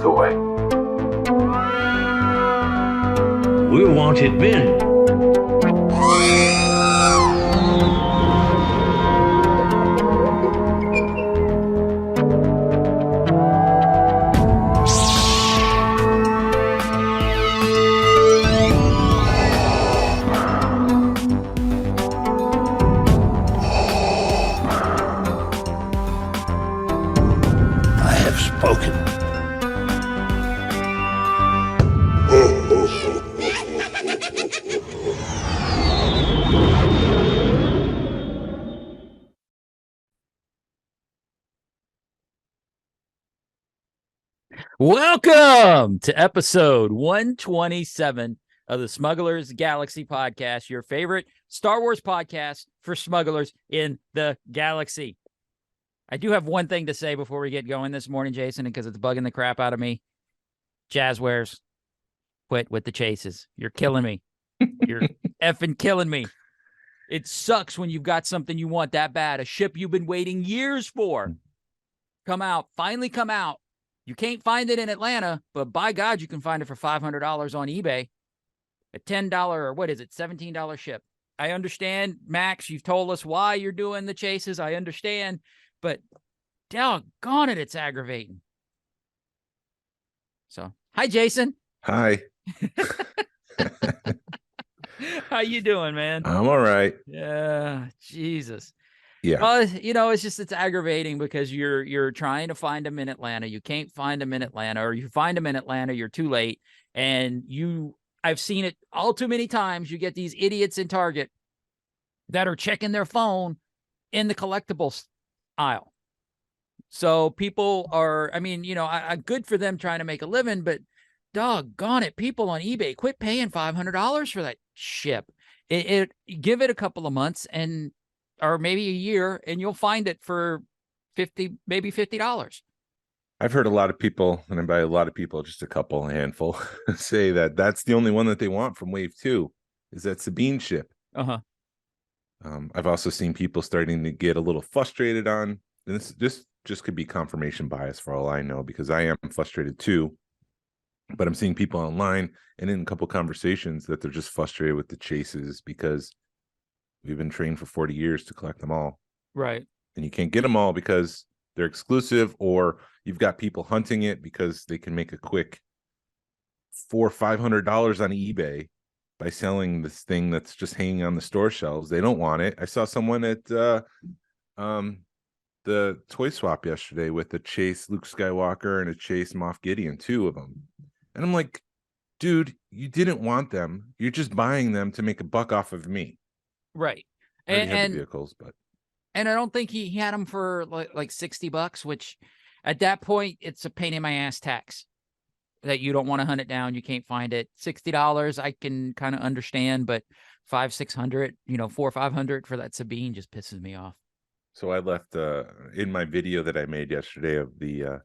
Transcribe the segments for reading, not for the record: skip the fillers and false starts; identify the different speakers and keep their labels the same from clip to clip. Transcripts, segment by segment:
Speaker 1: the way.
Speaker 2: We're wanted men. I have spoken.
Speaker 3: Welcome to episode 127 of the Smugglers Galaxy podcast, your favorite Star Wars podcast for smugglers in the galaxy. I do have one thing to say before we get going this morning, Jason, because it's bugging the crap out of me. Jazzwares, quit with the chases. You're killing me. You're effing killing me. It sucks when you've got something you want that bad, a ship you've been waiting years for. Finally come out. You can't find it in Atlanta, but by God, you can find it for $500 on eBay. A $10 or what is it, $17 ship. I understand, Max, you've told us why you're doing the chases. I understand, but doggone it, it's aggravating. So, hi, Jason.
Speaker 4: Hi.
Speaker 3: How you doing, man?
Speaker 4: I'm all right.
Speaker 3: Yeah, Jesus.
Speaker 4: Yeah.
Speaker 3: Well, it's aggravating because you're trying to find them in Atlanta. You can't find them in Atlanta, or you find them in Atlanta, you're too late. And I've seen it all too many times. You get these idiots in Target that are checking their phone in the collectibles aisle. So people are, good for them trying to make a living, but doggone it, people on eBay, quit paying $500 for that ship. Give it a couple of months or maybe a year, and you'll find it for maybe $50.
Speaker 4: I've heard a lot of people, and by a lot of people, just a handful, say that that's the only one that they want from Wave 2, is that Sabine ship.
Speaker 3: Uh-huh.
Speaker 4: I've also seen people starting to get a little frustrated on, and this just could be confirmation bias for all I know, because I am frustrated too. But I'm seeing people online and in a couple conversations that they're just frustrated with the chases because we've been trained for 40 years to collect them all.
Speaker 3: Right.
Speaker 4: And you can't get them all because they're exclusive, or you've got people hunting it because they can make a quick $400 or $500 on eBay by selling this thing that's just hanging on the store shelves. They don't want it. I saw someone at the toy swap yesterday with a Chase Luke Skywalker and a Chase Moff Gideon, two of them. And I'm like, dude, you didn't want them. You're just buying them to make a buck off of me.
Speaker 3: Right.
Speaker 4: And the vehicles, but
Speaker 3: I don't think he had them for like $60, which at that point it's a pain in my ass tax that you don't want to hunt it down. You can't find it. $60 I can kind of understand, but $500-$600, $400 or $500 for that Sabine just pisses me off.
Speaker 4: So I left in my video that I made yesterday of the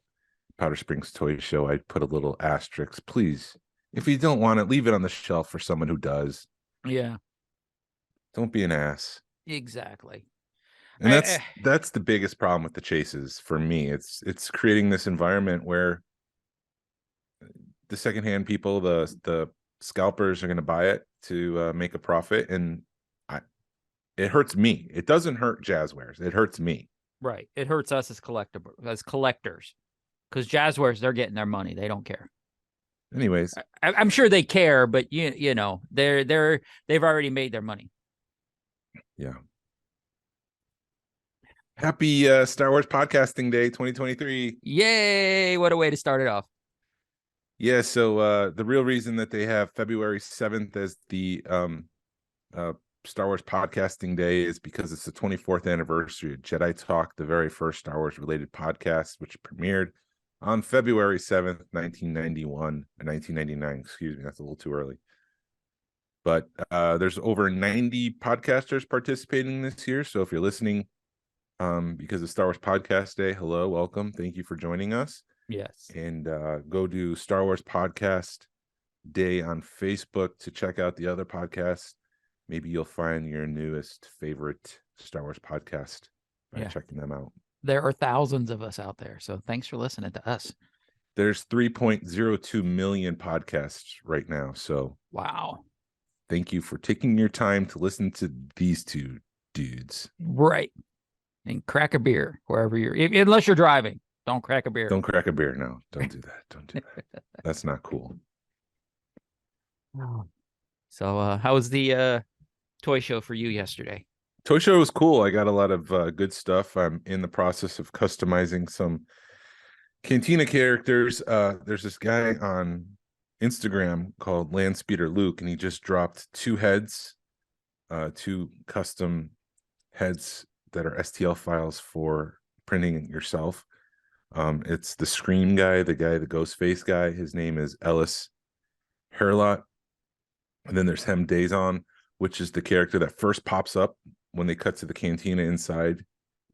Speaker 4: Powder Springs Toy Show, I put a little asterisk. Please, if you don't want it, leave it on the shelf for someone who does.
Speaker 3: Yeah.
Speaker 4: Don't be an ass.
Speaker 3: Exactly.
Speaker 4: And that's the biggest problem with the chases for me. It's creating this environment where the secondhand people, the scalpers, are going to buy it to make a profit, and it hurts me. It doesn't hurt Jazzwares. It hurts me. Right.
Speaker 3: It hurts us as collectors, because Jazzwares, they're getting their money. They don't care.
Speaker 4: Anyways,
Speaker 3: I'm sure they care, but they've already made their money.
Speaker 4: Yeah. Happy Star Wars Podcasting Day 2023.
Speaker 3: Yay! What a way to start it off.
Speaker 4: Yeah, so the real reason that they have February 7th as the Star Wars Podcasting Day is because it's the 24th anniversary of Jedi Talk, the very first Star Wars related podcast, which premiered on February 7th, 1999, excuse me, that's a little too early. But there's over 90 podcasters participating this year. So if you're listening because of Star Wars Podcast Day, hello, welcome. Thank you for joining us.
Speaker 3: Yes.
Speaker 4: And go to Star Wars Podcast Day on Facebook to check out the other podcasts. Maybe you'll find your newest favorite Star Wars podcast by checking them out.
Speaker 3: There are thousands of us out there. So thanks for listening to us.
Speaker 4: There's 3.02 million podcasts right now. So
Speaker 3: Wow.
Speaker 4: thank you for taking your time to listen to these two dudes.
Speaker 3: Right. And crack a beer wherever unless you're driving. Don't crack a beer.
Speaker 4: Don't crack a beer. No, don't do that. Don't do that. That's not cool.
Speaker 3: So how was the toy show for you yesterday?
Speaker 4: Toy show was cool. I got a lot of good stuff. I'm in the process of customizing some Cantina characters. There's this guy on Instagram called Landspeeder Luke, and he just dropped two heads, two custom heads that are STL files for printing it yourself. It's the Scream guy, the ghost face guy. His name is Ellis Herlot. And then there's Hem Dazon, which is the character that first pops up when they cut to the cantina inside.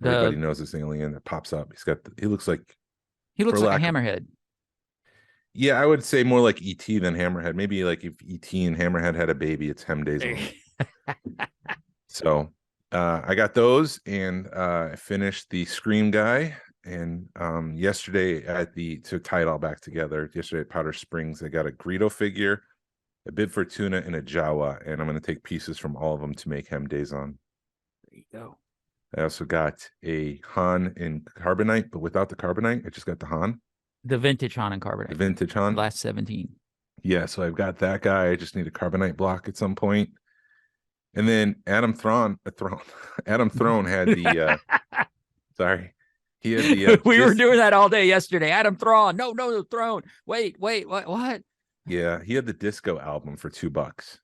Speaker 4: Everybody knows this alien that pops up. He looks like
Speaker 3: a hammerhead.
Speaker 4: Yeah, I would say more like E.T. than Hammerhead. Maybe like if E.T. and Hammerhead had a baby, it's Hem Dazon. So I got those, and I finished the Scream guy. And yesterday to tie it all back together, yesterday at Powder Springs, I got a Greedo figure, a Bib Fortuna, and a Jawa, and I'm going to take pieces from all of them to make Hem Dazon.
Speaker 3: There you go.
Speaker 4: I also got a Han in carbonite, but without the carbonite. I just got the Han.
Speaker 3: The vintage Han and carbonite.
Speaker 4: The vintage Han.
Speaker 3: Last 17.
Speaker 4: Yeah, so I've got that guy. I just need a carbonite block at some point. And then Adam Throne had the sorry. He had the
Speaker 3: we were doing that all day yesterday. Adam Thrawn. No, Throne. Wait, what?
Speaker 4: Yeah, he had the disco album for $2.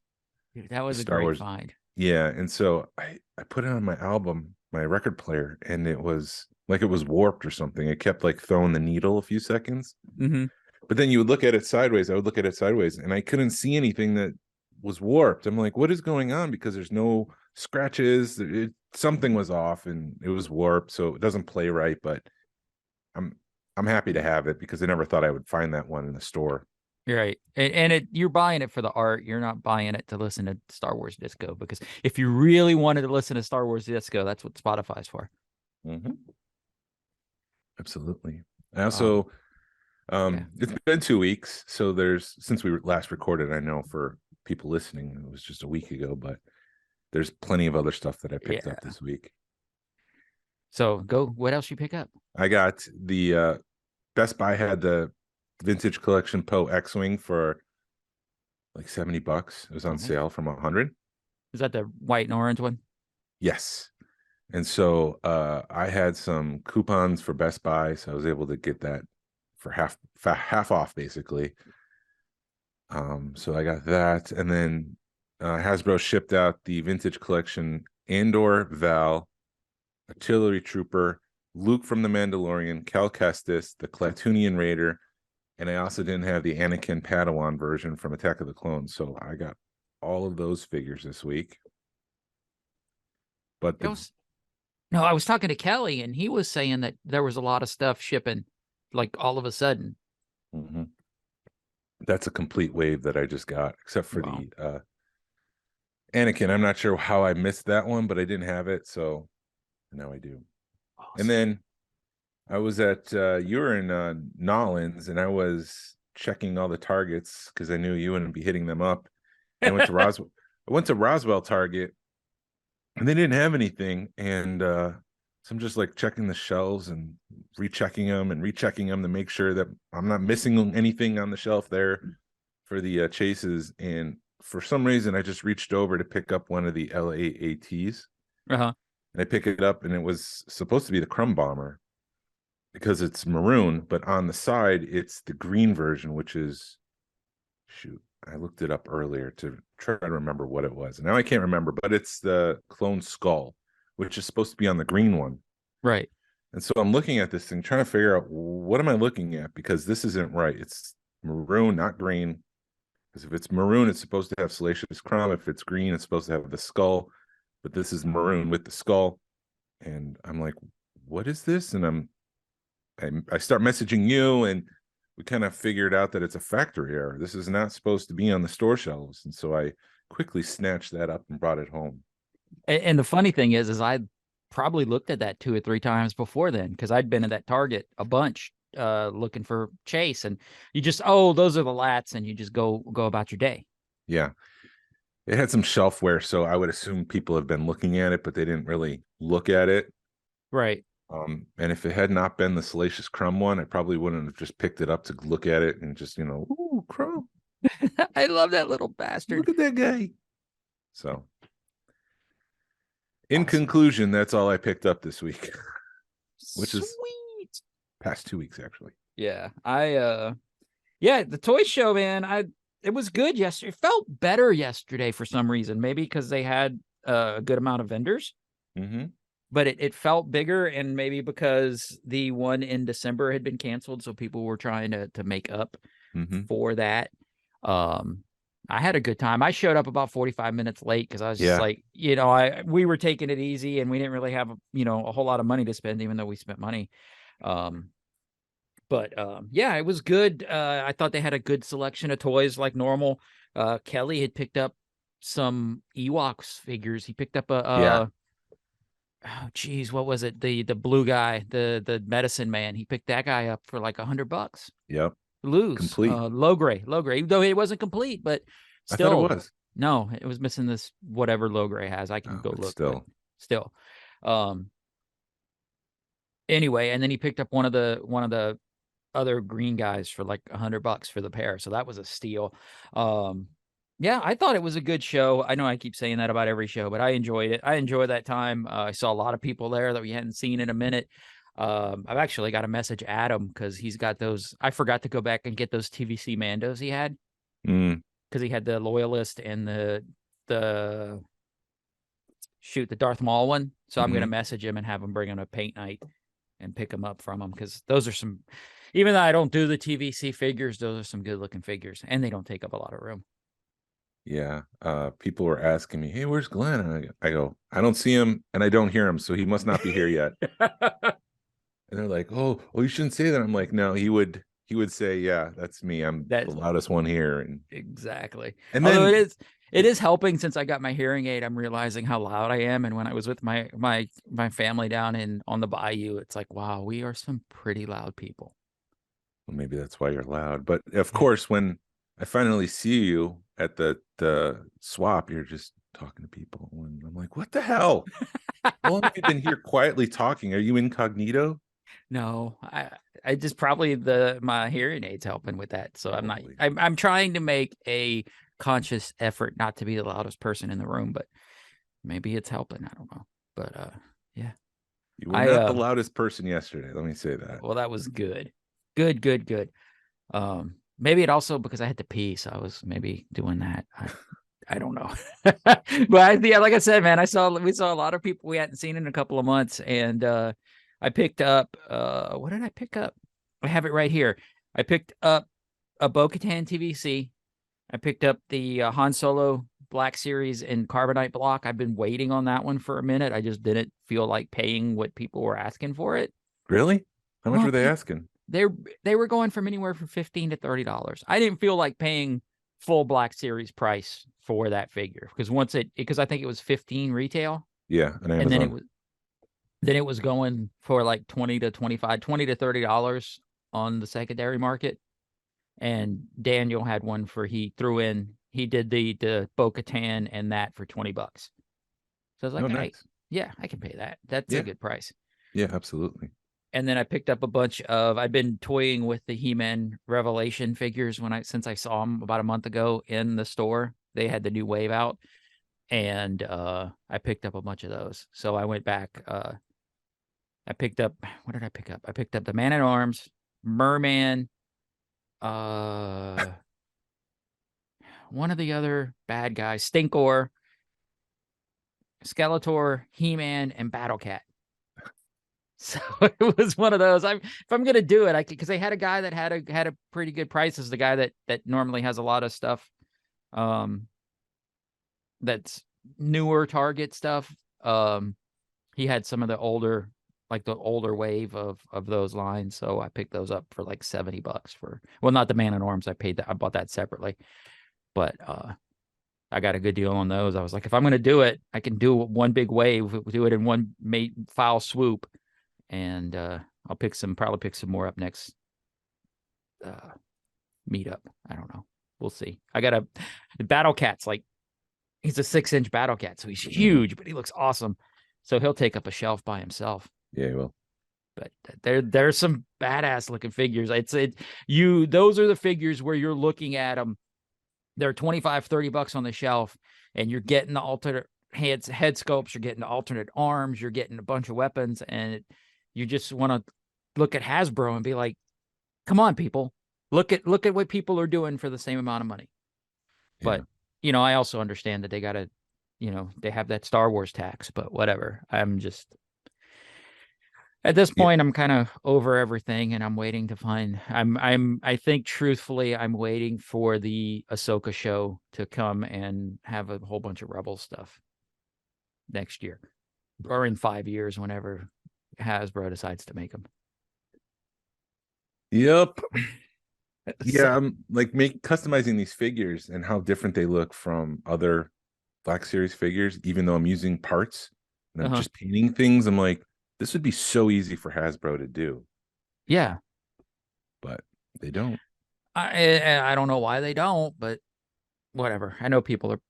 Speaker 3: Dude, that was
Speaker 4: Star
Speaker 3: a great
Speaker 4: Wars
Speaker 3: find.
Speaker 4: Yeah, and so I put it on my album, my record player, and it was like it was warped or something. It kept like throwing the needle a few seconds.
Speaker 3: Mm-hmm.
Speaker 4: But then you would look at it sideways. I would look at it sideways, and I couldn't see anything that was warped. I'm like, what is going on? Because there's no scratches. Something was off, and it was warped, so it doesn't play right. But I'm happy to have it because I never thought I would find that one in the store.
Speaker 3: Right. And you're buying it for the art. You're not buying it to listen to Star Wars Disco, because if you really wanted to listen to Star Wars Disco, that's what Spotify's for.
Speaker 4: Mm-hmm. Absolutely. I also, it's been 2 weeks. So since we last recorded, I know for people listening, it was just a week ago, but there's plenty of other stuff that I picked up this week.
Speaker 3: So what else you pick up? I
Speaker 4: got the Best Buy had the Vintage Collection Poe X-Wing for like $70. It was on sale from 100.
Speaker 3: Is that the white and orange one?
Speaker 4: Yes. And so I had some coupons for Best Buy, so I was able to get that for half off basically. So I got that, and then Hasbro shipped out the Vintage Collection Andor, Val, Artillery Trooper, Luke from The Mandalorian, Cal Kestis, the Klatooinian Raider, and I also didn't have the Anakin Padawan version from Attack of the Clones, so I got all of those figures this week. But
Speaker 3: I was talking to Kelly, and he was saying that there was a lot of stuff shipping, like all of a sudden.
Speaker 4: Mm-hmm. That's a complete wave that I just got, except for the Anakin. I'm not sure how I missed that one, but I didn't have it, so now I do. Awesome. And then I was at you were in Nollins, and I was checking all the Targets because I knew you wouldn't be hitting them up. I went to Roswell. I went to Roswell Target, and they didn't have anything. And so I'm just like checking the shelves and rechecking them to make sure that I'm not missing anything on the shelf there for the chases. And for some reason, I just reached over to pick up one of the LAATs.
Speaker 3: Uh-huh.
Speaker 4: And I pick it up, and it was supposed to be the Crumb Bomber, because it's maroon, but on the side it's the green version, which is I looked it up earlier to try to remember what it was. Now I can't remember, but it's the Clone Skull, which is supposed to be on the green one.
Speaker 3: Right.
Speaker 4: And so I'm looking at this thing, trying to figure out what am I looking at, because this isn't right. It's maroon, not green. Because if it's maroon, it's supposed to have Salacious Crumb. If it's green, it's supposed to have the skull. But this is maroon with the skull. And I'm like, what is this? And I start messaging you, and we kind of figured out that it's a factory error. This is not supposed to be on the store shelves. And so I quickly snatched that up and brought it home.
Speaker 3: And the funny thing is I probably looked at that 2 or 3 times before then, because I'd been at that Target a bunch looking for Chase, and you just, oh, those are the lats, and you just go about your day.
Speaker 4: Yeah. It had some shelfware, so I would assume people have been looking at it, but they didn't really look at it.
Speaker 3: Right.
Speaker 4: And if it had not been the Salacious Crumb one, I probably wouldn't have just picked it up to look at it and just, ooh, Crumb.
Speaker 3: I love that little bastard.
Speaker 4: Look at that guy. So, in
Speaker 3: Awesome.
Speaker 4: conclusion, that's all I picked up this week, which is
Speaker 3: Sweet.
Speaker 4: past 2 weeks, actually.
Speaker 3: Yeah. Yeah, the toy show, man, it was good yesterday. It felt better yesterday for some reason, maybe because they had a good amount of vendors.
Speaker 4: Mm-hmm.
Speaker 3: But it felt bigger, and maybe because the one in December had been canceled, so people were trying to make up for that. I had a good time. I showed up about 45 minutes late because I was just like, we were taking it easy, and we didn't really have a whole lot of money to spend, even though we spent money. But yeah, it was good. I thought they had a good selection of toys like normal. Kelly had picked up some Ewoks figures. He picked up oh geez, what was it? The blue guy, the medicine man. He picked that guy up for like $100.
Speaker 4: Yep.
Speaker 3: Loose.
Speaker 4: Complete.
Speaker 3: Low gray, though it wasn't complete, but still.
Speaker 4: I thought it was.
Speaker 3: No, it was missing this whatever low gray has. I can go look. Still. Anyway, and then he picked up one of the other green guys for like $100 for the pair. So that was a steal. Yeah, I thought it was a good show. I know I keep saying that about every show, but I enjoyed it. I enjoyed that time. I saw a lot of people there that we hadn't seen in a minute. I've actually got to message Adam because he's got those. I forgot to go back and get those TVC Mandos he had because he had the Loyalist and the Darth Maul one. So I'm going to message him and have him bring him a paint night and pick them up from him because those are some. Even though I don't do the TVC figures, those are some good looking figures, and they don't take up a lot of room.
Speaker 4: Yeah. People were asking me, hey, where's Glenn? And I go, I don't see him and I don't hear him, so he must not be here yet. And they're like, oh, you shouldn't say that. I'm like, no, he would say, yeah, that's me. I'm the loudest one here. And
Speaker 3: exactly.
Speaker 4: And
Speaker 3: although
Speaker 4: then
Speaker 3: it is helping since I got my hearing aid. I'm realizing how loud I am. And when I was with my family down on the bayou, it's like, wow, we are some pretty loud people.
Speaker 4: Well, maybe that's why you're loud. But of course, when I finally see you at the swap, you're just talking to people. And I'm like, what the hell? How long have you been here quietly talking? Are you incognito?
Speaker 3: No, I just probably my hearing aid's helping with that. So I'm trying to make a conscious effort not to be the loudest person in the room, but maybe it's helping. I don't know. But yeah.
Speaker 4: You were not the loudest person yesterday. Let me say that.
Speaker 3: Well, that was good. Good. Maybe it also because I had to pee, so I was maybe doing that. I don't know. But yeah, like I said, man, we saw a lot of people we hadn't seen in a couple of months, and I picked up what did I pick up? I have it right here. I picked up a Bo-Katan TVC. I picked up the Han Solo Black Series in Carbonite block. I've been waiting on that one for a minute. I just didn't feel like paying what people were asking for it.
Speaker 4: Really? How much were they asking?
Speaker 3: They were going from anywhere from $15 to $30. I didn't feel like paying full Black Series price for that figure because I think it was $15 retail.
Speaker 4: Yeah,
Speaker 3: and then it was going for like $20 to $30 on the secondary market. And Daniel had one he did the Bo-Katan and that for $20. So I was like,
Speaker 4: nice.
Speaker 3: Yeah, I can pay that. That's a good price.
Speaker 4: Yeah, absolutely.
Speaker 3: And then I picked up I've been toying with the He-Man Revelation figures since I saw them about a month ago in the store. They had the new wave out, and I picked up a bunch of those. So I went back. I picked up, what did I pick up? I picked up the Man-at-Arms, Merman, one of the other bad guys, Stinkor, Skeletor, He-Man, and Battle Cat. So it was one of those. If I'm gonna do it, because they had a guy that had a pretty good price. Is the guy that normally has a lot of stuff, that's newer Target stuff. He had some of the older wave of those lines. So I picked those up for like $70 not the Man-at-Arms. I bought that separately, but I got a good deal on those. I was like, if I'm gonna do it, I can do one big wave, do it in one file swoop. And I'll probably pick some more up next meetup. I don't know. We'll see. I got the Battle Cat's like, he's a 6-inch Battle Cat, so he's huge, but he looks awesome. So he'll take up a shelf by himself.
Speaker 4: Yeah, he will.
Speaker 3: But there's some badass looking figures. Those are the figures where you're looking at them. They're $25-$30 on the shelf, and you're getting the alternate head sculpts, you're getting the alternate arms, you're getting a bunch of weapons, and you just want to look at Hasbro and be like, come on, people. Look at what people are doing for the same amount of money.
Speaker 4: Yeah.
Speaker 3: But, I also understand that they got to, they have that Star Wars tax, but whatever. I'm just, at this point, I'm kind of over everything, and I'm waiting to find, I think truthfully, I'm waiting for the Ahsoka show to come and have a whole bunch of Rebel stuff next year or in 5 years, whenever Hasbro decides to make them.
Speaker 4: Yep. Yeah, I'm like customizing these figures and how different they look from other Black Series figures, even though I'm using parts and I'm just painting things. I'm like, this would be so easy for Hasbro to do.
Speaker 3: Yeah.
Speaker 4: But they don't.
Speaker 3: I don't know why they don't, but whatever. I know people are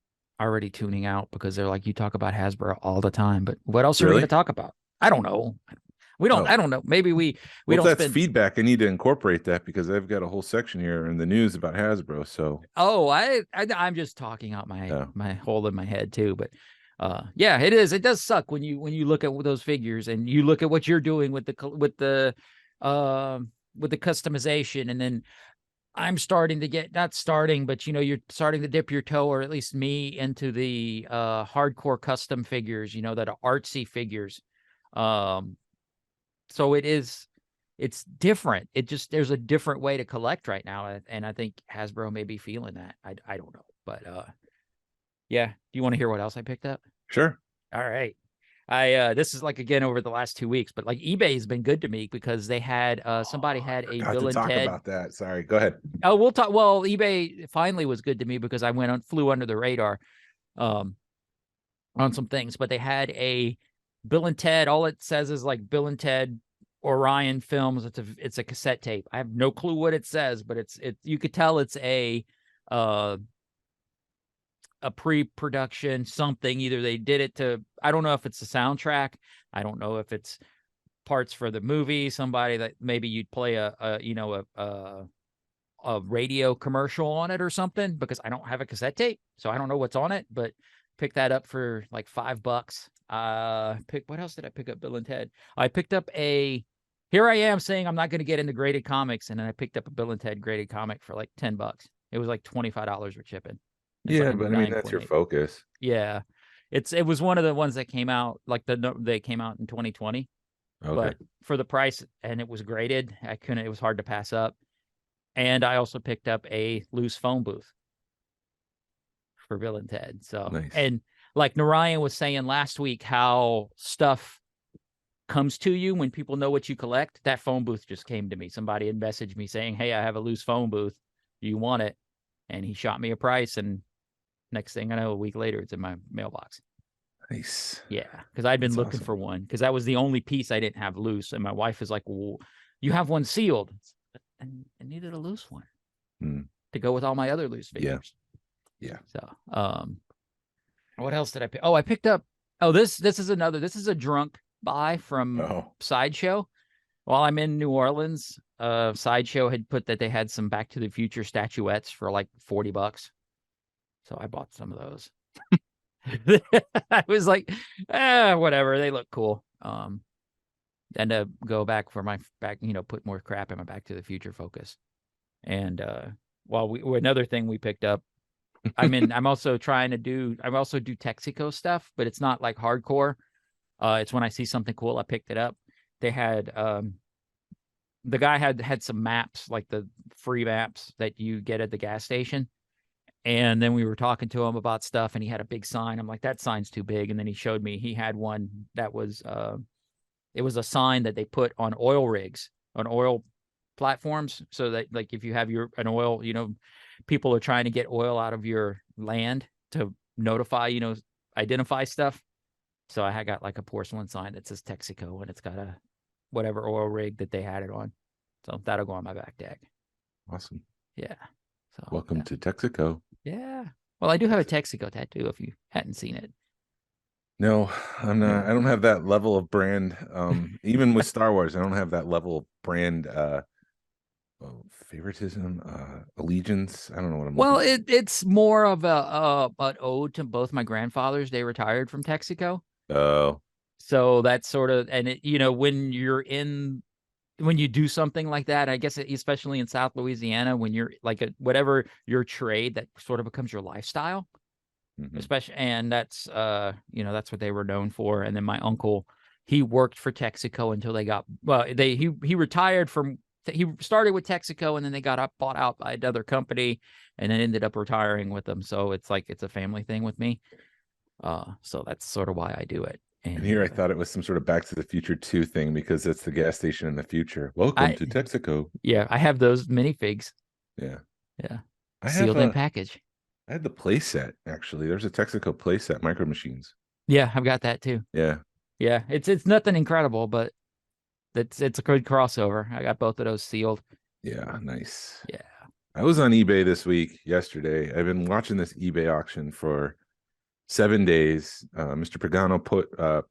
Speaker 3: already tuning out because they're like, you talk about Hasbro all the time, but what else are we going to talk about? I don't know. We don't. I don't know. Maybe we don't.
Speaker 4: If that's feedback, I need to incorporate that because I've got a whole section here in the news about Hasbro. So
Speaker 3: I'm just talking out my hole in my head too. But yeah, it is. It does suck when you look at those figures and you look at what you're doing with the customization, and then I'm starting to get not starting, but you're starting to dip your toe, or at least me, into the hardcore custom figures. That are artsy figures. So it's different. There's a different way to collect right now. And I think Hasbro may be feeling that. I don't know, but yeah. Do you want to hear what else I picked up?
Speaker 4: Sure.
Speaker 3: All right. This is like, again, over the last 2 weeks, but like eBay has been good to me because they had, somebody had a Bill and Ted.
Speaker 4: About that. Sorry. Go ahead.
Speaker 3: Oh, we'll talk. Well, eBay finally was good to me because I flew under the radar, on some things, but they had a Bill and Ted. All it says is like Bill and Ted Orion Films. It's a cassette tape. I have no clue what it says, but you could tell it's a pre-production something. Either they did it to, I don't know if it's a soundtrack. I don't know if it's parts for the movie. Somebody that maybe you'd play a radio commercial on it or something, because I don't have a cassette tape, so I don't know what's on it, but picked that up for like $5. What else did I pick up? Bill and Ted. I picked up here I am saying I'm not going to get into graded comics, and then I picked up a Bill and Ted graded comic for like $10. It was like $25 with shipping.
Speaker 4: Yeah, like, but I mean, that's your focus.
Speaker 3: Yeah. It was one of the ones that came out, like they came out in 2020. Okay. But for the price, and it was graded, it was hard to pass up. And I also picked up a loose phone booth for Bill and Ted. So nice. And like Narayan was saying last week, how stuff comes to you when people know what you collect. That phone booth just came to me. Somebody had messaged me saying, hey, I have a loose phone booth. Do you want it? And he shot me a price, and next thing I know, a week later, it's in my mailbox.
Speaker 4: Nice.
Speaker 3: Yeah, because I'd been looking for one, because that was the only piece I didn't have loose. And my wife was like, well, you have one sealed. And I needed a loose one to go with all my other loose figures.
Speaker 4: Yeah.
Speaker 3: So, what else did I pick? Oh, I picked up. Oh, this is a drunk buy from Sideshow. While I'm in New Orleans, Sideshow had put that they had some Back to the Future statuettes for like $40. So I bought some of those. I was like, whatever. They look cool. And to go back for my put more crap in my Back to the Future focus. And another thing we picked up, I'm also do Texaco stuff, but it's not like hardcore. It's when I see something cool, I picked it up. They had the guy had some maps, like the free maps that you get at the gas station. And then we were talking to him about stuff, and he had a big sign. I'm like, that sign's too big. And then he showed me he had one that was it was a sign that they put on oil rigs, on oil platforms, so that like if you have an oil, people are trying to get oil out of your land to notify, identify stuff. So I got like a porcelain sign that says Texaco, and it's got a whatever oil rig that they had it on. So that'll go on my back deck.
Speaker 4: Awesome.
Speaker 3: Yeah. So
Speaker 4: Welcome to Texaco.
Speaker 3: Yeah. Well, I do have a Texaco tattoo if you hadn't seen it.
Speaker 4: No, I'm not.
Speaker 3: Yeah.
Speaker 4: I don't have that level of brand. Even with Star Wars, I don't have that level of brand favoritism, allegiance. I don't know what I'm
Speaker 3: Well,
Speaker 4: looking
Speaker 3: it's more of a an ode to both my grandfathers. They retired from Texaco.
Speaker 4: for. Oh,
Speaker 3: So that's sort of, and when when you do something like that, I guess especially in South Louisiana, when you're like whatever your trade, that sort of becomes your lifestyle, especially, and that's that's what they were known for. And then my uncle, he worked for Texaco until they got, well, he retired from, he started with Texaco and then they got bought out by another company and then ended up retiring with them. So it's like, it's a family thing with me. So that's sort of why I do it.
Speaker 4: And here I thought it was some sort of Back to the Future 2 thing because it's the gas station in the future. Welcome to Texaco.
Speaker 3: Yeah, I have those minifigs.
Speaker 4: Yeah.
Speaker 3: Yeah.
Speaker 4: I
Speaker 3: Sealed in package.
Speaker 4: I had the playset actually. There's a Texaco playset, Micro Machines.
Speaker 3: Yeah, I've got that too.
Speaker 4: Yeah.
Speaker 3: Yeah. It's nothing incredible, but it's a good crossover. I got both of those sealed.
Speaker 4: Yeah, nice.
Speaker 3: Yeah.
Speaker 4: I was on eBay yesterday. I've been watching this eBay auction for 7 days. Mr. Pagano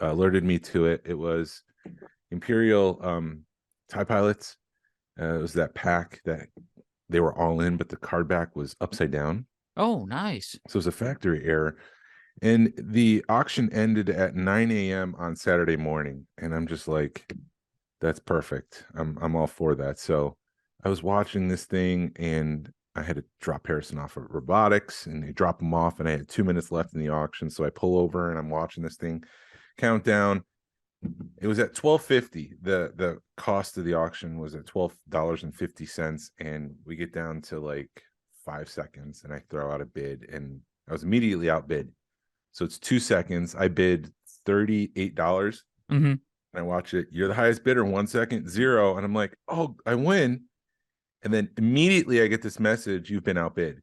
Speaker 4: alerted me to it. It was Imperial TIE pilots. It was that pack that they were all in, but the card back was upside down.
Speaker 3: Oh, nice.
Speaker 4: So it was a factory error. And the auction ended at 9 a.m. on Saturday morning. And I'm just like, that's perfect. I'm all for that. So I was watching this thing and I had to drop Harrison off of robotics and they drop him off and I had 2 minutes left in the auction. So I pull over and I'm watching this thing count down. It was at $12.50. The cost of the auction was at $12.50. And we get down to like 5 seconds and I throw out a bid and I was immediately outbid. So it's 2 seconds. I bid $38.
Speaker 3: Mm-hmm.
Speaker 4: And I watch it. You're the highest bidder. 1 second, 0. And I'm like, oh, I win. And then immediately I get this message, you've been outbid.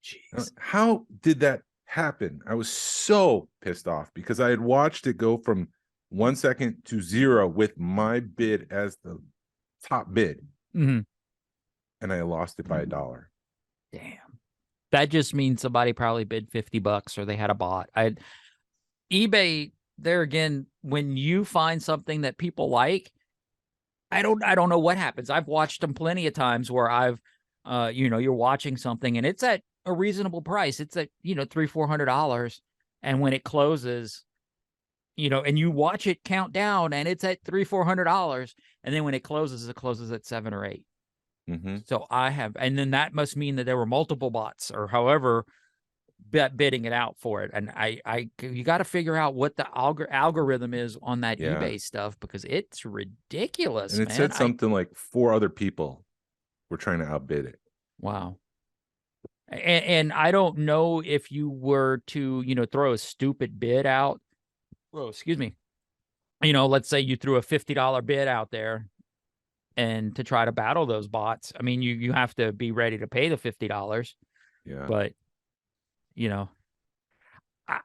Speaker 4: Jeez. How did that happen? I was so pissed off because I had watched it go from 1 second to 0 with my bid as the top bid.
Speaker 3: Mm-hmm.
Speaker 4: And I lost it by $1.
Speaker 3: Damn. That just means somebody probably bid $50 or they had a bot. eBay, there again, when you find something that people like, I don't know what happens. I've watched them plenty of times where I've you're watching something and it's at a reasonable price. It's at $300-400. And when it closes, and you watch it count down and it's at $300-400. And then when it closes at $7 or $8.
Speaker 4: Mm-hmm.
Speaker 3: So and then that must mean that there were multiple bots or however bidding it out for it. And you got to figure out what the algorithm is on that eBay stuff because it's ridiculous.
Speaker 4: And it said something like 4 other people were trying to outbid it.
Speaker 3: Wow. And I don't know if you were to, throw a stupid bid out. Oh, excuse me. Let's say you threw a $50 bid out there and to try to battle those bots. I mean, you have to be ready to pay the $50.
Speaker 4: Yeah.
Speaker 3: But,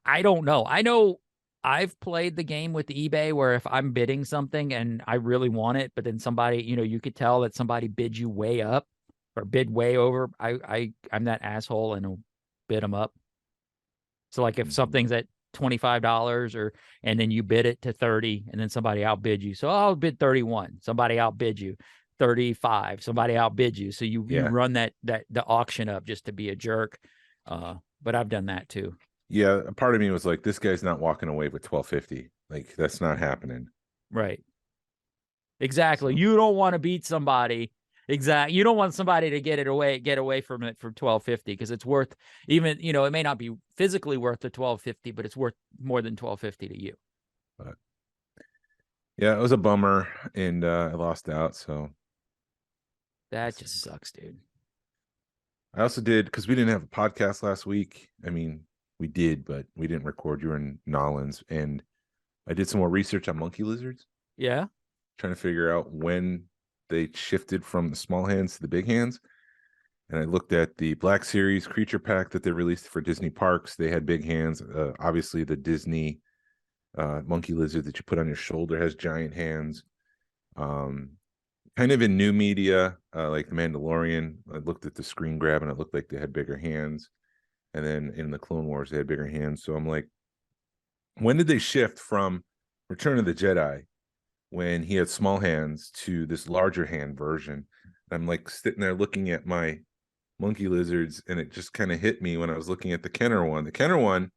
Speaker 3: I don't know. I know I've played the game with eBay where if I'm bidding something and I really want it, but then somebody, you could tell that somebody bid you way up or bid way over. I'm that asshole and will bid them up. So like if something's at $25 and then you bid it to 30 and then somebody outbid you. So I'll bid 31. Somebody outbid you 35. Somebody outbid you. So you run the auction up just to be a jerk. But I've done that too.
Speaker 4: Yeah. A part of me was like, this guy's not walking away with $12.50. Like that's not happening.
Speaker 3: Right. Exactly. You don't want to beat somebody. Exactly. You don't want somebody to get away from it for $12.50 because it's worth even, it may not be physically worth the $12.50, but it's worth more than $12.50 to you.
Speaker 4: But yeah, it was a bummer and I lost out. So
Speaker 3: that just sucks, dude.
Speaker 4: I also did because we didn't have a podcast last week. I mean, we did, but we didn't record. You were in Nolans, and I did some more research on monkey lizards.
Speaker 3: Yeah.
Speaker 4: Trying to figure out when they shifted from the small hands to the big hands. And I looked at the Black Series creature pack that they released for Disney parks. They had big hands. Obviously, the Disney monkey lizard that you put on your shoulder has giant hands. Kind kind of in new media, like The Mandalorian, I looked at the screen grab and it looked like they had bigger hands. And then in the Clone Wars, they had bigger hands. So I'm like, when did they shift from Return of the Jedi, when he had small hands, to this larger hand version? I'm like sitting there looking at my monkey lizards, and it just kind of hit me when I was looking at the Kenner one. The Kenner one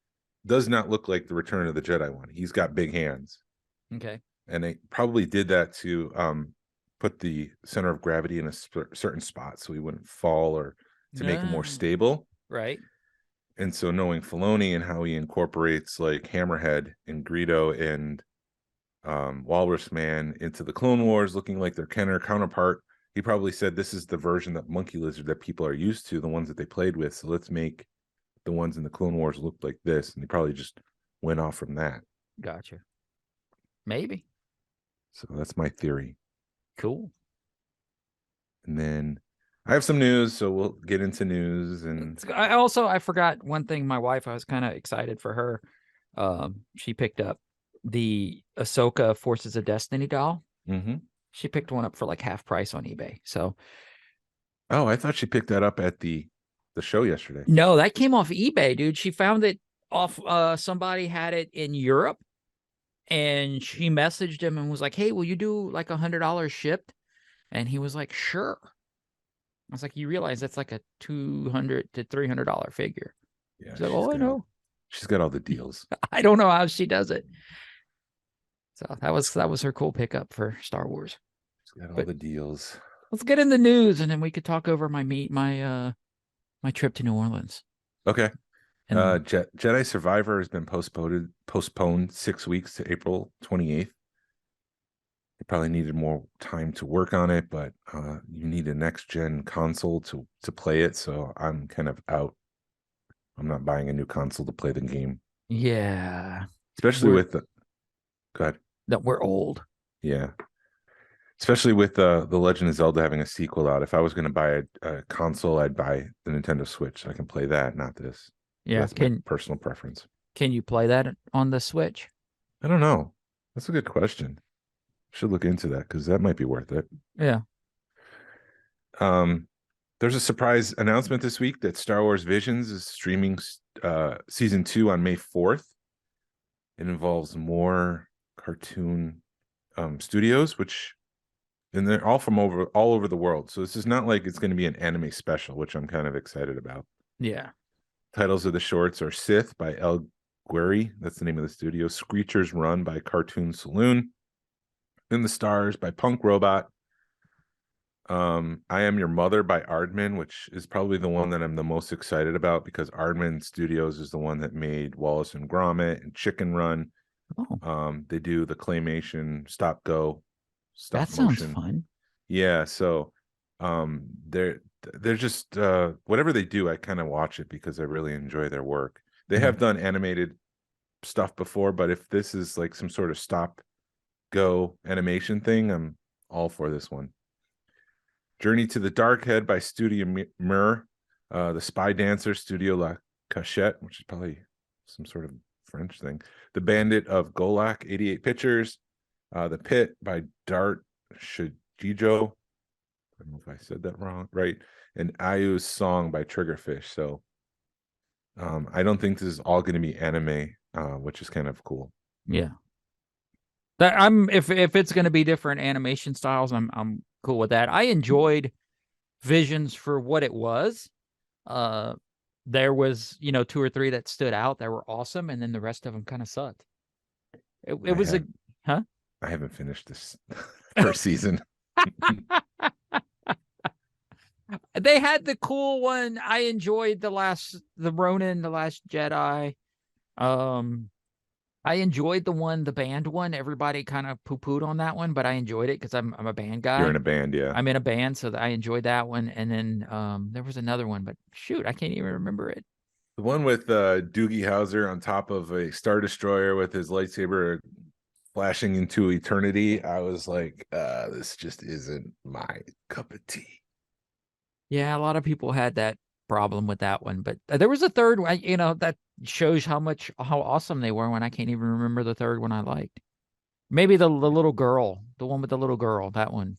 Speaker 4: does not look like the Return of the Jedi one. He's got big hands.
Speaker 3: Okay.
Speaker 4: And they probably did that to put the center of gravity in a certain spot so he wouldn't fall, or to make him more stable.
Speaker 3: Right.
Speaker 4: And so knowing Filoni and how he incorporates like Hammerhead and Greedo and Walrus Man into the Clone Wars, looking like their Kenner counterpart, he probably said, this is the version that monkey lizard that people are used to, the ones that they played with. So let's make the ones in the Clone Wars look like this. And he probably just went off from that.
Speaker 3: Gotcha. Maybe.
Speaker 4: So that's my theory.
Speaker 3: Cool.
Speaker 4: And then I have some news, so we'll get into news. And
Speaker 3: I forgot one thing. My wife, I was kind of excited for her. She picked up the Ahsoka Forces of Destiny doll.
Speaker 4: mm-hmm.
Speaker 3: She picked one up for like half price on eBay. So,
Speaker 4: oh, I thought she picked that up at the show yesterday.
Speaker 3: No, that came off eBay, dude. She found it off. Somebody had it in Europe, and she messaged him and was like, "Hey, will you do like $100 shipped?" And he was like, "Sure." I was like, "You realize that's like a $200 to $300 figure?"
Speaker 4: Yeah.
Speaker 3: She's like, "Oh, I know."
Speaker 4: She's got all the deals.
Speaker 3: I don't know how she does it. So that was her cool pickup for Star Wars.
Speaker 4: She's got all the deals.
Speaker 3: Let's get in the news, and then we could talk over my trip to New Orleans.
Speaker 4: Okay.
Speaker 3: And
Speaker 4: Jedi Survivor has been postponed 6 weeks to April 28th. They probably needed more time to work on it, but you need a next gen console to play it. So I'm kind of out. I'm not buying a new console to play the game.
Speaker 3: yeah,
Speaker 4: Especially with the go ahead.
Speaker 3: That we're old.
Speaker 4: Yeah. Especially with the Legend of Zelda having a sequel out. If I was going to buy a console, I'd buy the Nintendo Switch. I can play that, not this.
Speaker 3: Yeah,
Speaker 4: that's my personal preference.
Speaker 3: Can you play that on the Switch?
Speaker 4: I don't know. That's a good question. Should look into that because that might be worth it.
Speaker 3: Yeah.
Speaker 4: There's a surprise announcement this week that Star Wars Visions is streaming season 2 on May 4th. It involves more cartoon studios, and they're all from all over the world. So this is not like it's going to be an anime special, which I'm kind of excited about.
Speaker 3: Yeah.
Speaker 4: Titles of the shorts are Sith by El Gueri. That's the name of the studio. Screechers Run by Cartoon Saloon. In the Stars by Punk Robot. I Am Your Mother by Aardman, which is probably the one that I'm the most excited about because Aardman Studios is the one that made Wallace and Gromit and Chicken Run.
Speaker 3: Oh.
Speaker 4: They do the claymation stop
Speaker 3: that
Speaker 4: motion.
Speaker 3: Sounds fun.
Speaker 4: Yeah, so they're just whatever they do, I kind of watch it because I really enjoy their work. They have done animated stuff before, but if this is like some sort of stop go animation thing, I'm all for this one. Journey to the Dark Head by Studio Mur, The Spy Dancer, Studio La Cachette, which is probably some sort of French thing. The Bandit of Golak, 88 Pictures. The Pit by Dart Shijijo. I don't know if I said that wrong, right? And Ayu's Song by Triggerfish. So I don't think this is all going to be anime, which is kind of cool.
Speaker 3: Yeah. If it's going to be different animation styles, I'm cool with that. I enjoyed Visions for what it was. There was 2 or 3 that stood out that were awesome, and then the rest of them kind of sucked. It was I
Speaker 4: haven't finished this first season.
Speaker 3: They had the cool one. I enjoyed the Ronin, the Last Jedi. I enjoyed the band one. Everybody kind of poo-pooed on that one, but I enjoyed it because I'm a band guy.
Speaker 4: You're in a band, yeah.
Speaker 3: I'm in a band, so I enjoyed that one. And then there was another one, but shoot, I can't even remember it.
Speaker 4: The one with Doogie Howser on top of a Star Destroyer with his lightsaber flashing into eternity. I was like, this just isn't my cup of tea.
Speaker 3: Yeah, a lot of people had that problem with that one, but there was a third one, that shows how awesome they were when I can't even remember the third one I liked. Maybe the little girl, the one with the little girl, that one.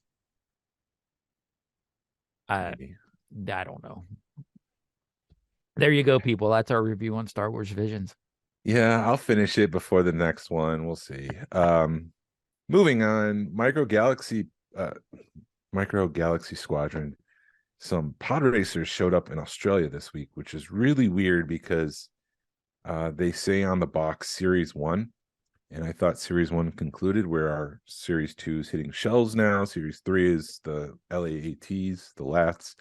Speaker 4: Maybe.
Speaker 3: I don't know. There you go, people. That's our review on Star Wars Visions.
Speaker 4: Yeah, I'll finish it before the next one. We'll see. Moving on, Micro Galaxy Squadron. Some pod racers showed up in Australia this week, which is really weird because they say on the box Series 1, and I thought Series 1 concluded, where our Series 2 is hitting shelves now. Series 3 is the LAATs, the LATs.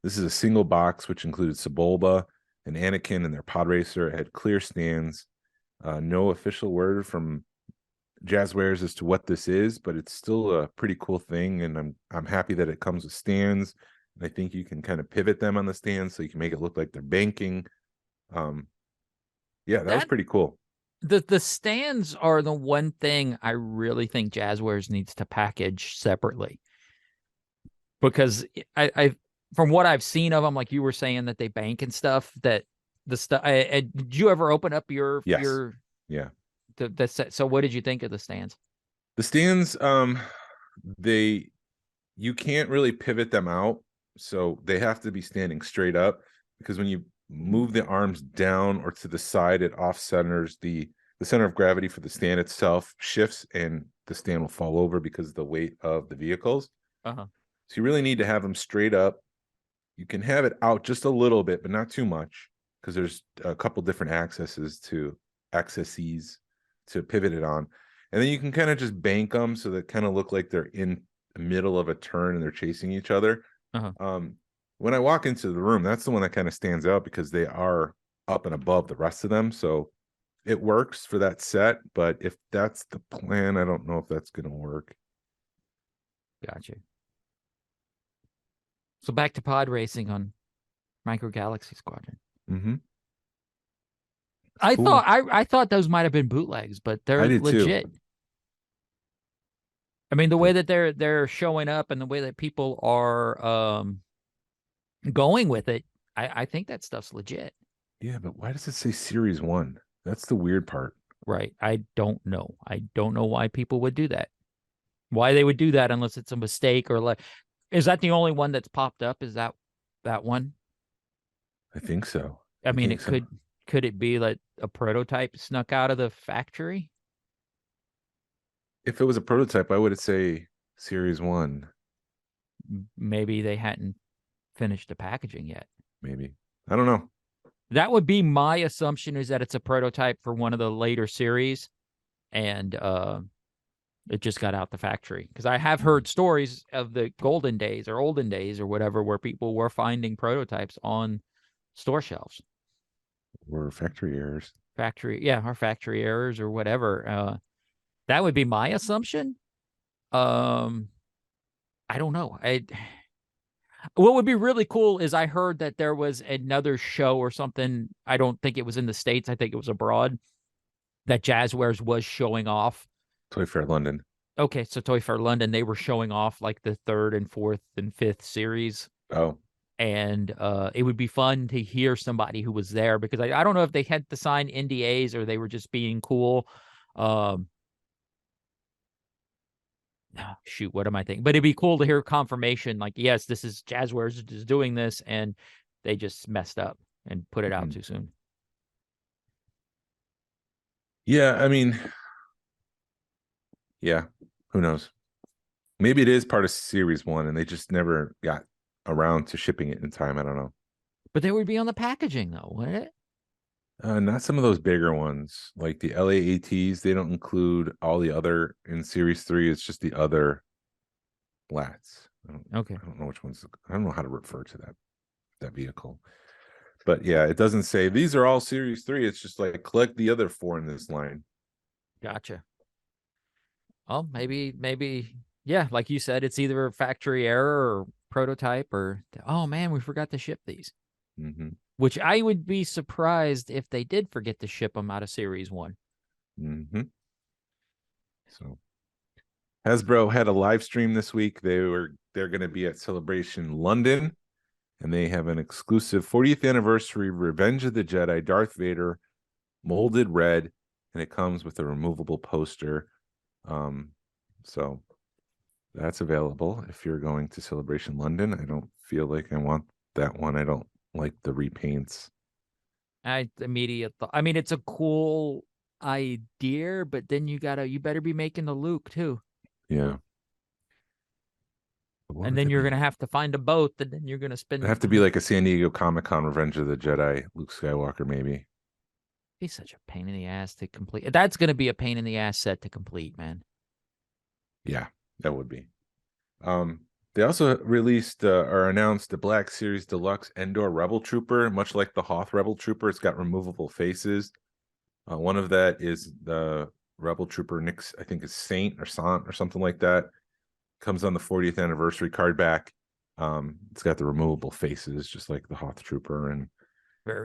Speaker 4: This is a single box, which included Sebulba and Anakin and their pod racer. It had clear stands. No official word from Jazzwares as to what this is, but it's still a pretty cool thing, and I'm happy that it comes with stands. And I think you can kind of pivot them on the stands so you can make it look like they're banking. Yeah, that was pretty cool.
Speaker 3: The stands are the one thing I really think Jazzwares needs to package separately, because I from what I've seen of them, like you were saying that they bank and stuff, that the stuff. Did you ever open up your
Speaker 4: yeah
Speaker 3: the set? So what did you think of the stands?
Speaker 4: The stands, you can't really pivot them out, so they have to be standing straight up, because when you move the arms down or to the side, it off centers the center of gravity for the stand itself shifts, and the stand will fall over because of the weight of the vehicles. So you really need to have them straight up. You can have it out just a little bit, but not too much, because there's a couple different accesses to pivot it on. And then you can kind of just bank them so that kind of look like they're in the middle of a turn and they're chasing each other. When I walk into the room, that's the one that kind of stands out because they are up and above the rest of them. So it works for that set. But if that's the plan, I don't know if that's going to work.
Speaker 3: Gotcha. So back to pod racing on Micro Galaxy Squadron. I thought those might have been bootlegs, but they're legit. Too. I mean, the way that they're showing up and the way that people are going with it, I think that stuff's legit.
Speaker 4: Yeah, but why does it say Series 1? That's the weird part.
Speaker 3: Right. I don't know. I don't know why people would do that. Why they would do that unless it's a mistake, or like, is that the only one that's popped up? Is that one?
Speaker 4: I think so.
Speaker 3: I mean, it could it be like a prototype snuck out of the factory?
Speaker 4: If it was a prototype, I would say Series 1.
Speaker 3: Maybe they hadn't finished the packaging yet.
Speaker 4: Maybe. I don't know.
Speaker 3: That would be my assumption, is that it's a prototype for one of the later series, and it just got out the factory. Because I have heard stories of the golden days or olden days or whatever, where people were finding prototypes on store shelves.
Speaker 4: Or factory errors.
Speaker 3: Or factory errors or whatever. That would be my assumption. I don't know. What would be really cool is, I heard that there was another show or something. I don't think it was in the States. I think it was abroad, that Jazzwares was showing off.
Speaker 4: Toy Fair London.
Speaker 3: Okay, so Toy Fair London, they were showing off like the 3rd and 4th and 5th series.
Speaker 4: Oh.
Speaker 3: And it would be fun to hear somebody who was there, because I don't know if they had to sign NDAs or they were just being cool. Shoot, what am I thinking? But it'd be cool to hear confirmation, like, yes, this is Jazzwares is doing this, and they just messed up and put it out too soon.
Speaker 4: Yeah, I mean, yeah, who knows? Maybe it is part of Series 1 and they just never got around to shipping it in time. I don't know.
Speaker 3: But they would be on the packaging, though, wouldn't it?
Speaker 4: Not some of those bigger ones, like the LAATs. They don't include all the other in Series 3. It's just the other LATs.
Speaker 3: Okay.
Speaker 4: I don't know which ones. I don't know how to refer to that vehicle. But yeah, it doesn't say these are all Series 3. It's just like collect the other 4 in this line.
Speaker 3: Gotcha. Oh, maybe, yeah, like you said, it's either a factory error or prototype, or, oh man, we forgot to ship these. Which I would be surprised if they did forget to ship them out of Series 1.
Speaker 4: So Hasbro had a live stream this week. They're going to be at Celebration London, and they have an exclusive 40th anniversary Revenge of the Jedi Darth Vader molded red, and it comes with a removable poster. So That's available if you're going to Celebration London. I don't feel like I want that one. I don't like the repaints.
Speaker 3: I mean, it's a cool idea, but then you better be making the Luke too.
Speaker 4: Yeah.
Speaker 3: And then you're gonna have to find a boat, and then you're gonna spend.
Speaker 4: It'd have to be like a San Diego Comic-Con Revenge of the Jedi, Luke Skywalker, maybe.
Speaker 3: Be such a pain in the ass to complete. That's gonna be a pain in the ass set to complete, man.
Speaker 4: Yeah, that would be. They also released or announced the Black Series Deluxe Endor Rebel Trooper, much like the Hoth Rebel Trooper. It's got removable faces. One of that is the Rebel Trooper Nick's, I think is Saint or Sant or something like that. Comes on the 40th anniversary card back. It's got the removable faces, just like the Hoth Trooper, and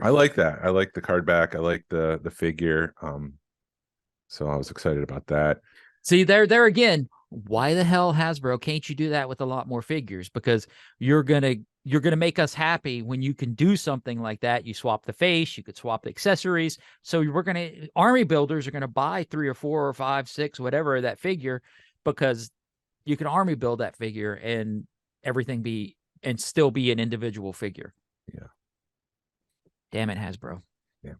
Speaker 4: I like that. I like the card back. I like the figure. So I was excited about that.
Speaker 3: See, there again, why the hell, Hasbro, can't you do that with a lot more figures? Because you're gonna make us happy when you can do something like that. You swap the face, you could swap the accessories. So army builders are gonna buy 3 or 4 or 5, 6, whatever that figure, because you can army build that figure and still be an individual figure.
Speaker 4: Yeah.
Speaker 3: Damn it, Hasbro.
Speaker 4: Damn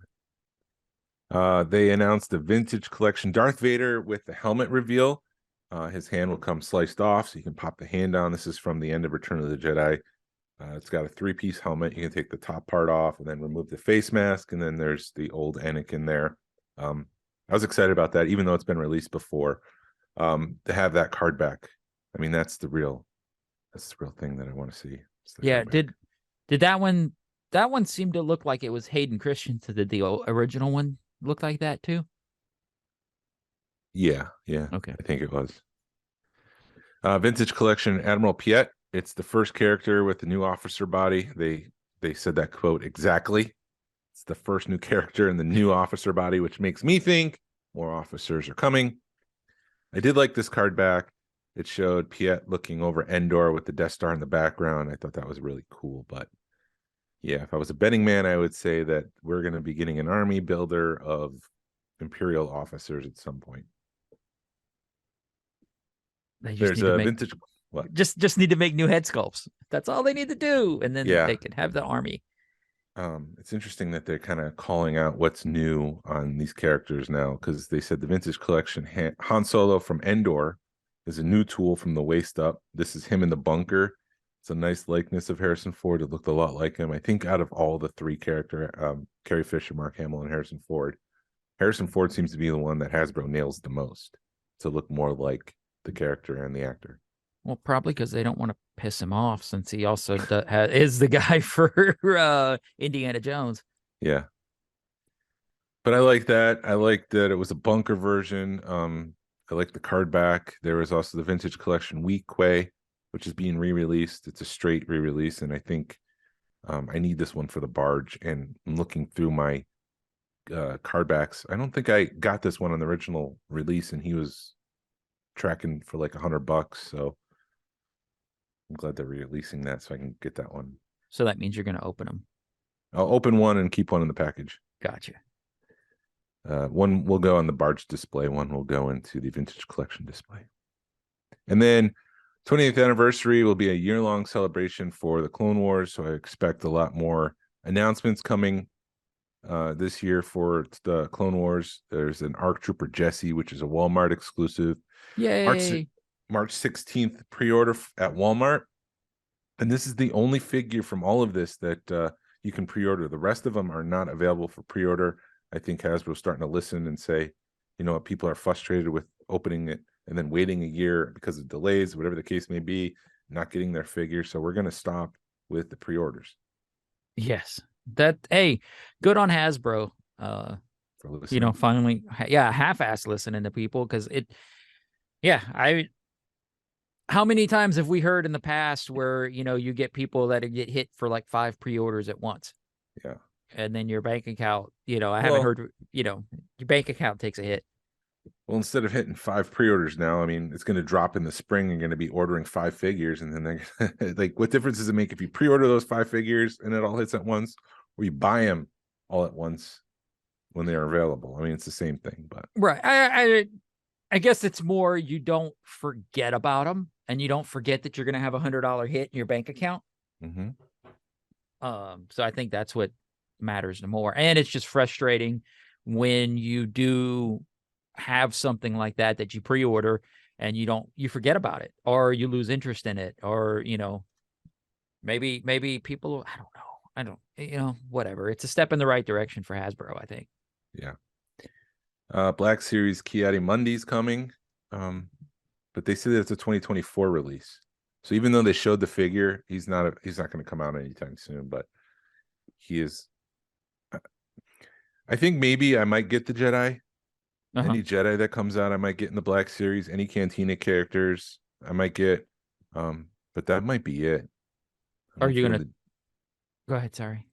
Speaker 4: it. They announced the vintage collection Darth Vader with the helmet reveal. His hand will come sliced off, so you can pop the hand down. This is from the end of Return of the Jedi. It's got a 3-piece helmet. You can take the top part off and then remove the face mask, and then there's the old Anakin there. I was excited about that, even though it's been released before. To have that card back, I mean, that's the real thing that I want to see.
Speaker 3: Yeah, did that one seem to look like it was Hayden Christensen? Did the original one look like that too?
Speaker 4: Yeah.
Speaker 3: Okay.
Speaker 4: I think it was. Vintage collection Admiral Piet. It's the first character with the new officer body. They said that quote exactly. It's the first new character in the new officer body, which makes me think more officers are coming. I did like this card back. It showed Piet looking over Endor with the Death Star in the background. I thought that was really cool. But yeah, if I was a betting man, I would say that we're going to be getting an army builder of Imperial officers at some point. There's a vintage. What?
Speaker 3: Just need to make new head sculpts. That's all they need to do, and then they can have the army.
Speaker 4: It's interesting that they're kind of calling out what's new on these characters now, because they said the vintage collection Han Solo from Endor is a new tool from the waist up. This is him in the bunker. It's a nice likeness of Harrison Ford. It looked a lot like him. I think out of all the 3 character, Carrie Fisher, Mark Hamill, and Harrison Ford seems to be the one that Hasbro nails the most to look more like the character and the actor.
Speaker 3: Well, probably because they don't want to piss him off, since he also is the guy for Indiana Jones.
Speaker 4: Yeah. But I like that. I like that it was a bunker version. I like the card back. There was also the vintage collection Weequay, which is being re-released. It's a straight re-release, and I think I need this one for the barge. And I'm looking through my card backs. I don't think I got this one on the original release, and he was tracking for like $100. So I'm glad they're releasing that so I can get that one.
Speaker 3: So that means you're going to open them.
Speaker 4: I'll open one and keep one in the package.
Speaker 3: Gotcha.
Speaker 4: One will go on the barge display. One will go into the vintage collection display. And then 20th anniversary will be a year-long celebration for the Clone Wars. So I expect a lot more announcements coming this year for the Clone Wars. There's an ARC Trooper Jesse, which is a Walmart exclusive.
Speaker 3: Yay.
Speaker 4: March 16th pre-order at Walmart. And this is the only figure from all of this that you can pre-order. The rest of them are not available for pre-order. I think Hasbro's starting to listen and say, you know what, people are frustrated with opening it and then waiting a year because of delays, whatever the case may be, not getting their figure. So we're going to stop with the pre-orders.
Speaker 3: Yes. Hey, good on Hasbro. Finally, half-ass listening to people, because how many times have we heard in the past where, you get people that get hit for like 5 pre-orders at once?
Speaker 4: Yeah.
Speaker 3: And then your bank account, haven't heard, your bank account takes a hit.
Speaker 4: Well, instead of hitting 5 pre-orders now, I mean, it's going to drop in the spring. You're going to be ordering 5 figures. And then they're like, what difference does it make if you pre-order those 5 figures and it all hits at once, or you buy them all at once when they're available? I mean, it's the same thing, but
Speaker 3: right. I guess it's more, you don't forget about them. and you don't forget that you're going to have $100 hit in your bank account.
Speaker 4: Mm-hmm.
Speaker 3: So I think that's what matters the more. And it's just frustrating when you do have something like that you pre-order and you forget about it, or you lose interest in it, or, maybe people, I don't know, whatever. It's a step in the right direction for Hasbro, I think.
Speaker 4: Yeah. Black Series Ki-Adi-Mundi's coming. But they say that it's a 2024 release. So even though they showed the figure, he's not going to come out anytime soon, but he is. I think maybe I might get the Jedi. Any Jedi that comes out, I might get in the Black Series. Any Cantina characters, I might get. But that might be it.
Speaker 3: Are you gonna go ahead? Sorry.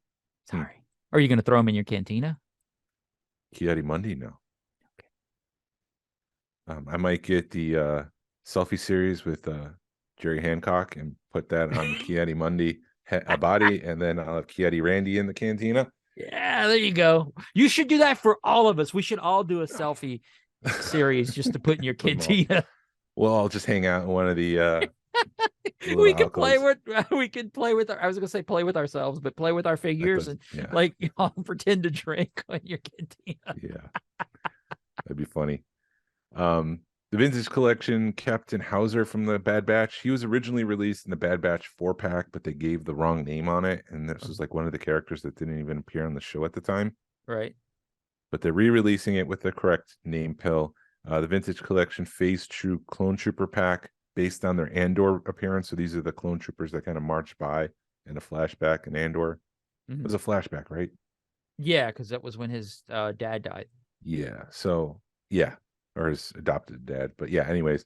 Speaker 3: Are you gonna throw him in your Cantina?
Speaker 4: Ki-Adi-Mundi? No. Okay. I might get the selfie series with Jerry Hancock and put that on the Ki-Adi-Mundi body, and then I'll have Ki-Adi-Randy in the Cantina.
Speaker 3: Yeah, there you go. You should do that for all of us. We should all do a selfie series just to put in your Cantina.
Speaker 4: Well, I'll just hang out in one of the
Speaker 3: we can play with I was gonna say play with ourselves, but play with our figures and pretend to drink on your Cantina.
Speaker 4: Yeah. That'd be funny. The Vintage Collection Captain Hauser from the Bad Batch. He was originally released in the Bad Batch 4-pack, but they gave the wrong name on it, and this was like one of the characters that didn't even appear on the show at the time.
Speaker 3: Right.
Speaker 4: But they're re-releasing it with the correct name pill. The Vintage Collection Phase True Clone Trooper pack, based on their Andor appearance. So these are the clone troopers that kind of march by in a flashback in Andor. It was a flashback, right?
Speaker 3: Yeah, because that was when his dad died.
Speaker 4: Yeah. So yeah. Or his adopted dad. But yeah, anyways.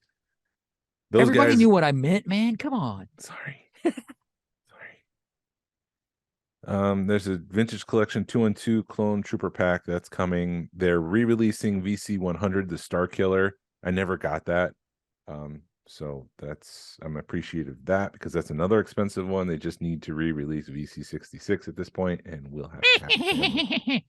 Speaker 3: Everybody
Speaker 4: guys
Speaker 3: knew what I meant, man. Come on.
Speaker 4: Sorry. There's a Vintage Collection 2-in-2 Clone Trooper pack that's coming. They're re-releasing VC-100, the Star Killer. I never got that. So I'm appreciative of that, because that's another expensive one. They just need to re-release VC-66 at this point, and we'll have to have it.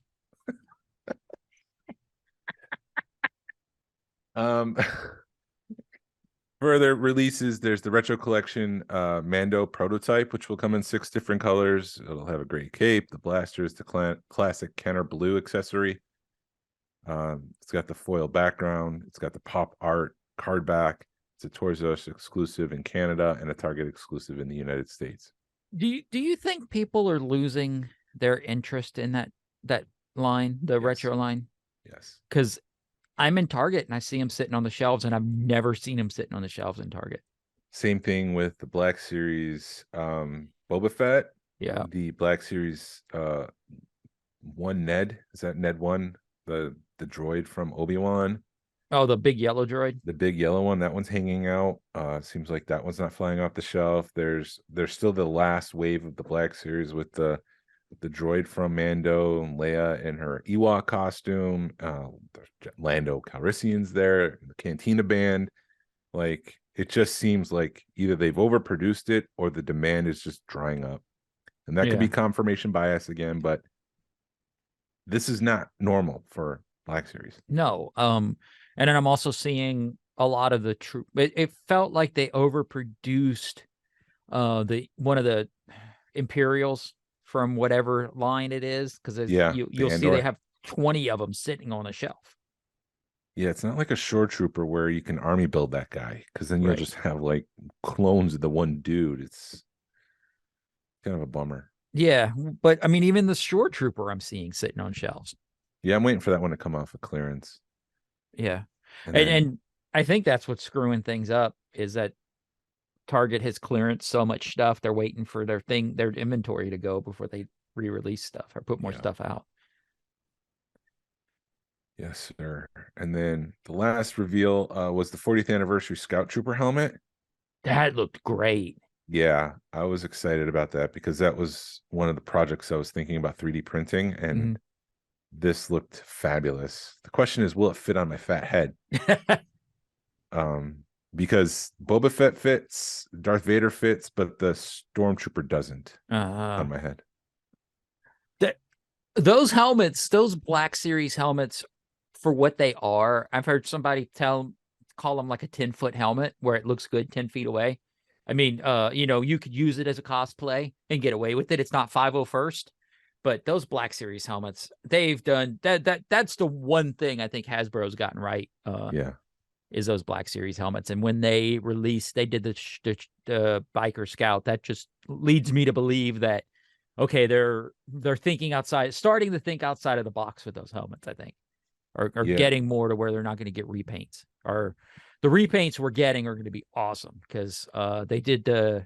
Speaker 4: Further releases, there's the Retro Collection Mando prototype, which will come in 6 different colors. It'll have a gray cape, the blasters, the classic Kenner blue accessory. It's got the foil background. It's got the pop art card back. It's a Toys R Us exclusive in Canada and a Target exclusive in the United States.
Speaker 3: Do you think people are losing their interest in that line, the retro line?
Speaker 4: Yes.
Speaker 3: Because I'm in Target and I see them sitting on the shelves, and I've never seen them sitting on the shelves in Target.
Speaker 4: Same thing with the Black Series Boba Fett.
Speaker 3: Yeah.
Speaker 4: The Black Series 1 Ned. Is that Ned 1? The droid from Obi-Wan.
Speaker 3: Oh, the big yellow droid.
Speaker 4: The big yellow one. That one's hanging out. Seems like that one's not flying off the shelf. There's still the last wave of the Black Series with the droid from Mando and Leia in her Ewok costume. Lando Calrissian's there, the Cantina band. Like, it just seems like either they've overproduced it or the demand is just drying up. And that could be confirmation bias again, but this is not normal for Black Series.
Speaker 3: No. And then I'm also seeing a lot of the troop. It felt like they overproduced one of the Imperials from whatever line it is, because you'll see they have 20 of them sitting on a shelf.
Speaker 4: Yeah, it's not like a shore trooper where you can army build that guy, because then you'll just have like clones of the one dude. It's kind of a bummer.
Speaker 3: Yeah, but I mean, even the shore trooper I'm seeing sitting on shelves.
Speaker 4: Yeah, I'm waiting for that one to come off of clearance.
Speaker 3: Yeah, and I think that's what's screwing things up, is that Target has clearance so much stuff. They're waiting for their inventory to go before they re-release stuff or put more stuff out.
Speaker 4: Yes, sir. And then the last reveal was the 40th anniversary Scout Trooper helmet.
Speaker 3: That looked great.
Speaker 4: Yeah, I was excited about that because that was one of the projects I was thinking about 3D printing, and this looked fabulous. The question is, will it fit on my fat head? Because Boba Fett fits, Darth Vader fits, but the Stormtrooper doesn't on my head.
Speaker 3: Those helmets, those Black Series helmets, for what they are, I've heard somebody call them like a 10-foot helmet where it looks good 10 feet away. I mean, you could use it as a cosplay and get away with it. It's not 501st, but those Black Series helmets, they've done that's the one thing I think Hasbro's gotten right.
Speaker 4: Yeah.
Speaker 3: Is those Black Series helmets. And when they did the Biker Scout, that just leads me to believe that, okay, they're starting to think outside of the box with those helmets, I think, or getting more to where they're not going to get repaints, or the repaints we're getting are going to be awesome because didn't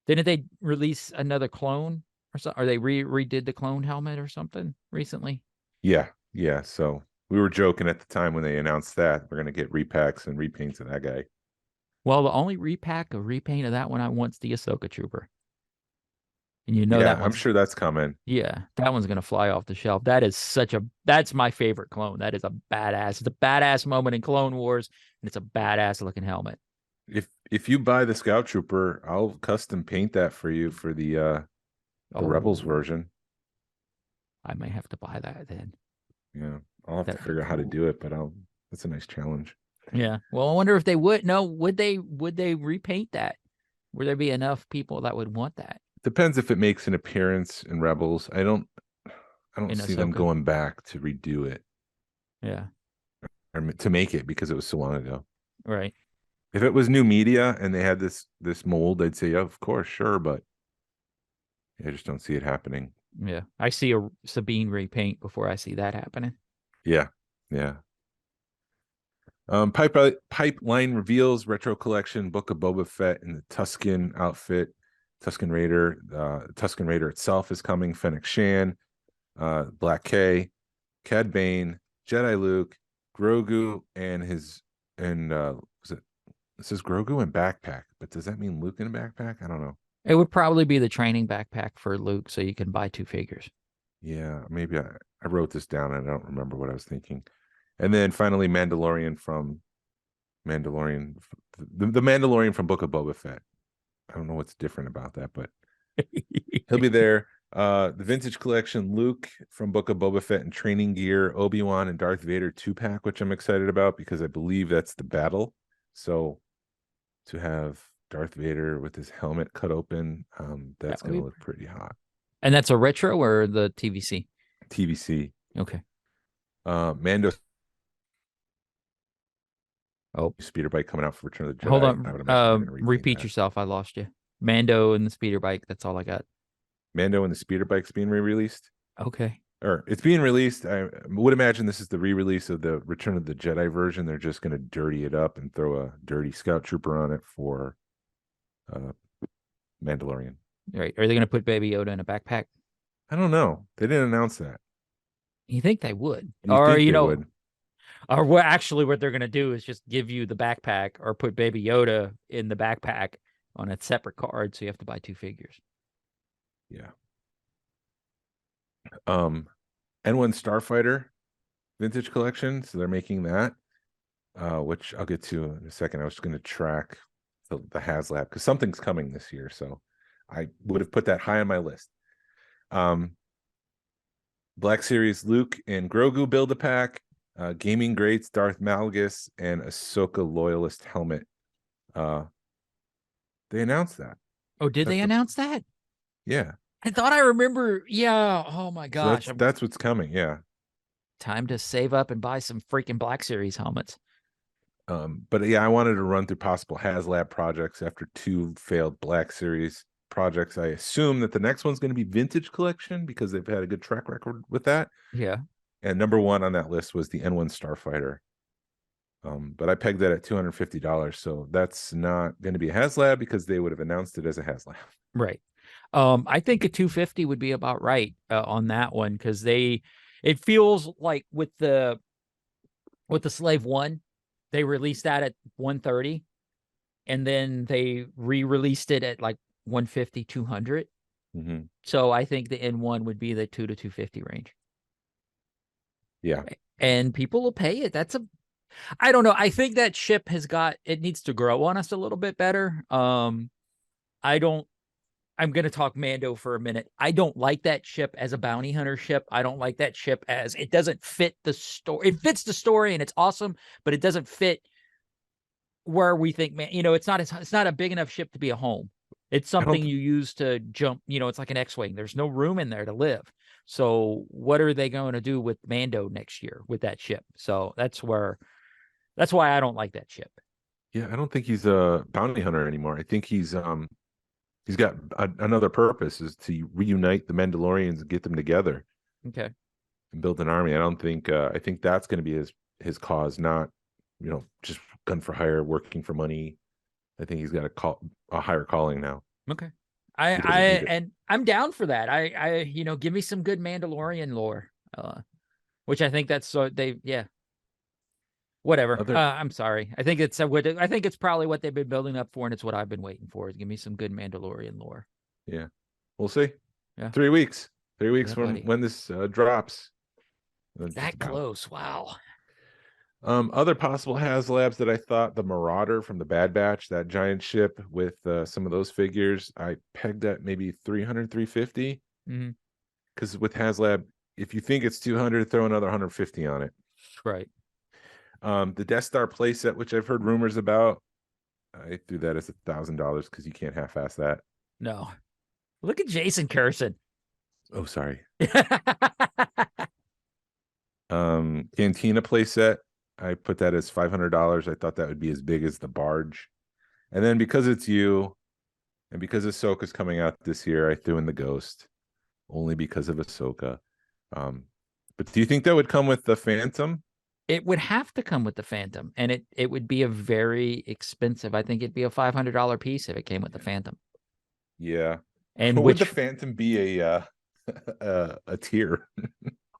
Speaker 3: they release another clone or something, or they redid the clone helmet or something recently?
Speaker 4: Yeah. So we were joking at the time when they announced that we're going to get repacks and repaints of that guy.
Speaker 3: Well, the only repaint of that one I want's the Ahsoka Trooper. And
Speaker 4: I'm sure that's coming.
Speaker 3: Yeah, that one's gonna fly off the shelf. That's my favorite clone. That is a badass. It's a badass moment in Clone Wars, and it's a badass looking helmet.
Speaker 4: If you buy the Scout Trooper, I'll custom paint that for you for the Rebels version.
Speaker 3: I might have to buy that then.
Speaker 4: Yeah, I'll have to figure out how to do it, but that's a nice challenge.
Speaker 3: Yeah. Well, I wonder if they would. No, would they repaint that? Would there be enough people that would want that?
Speaker 4: Depends if it makes an appearance in Rebels. I don't see them
Speaker 3: Ahsoka?
Speaker 4: going back to redo it.
Speaker 3: Yeah.
Speaker 4: Or to make it because it was so long ago.
Speaker 3: Right.
Speaker 4: If it was new media and they had this mold, I'd say, yeah, of course, sure, but I just don't see it happening.
Speaker 3: Yeah. I see a Sabine repaint before I see that happening.
Speaker 4: Yeah. Pipeline reveals retro collection Book of Boba Fett in the Tusken outfit. Tusken Raider. Tusken Raider itself is coming. Fennec Shan, Black K, Cad Bane, Jedi Luke, Grogu, it says Grogu and backpack, but does that mean Luke in a backpack? I don't know.
Speaker 3: It would probably be the training backpack for Luke, so you can buy 2 figures.
Speaker 4: Yeah, maybe I wrote this down and I don't remember what I was thinking. And then finally, the Mandalorian from Book of Boba Fett. I don't know what's different about that, but he'll be there. The vintage collection, Luke from Book of Boba Fett and training gear, Obi-Wan and Darth Vader 2-pack, which I'm excited about because I believe that's the battle. So to have Darth Vader with his helmet cut open, that's going to look pretty hot.
Speaker 3: And that's a retro or the TVC?
Speaker 4: TVC.
Speaker 3: Okay.
Speaker 4: Mando.
Speaker 3: Oh,
Speaker 4: speeder bike coming out for Return of the Jedi.
Speaker 3: Hold on. Repeat yourself. I lost you. Mando and the speeder bike. That's all I got.
Speaker 4: Mando and the speeder bike's being re-released.
Speaker 3: Okay.
Speaker 4: Or it's being released. I would imagine this is the re-release of the Return of the Jedi version. They're just going to dirty it up and throw a dirty Scout Trooper on it for Mandalorian.
Speaker 3: Right. Are they going to put Baby Yoda in a backpack?
Speaker 4: I don't know. They didn't announce that.
Speaker 3: You think they would?
Speaker 4: Would.
Speaker 3: Or what they're going to do is just give you the backpack or put Baby Yoda in the backpack on a separate card, so you have to buy 2 figures.
Speaker 4: Yeah. N1 Starfighter vintage collection, so they're making that, which I'll get to in a second. I was going to track the HasLab because something's coming this year, so I would have put that high on my list. Black Series Luke and Grogu Build-A-Pack, Gaming Greats Darth Malgus, and Ahsoka Loyalist helmet. They announced that.
Speaker 3: Oh, did they announce that?
Speaker 4: Yeah.
Speaker 3: I thought I remember. Yeah. Oh my gosh.
Speaker 4: So that's what's coming. Yeah.
Speaker 3: Time to save up and buy some freaking Black Series helmets.
Speaker 4: But yeah, I wanted to run through possible HasLab projects after 2 failed Black Series projects. I assume that the next one's going to be vintage collection because they've had a good track record with that.
Speaker 3: Yeah.
Speaker 4: And number 1 on that list was the N1 Starfighter. But I pegged that at $250, so that's not going to be a HasLab because they would have announced it as a HasLab.
Speaker 3: Right. I think a 250 would be about right on that one because it feels like with the Slave 1, they released that at 130, and then they re-released it at like 150, 200.
Speaker 4: Mm-hmm.
Speaker 3: So I think the N1 would be the 2 to 250 range.
Speaker 4: Yeah.
Speaker 3: And people will pay it. I don't know. I think that ship it needs to grow on us a little bit better. I'm going to talk Mando for a minute. I don't like that ship as a bounty hunter ship. I don't like that ship as it doesn't fit the story. It fits the story and it's awesome, but it doesn't fit where we think, man, it's not a big enough ship to be a home. It's something you use to jump, it's like an X-Wing. There's no room in there to live. So what are they going to do with Mando next year with that ship? So that's why I don't like that ship.
Speaker 4: Yeah, I don't think he's a bounty hunter anymore. I think he's got another purpose, is to reunite the Mandalorians and get them together.
Speaker 3: Okay.
Speaker 4: And build an army. I think that's going to be his cause, not, just gun for hire, working for money. I think he's got a higher calling now.
Speaker 3: Okay. I'm down for that. I give me some good Mandalorian lore. Which I think that's whatever. I'm sorry. I think it's probably what they've been building up for, and it's what I've been waiting for, is give me some good Mandalorian lore.
Speaker 4: Yeah. We'll see.
Speaker 3: Yeah.
Speaker 4: 3 weeks. 3 weeks from when this drops.
Speaker 3: That close. Wow.
Speaker 4: Other possible HasLabs that I thought, the Marauder from the Bad Batch, that giant ship with some of those figures, I pegged at maybe 300, 350. Because with HasLab, if you think it's 200, throw another 150 on it.
Speaker 3: Right.
Speaker 4: The Death Star playset, which I've heard rumors about, I threw that as $1,000 because you can't half-ass that.
Speaker 3: No. Look at Jason Curson.
Speaker 4: Oh, sorry. Cantina playset, I put that as $500. I thought that would be as big as the barge. And then because it's you, and because Ahsoka's coming out this year, I threw in the Ghost, only because of Ahsoka. But do you think that would come with the Phantom?
Speaker 3: It would have to come with the Phantom, and it would be a very expensive. I think it'd be a $500 piece if it came with the Phantom.
Speaker 4: Yeah.
Speaker 3: And
Speaker 4: would the Phantom be a tier?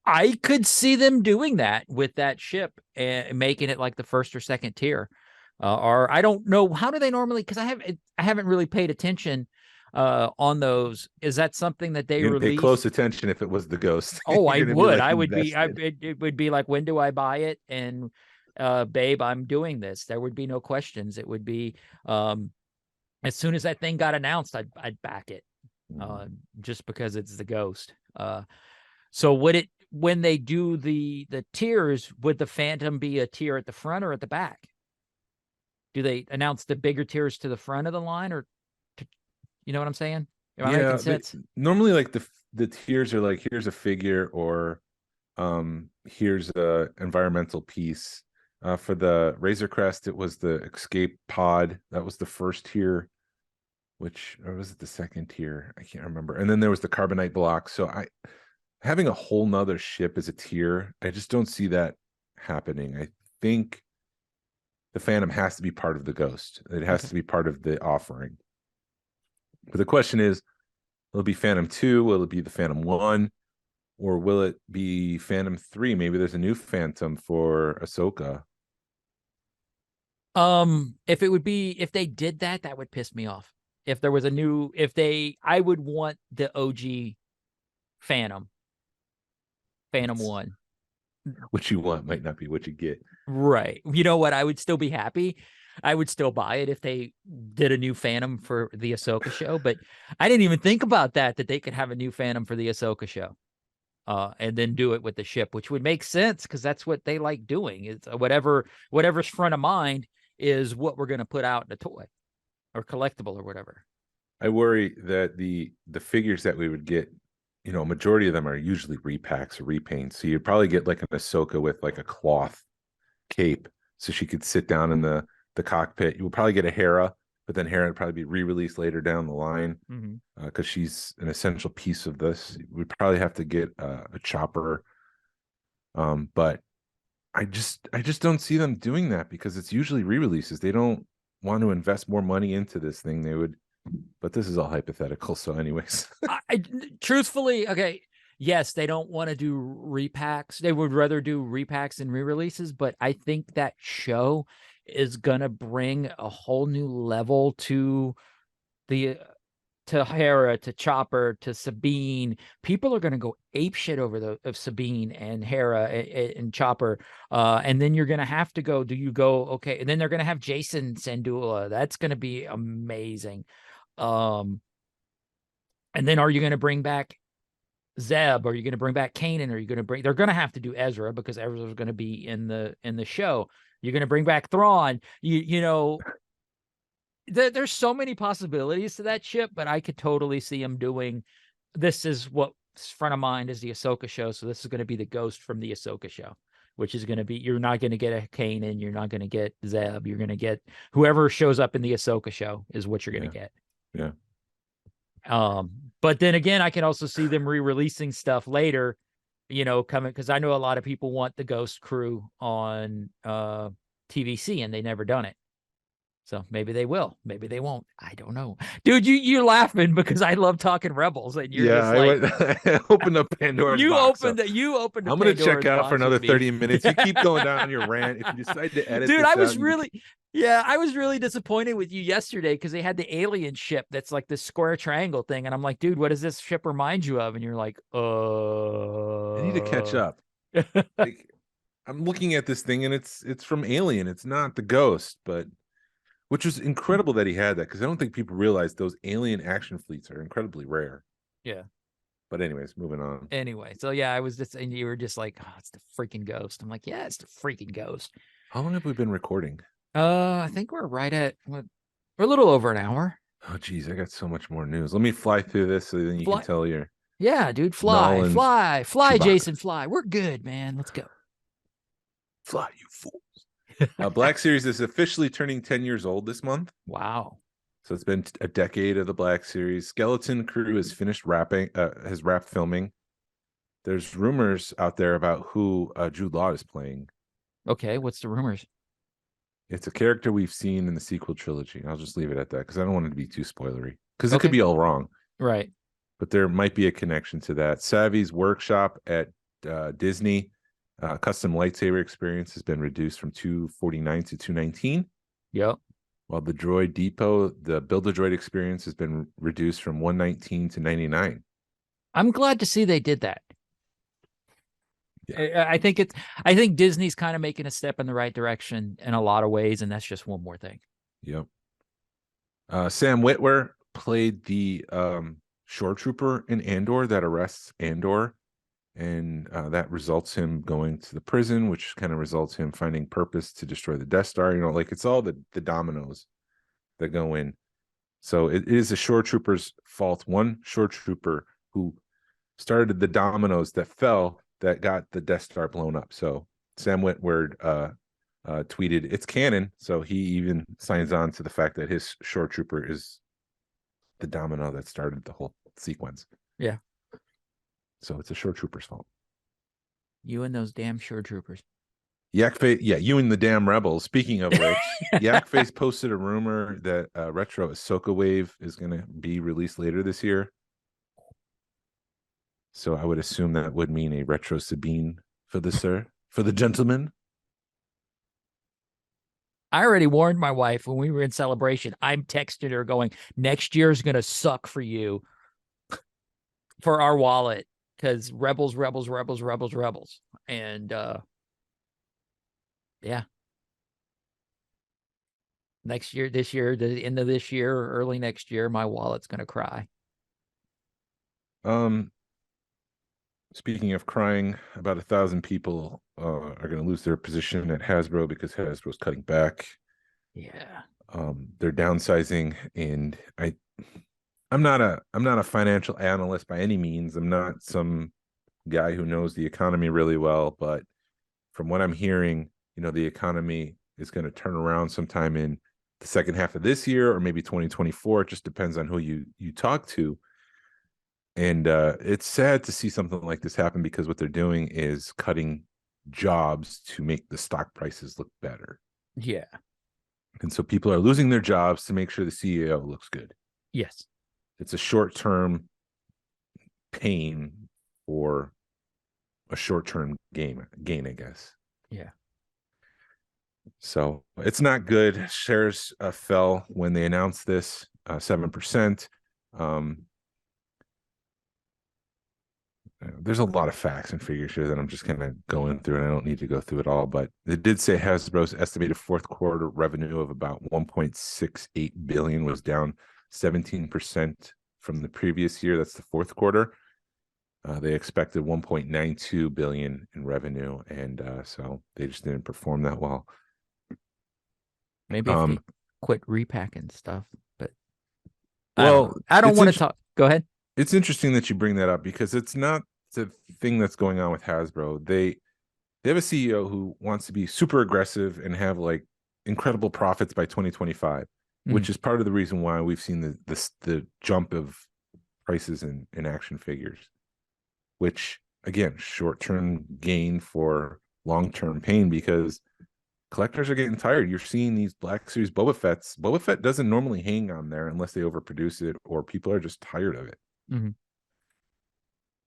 Speaker 3: I could see them doing that with that ship and making it like the first or second tier. Or I don't know, how do they normally, because I haven't really paid attention on those. Is that something that they release?
Speaker 4: Pay close attention if it was the Ghost.
Speaker 3: Oh, I would. I would be. It would be like, when do I buy it? And babe, I'm doing this. There would be no questions. It would be as soon as that thing got announced, I'd back it, just because it's the Ghost. So when they do the tiers, would the Phantom be a tier at the front or at the back? Do they announce the bigger tiers to the front of the line, or you know what I'm saying? Am I making sense?
Speaker 4: Normally, like the tiers are like, here's a figure, or here's a environmental piece. For the Razor Crest, it was the escape pod. That was the first tier. Or was it the second tier? I can't remember. And then there was the carbonite block. So having a whole nother ship as a tier, I just don't see that happening. I think the Phantom has to be part of the Ghost. It has to be part of the offering. But the question is, will it be Phantom 2? Will it be the Phantom 1? Or will it be Phantom 3? Maybe there's a new Phantom for Ahsoka.
Speaker 3: If they did that, that would piss me off. If there was I would want the OG Phantom 1.
Speaker 4: What you want might not be what you get.
Speaker 3: Right. You know what? I would still be happy. I would still buy it if they did a new Phantom for the Ahsoka show. But I didn't even think about that they could have a new Phantom for the Ahsoka show. And then do it with the ship, which would make sense because that's what they like doing. It's whatever's front of mind is what we're going to put out in a toy or collectible or whatever.
Speaker 4: I worry that the figures that we would get, a majority of them are usually repacks or repaints. So you'd probably get like an Ahsoka with like a cloth cape, so she could sit down in the cockpit. You would probably get a Hera, but then Hera would probably be re-released later down the line because she's an essential piece of this. We'd probably have to get a Chopper, but I just don't see them doing that because it's usually re-releases. They don't want to invest more money into this thing. They would, but this is all hypothetical. So, anyways,
Speaker 3: truthfully, okay. Yes, they don't want to do repacks. They would rather do repacks and re-releases, but I think that show is going to bring a whole new level to Hera, to Chopper, to Sabine. People are going to go apeshit over of Sabine and Hera and Chopper. And then you're going to have to go, okay. And then they're going to have Jason Sandula. That's going to be amazing. And then are you going to bring back Zeb? Are you going to bring back Kanan? They're going to have to do Ezra because Ezra's going to be in the show. You're going to bring back Thrawn. You know, there's so many possibilities to that ship, but I could totally see him doing. This is what's front of mind is the Ahsoka show, so this is going to be the ghost from the Ahsoka show, which is going to be, you're not going to get a Kanan, you're not going to get Zeb, you're going to get whoever shows up in the Ahsoka show is what you're going to get.
Speaker 4: Yeah.
Speaker 3: But then again, I can also see them re-releasing stuff later, you know, coming, because I know a lot of people want the Ghost crew on TVC and they never done it. So maybe they will, maybe they won't. I don't know, dude. You're laughing because I love talking Rebels, and you're just like,
Speaker 4: I opened up Pandora's box.
Speaker 3: You opened.
Speaker 4: I'm gonna check out for another 30 minutes. You keep going down on your rant. If you decide to edit,
Speaker 3: dude,
Speaker 4: this
Speaker 3: I was
Speaker 4: out,
Speaker 3: really, I was really disappointed with you yesterday because they had the alien ship that's like this square triangle thing, and I'm like, dude, what does this ship remind you of? And you're like,
Speaker 4: I need to catch up. Like, I'm looking at this thing, and it's from Alien. It's not the Ghost, but. Which was incredible that he had that, because I don't think people realize those alien action fleets are incredibly rare.
Speaker 3: Yeah.
Speaker 4: But anyways, moving on.
Speaker 3: Anyway, so yeah, I was just, and you were just like, oh, it's the freaking Ghost. I'm like, yeah, it's the freaking Ghost.
Speaker 4: How long have we been recording?
Speaker 3: I think we're right at, we're a little over an hour.
Speaker 4: Oh, geez, I got so much more news. Let me fly through this so then you can tell your.
Speaker 3: Yeah, dude, fly,
Speaker 4: Chewbacca.
Speaker 3: Jason, fly. We're good, man. Let's go.
Speaker 4: Fly, you fools. Black Series is officially turning 10 years old this month.
Speaker 3: Wow.
Speaker 4: So it's been a decade of the Black Series. Skeleton Crew has finished has wrapped filming. There's rumors out there about who Jude Law is playing.
Speaker 3: Okay, what's the rumors?
Speaker 4: It's a character we've seen in the sequel trilogy. I'll just leave it at that because I don't want it to be too spoilery. Because it could be all wrong.
Speaker 3: Right.
Speaker 4: But there might be a connection to that. Savvy's workshop at Disney. Custom lightsaber experience has been reduced from $249 to $219.
Speaker 3: Yep.
Speaker 4: While the Droid Depot, the Build-A-Droid experience has been reduced from $119 to $99.
Speaker 3: I'm glad to see they did that.
Speaker 4: Yeah.
Speaker 3: I think Disney's kind of making a step in the right direction in a lot of ways, and that's just one more thing.
Speaker 4: Yep. Sam Witwer played the shore trooper in Andor that arrests Andor. And that results him going to the prison, which kind of results him finding purpose to destroy the Death Star. You know, like it's all the dominoes that go in. So it is the shore trooper's fault. One shore trooper who started the dominoes that fell that got the Death Star blown up. So Sam Witwer tweeted, "It's canon." So he even signs on to the fact that his shore trooper is the domino that started the whole sequence.
Speaker 3: Yeah.
Speaker 4: So it's a shore trooper's fault.
Speaker 3: You and those damn shore troopers.
Speaker 4: Yakface, yeah, you and the damn rebels. Speaking of which, Yakface posted a rumor that retro Ahsoka Wave is going to be released later this year. So I would assume that would mean a retro Sabine for the gentleman.
Speaker 3: I already warned my wife when we were in Celebration. I'm texting her going, next year's going to suck for you for our wallet. Because rebels. And yeah. Next year, this year, the end of this year, or early next year, my wallet's gonna cry.
Speaker 4: Speaking of crying, about 1,000 people are gonna lose their position at Hasbro because Hasbro's cutting back.
Speaker 3: Yeah.
Speaker 4: They're downsizing, and I'm not a financial analyst by any means. I'm not some guy who knows the economy really well, but from what I'm hearing, you know, the economy is going to turn around sometime in the second half of this year or maybe 2024. It just depends on who you talk to. And it's sad to see something like this happen because what they're doing is cutting jobs to make the stock prices look better.
Speaker 3: Yeah.
Speaker 4: And so people are losing their jobs to make sure the CEO looks good.
Speaker 3: Yes.
Speaker 4: It's a short-term pain or a short-term gain, I guess.
Speaker 3: Yeah.
Speaker 4: So it's not good. Shares fell when they announced this, 7%. There's a lot of facts and figures here that I'm just kind of going through, and I don't need to go through it all, but it did say Hasbro's estimated fourth quarter revenue of about $1.68 billion was down 17% from the previous year. That's the fourth quarter. They expected $1.92 billion in revenue, and so they just didn't perform that well.
Speaker 3: Maybe if they quit repacking stuff, but
Speaker 4: Well,
Speaker 3: I don't
Speaker 4: it's
Speaker 3: want to talk. Go ahead.
Speaker 4: It's interesting that you bring that up because it's not the thing that's going on with Hasbro. They have a CEO who wants to be super aggressive and have like incredible profits by 2025, which is part of the reason why we've seen the jump of prices in action figures, which again, short-term gain for long-term pain because collectors are getting tired. You're seeing these Black Series Boba Fett's. Boba Fett doesn't normally hang on there unless they overproduce it or people are just tired of it.
Speaker 3: Mm-hmm.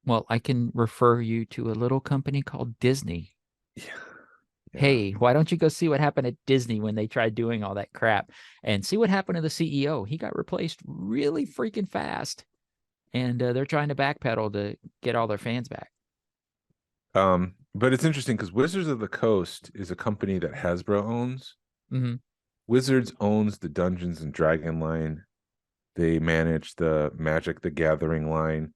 Speaker 3: Well, I can refer you to a little company called Disney.
Speaker 4: Yeah.
Speaker 3: Hey, why don't you go see what happened at Disney when they tried doing all that crap and see what happened to the CEO? He got replaced really freaking fast. And they're trying to backpedal to get all their fans back.
Speaker 4: But it's interesting because Wizards of the Coast is a company that Hasbro owns.
Speaker 3: Mm-hmm.
Speaker 4: Wizards owns the Dungeons and Dragon line. They manage the Magic the Gathering line.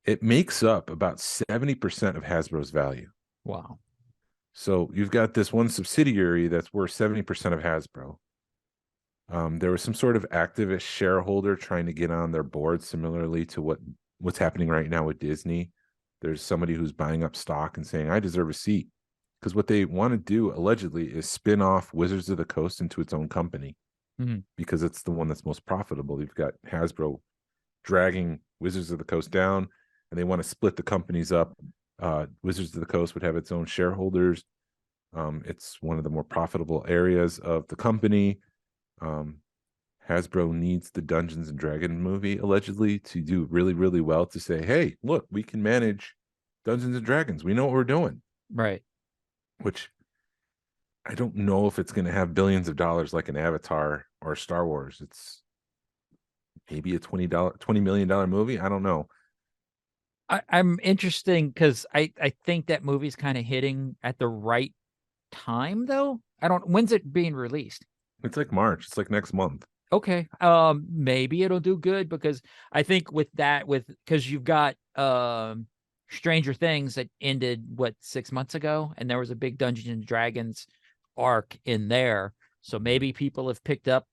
Speaker 4: It makes up about 70% of Hasbro's value.
Speaker 3: Wow.
Speaker 4: So you've got this one subsidiary that's worth 70% of Hasbro. There was some sort of activist shareholder trying to get on their board, similarly to what's happening right now with Disney. There's somebody who's buying up stock and saying, I deserve a seat. Because what they want to do, allegedly, is spin off Wizards of the Coast into its own company.
Speaker 3: Mm-hmm.
Speaker 4: Because it's the one that's most profitable. You've got Hasbro dragging Wizards of the Coast down, and they want to split the companies up. Wizards of the Coast would have its own shareholders. It's one of the more profitable areas of the company. Hasbro needs the Dungeons and Dragons movie allegedly to do really, really well to say, hey, look, we can manage Dungeons and Dragons. We know what we're doing.
Speaker 3: Right.
Speaker 4: Which I don't know if it's going to have billions of dollars like an Avatar or Star Wars. It's maybe a $20 million movie. I don't know.
Speaker 3: I'm interesting because I think that movie's kind of hitting at the right time, though. When's it being released?
Speaker 4: It's like March. It's like next month.
Speaker 3: Okay. Maybe it'll do good because I think because you've got Stranger Things that ended 6 months ago, and there was a big Dungeons and Dragons arc in there. So maybe people have picked up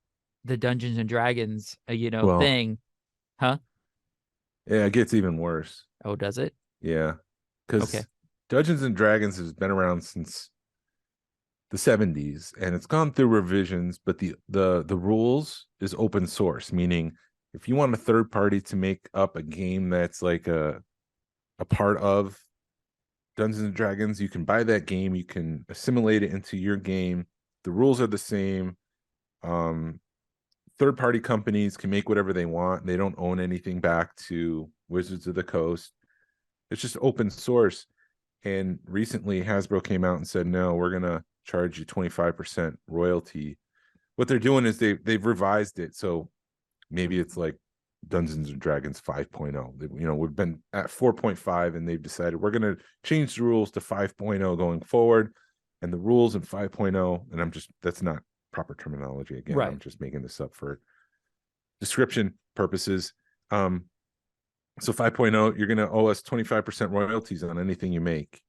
Speaker 3: the Dungeons and Dragons, thing. Huh?
Speaker 4: Yeah, it gets even worse.
Speaker 3: Oh, does it?
Speaker 4: Yeah. Because
Speaker 3: Okay.
Speaker 4: Dungeons and Dragons has been around since the 70s and it's gone through revisions, but the rules is open source, meaning if you want a third party to make up a game that's like a part of Dungeons and Dragons, you can buy that game, you can assimilate it into your game. The rules are the same. Third party companies can make whatever they want. They don't own anything back to Wizards of the Coast. It's just open source. And recently Hasbro came out and said, no, we're going to charge you 25% royalty. What they're doing is they've revised it. So maybe it's like Dungeons and Dragons 5.0. We've been at 4.5 and they've decided we're going to change the rules to 5.0 going forward. And the rules in 5.0, and that's not proper terminology. Again, right. I'm just making this up for description purposes. So 5.0, you're going to owe us 25% royalties on anything you make.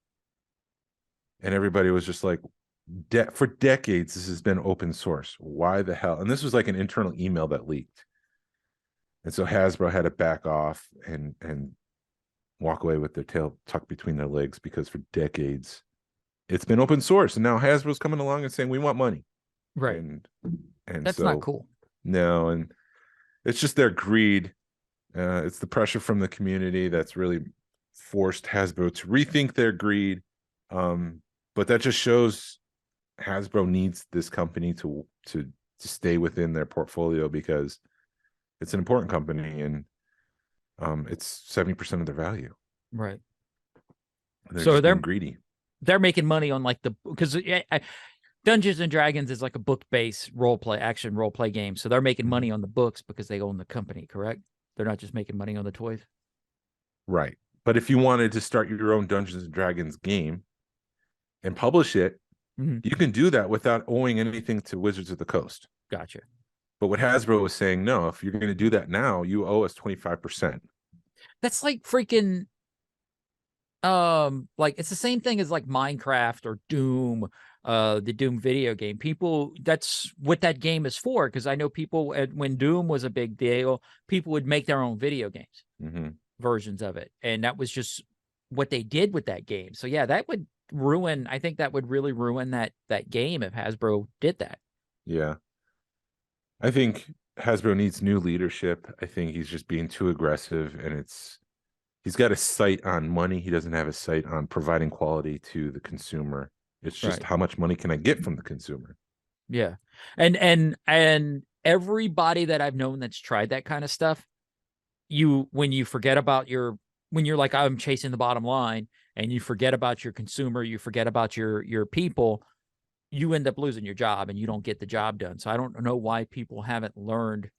Speaker 4: And everybody was just like, for decades, this has been open source. Why the hell? And this was like an internal email that leaked. And so Hasbro had to back off and walk away with their tail tucked between their legs because for decades, it's been open source. And now Hasbro's coming along and saying, we want money.
Speaker 3: Right.
Speaker 4: And
Speaker 3: that's so, not cool.
Speaker 4: No, and it's just their greed. It's the pressure from the community that's really forced Hasbro to rethink their greed. But that just shows Hasbro needs this company to stay within their portfolio because it's an important company and it's 70% of their value.
Speaker 3: Right.
Speaker 4: So they're greedy.
Speaker 3: They're making money on because Dungeons and Dragons is like a book-based action role play game. So they're making money on the books because they own the company, correct? They're not just making money on the toys.
Speaker 4: Right. But if you wanted to start your own Dungeons and Dragons game and publish it, you can do that without owing anything to Wizards of the Coast.
Speaker 3: Gotcha.
Speaker 4: But what Hasbro was saying, no, if you're going to do that now, you owe us 25%.
Speaker 3: That's like freaking, like it's the same thing as like Minecraft or Doom the Doom video game. People, that's what that game is for. Because I know people, when Doom was a big deal, people would make their own video games, versions of it. And that was just what they did with that game. So yeah, that would ruin, I think that would really ruin that game if Hasbro did that.
Speaker 4: Yeah. I think Hasbro needs new leadership. I think he's just being too aggressive, and he's got a sight on money. He doesn't have a sight on providing quality to the consumer. It's just how much money can I get from the consumer?
Speaker 3: Yeah. And everybody that I've known that's tried that kind of stuff, when you forget about when you're like, I'm chasing the bottom line, and you forget about your consumer, you forget about your people, you end up losing your job and you don't get the job done. So I don't know why people haven't learned,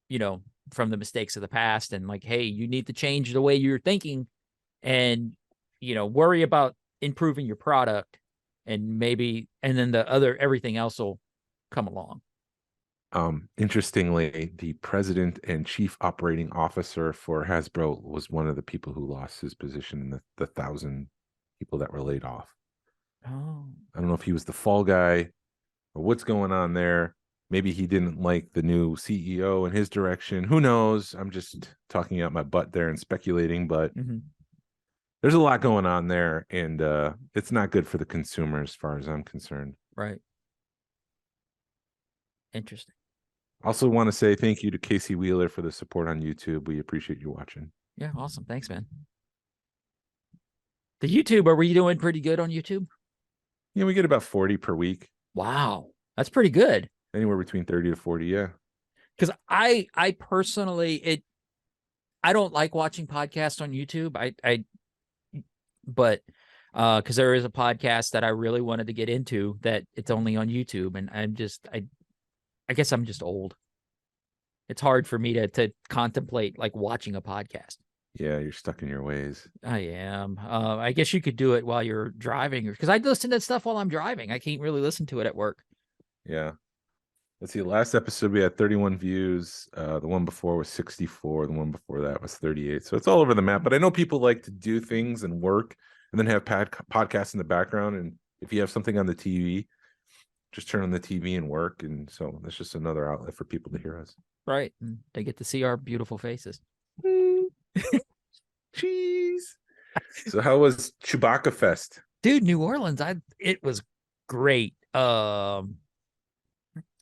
Speaker 3: from the mistakes of the past, and like, hey, you need to change the way you're thinking, and, worry about improving your product, and then everything else will come along.
Speaker 4: Interestingly, the president and chief operating officer for Hasbro was one of the people who lost his position in the 1,000 people that were laid off.
Speaker 3: Oh,
Speaker 4: I don't know if he was the fall guy or what's going on there. Maybe he didn't like the new CEO and his direction. Who knows? I'm just talking out my butt there and speculating, but there's a lot going on there, and it's not good for the consumer as far as I'm concerned.
Speaker 3: right. Interesting.
Speaker 4: Also want to say thank you to Casey Wheeler for the support on YouTube. We appreciate you watching.
Speaker 3: Yeah, awesome. Thanks, man. The YouTube, are we doing pretty good on YouTube?
Speaker 4: Yeah, we get about 40 per week.
Speaker 3: Wow, that's pretty good.
Speaker 4: Anywhere between 30 to 40, yeah.
Speaker 3: Because I personally, I don't like watching podcasts on YouTube. But because there is a podcast that I really wanted to get into that it's only on YouTube, and I guess I'm just old. It's hard for me to contemplate like watching a podcast.
Speaker 4: Yeah, you're stuck in your ways.
Speaker 3: I am. I guess you could do it while you're driving, because I listen to stuff while I'm driving. I can't really listen to it at work.
Speaker 4: Yeah. Let's see. Last episode we had 31 views. The one before was 64. The one before that was 38. So it's all over the map. But I know people like to do things and work, and then have podcasts in the background. And if you have something on the TV, just turn on the TV and work. And so that's just another outlet for people to hear us.
Speaker 3: Right. And they get to see our beautiful faces.
Speaker 4: Jeez. So how was Chewbacca Fest?
Speaker 3: Dude, New Orleans, it was great.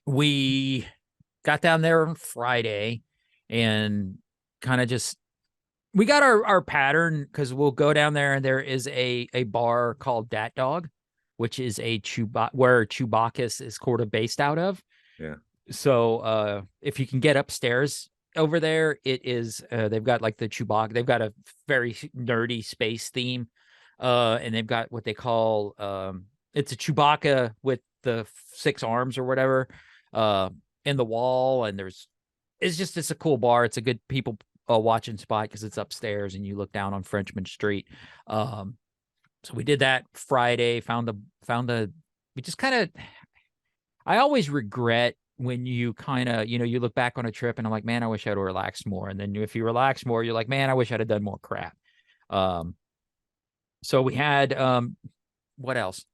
Speaker 3: We got down there on Friday and kind of we got our pattern, because we'll go down there and there is a bar called Dat Dog, which is where Chewbacca is sort of based out of.
Speaker 4: Yeah.
Speaker 3: So if you can get upstairs over there, it is they've got like the Chewbacca, they've got a very nerdy space theme, and they've got what they call it's a Chewbacca with the 6 arms or whatever in the wall, and it's a cool bar. It's a good people watching spot because it's upstairs and you look down on Frenchman Street. So we did that Friday. We just kind of, I always regret when you kind of, you look back on a trip and I'm like, man, I wish I'd relaxed more. And then if you relax more, you're like, man, I wish I'd have done more crap. So we had, what else?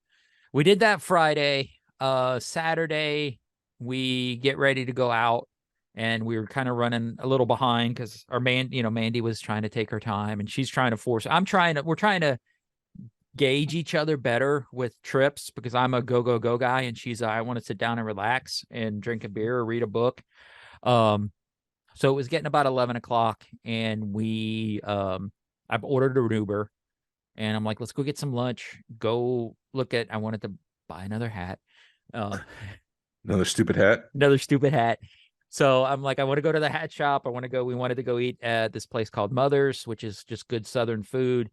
Speaker 3: We did that Friday. Saturday, we get ready to go out, and we were kind of running a little behind because Mandy was trying to take her time, and she's trying to we're trying to gauge each other better with trips, because I'm a go guy, and I want to sit down and relax and drink a beer or read a book. So it was getting about 11 o'clock, and I've ordered an Uber, and I'm like, let's go get some lunch. I wanted to buy another hat.
Speaker 4: Another stupid hat.
Speaker 3: So I'm like, I want to go to the hat shop. We wanted to go eat at this place called Mother's, which is just good Southern food.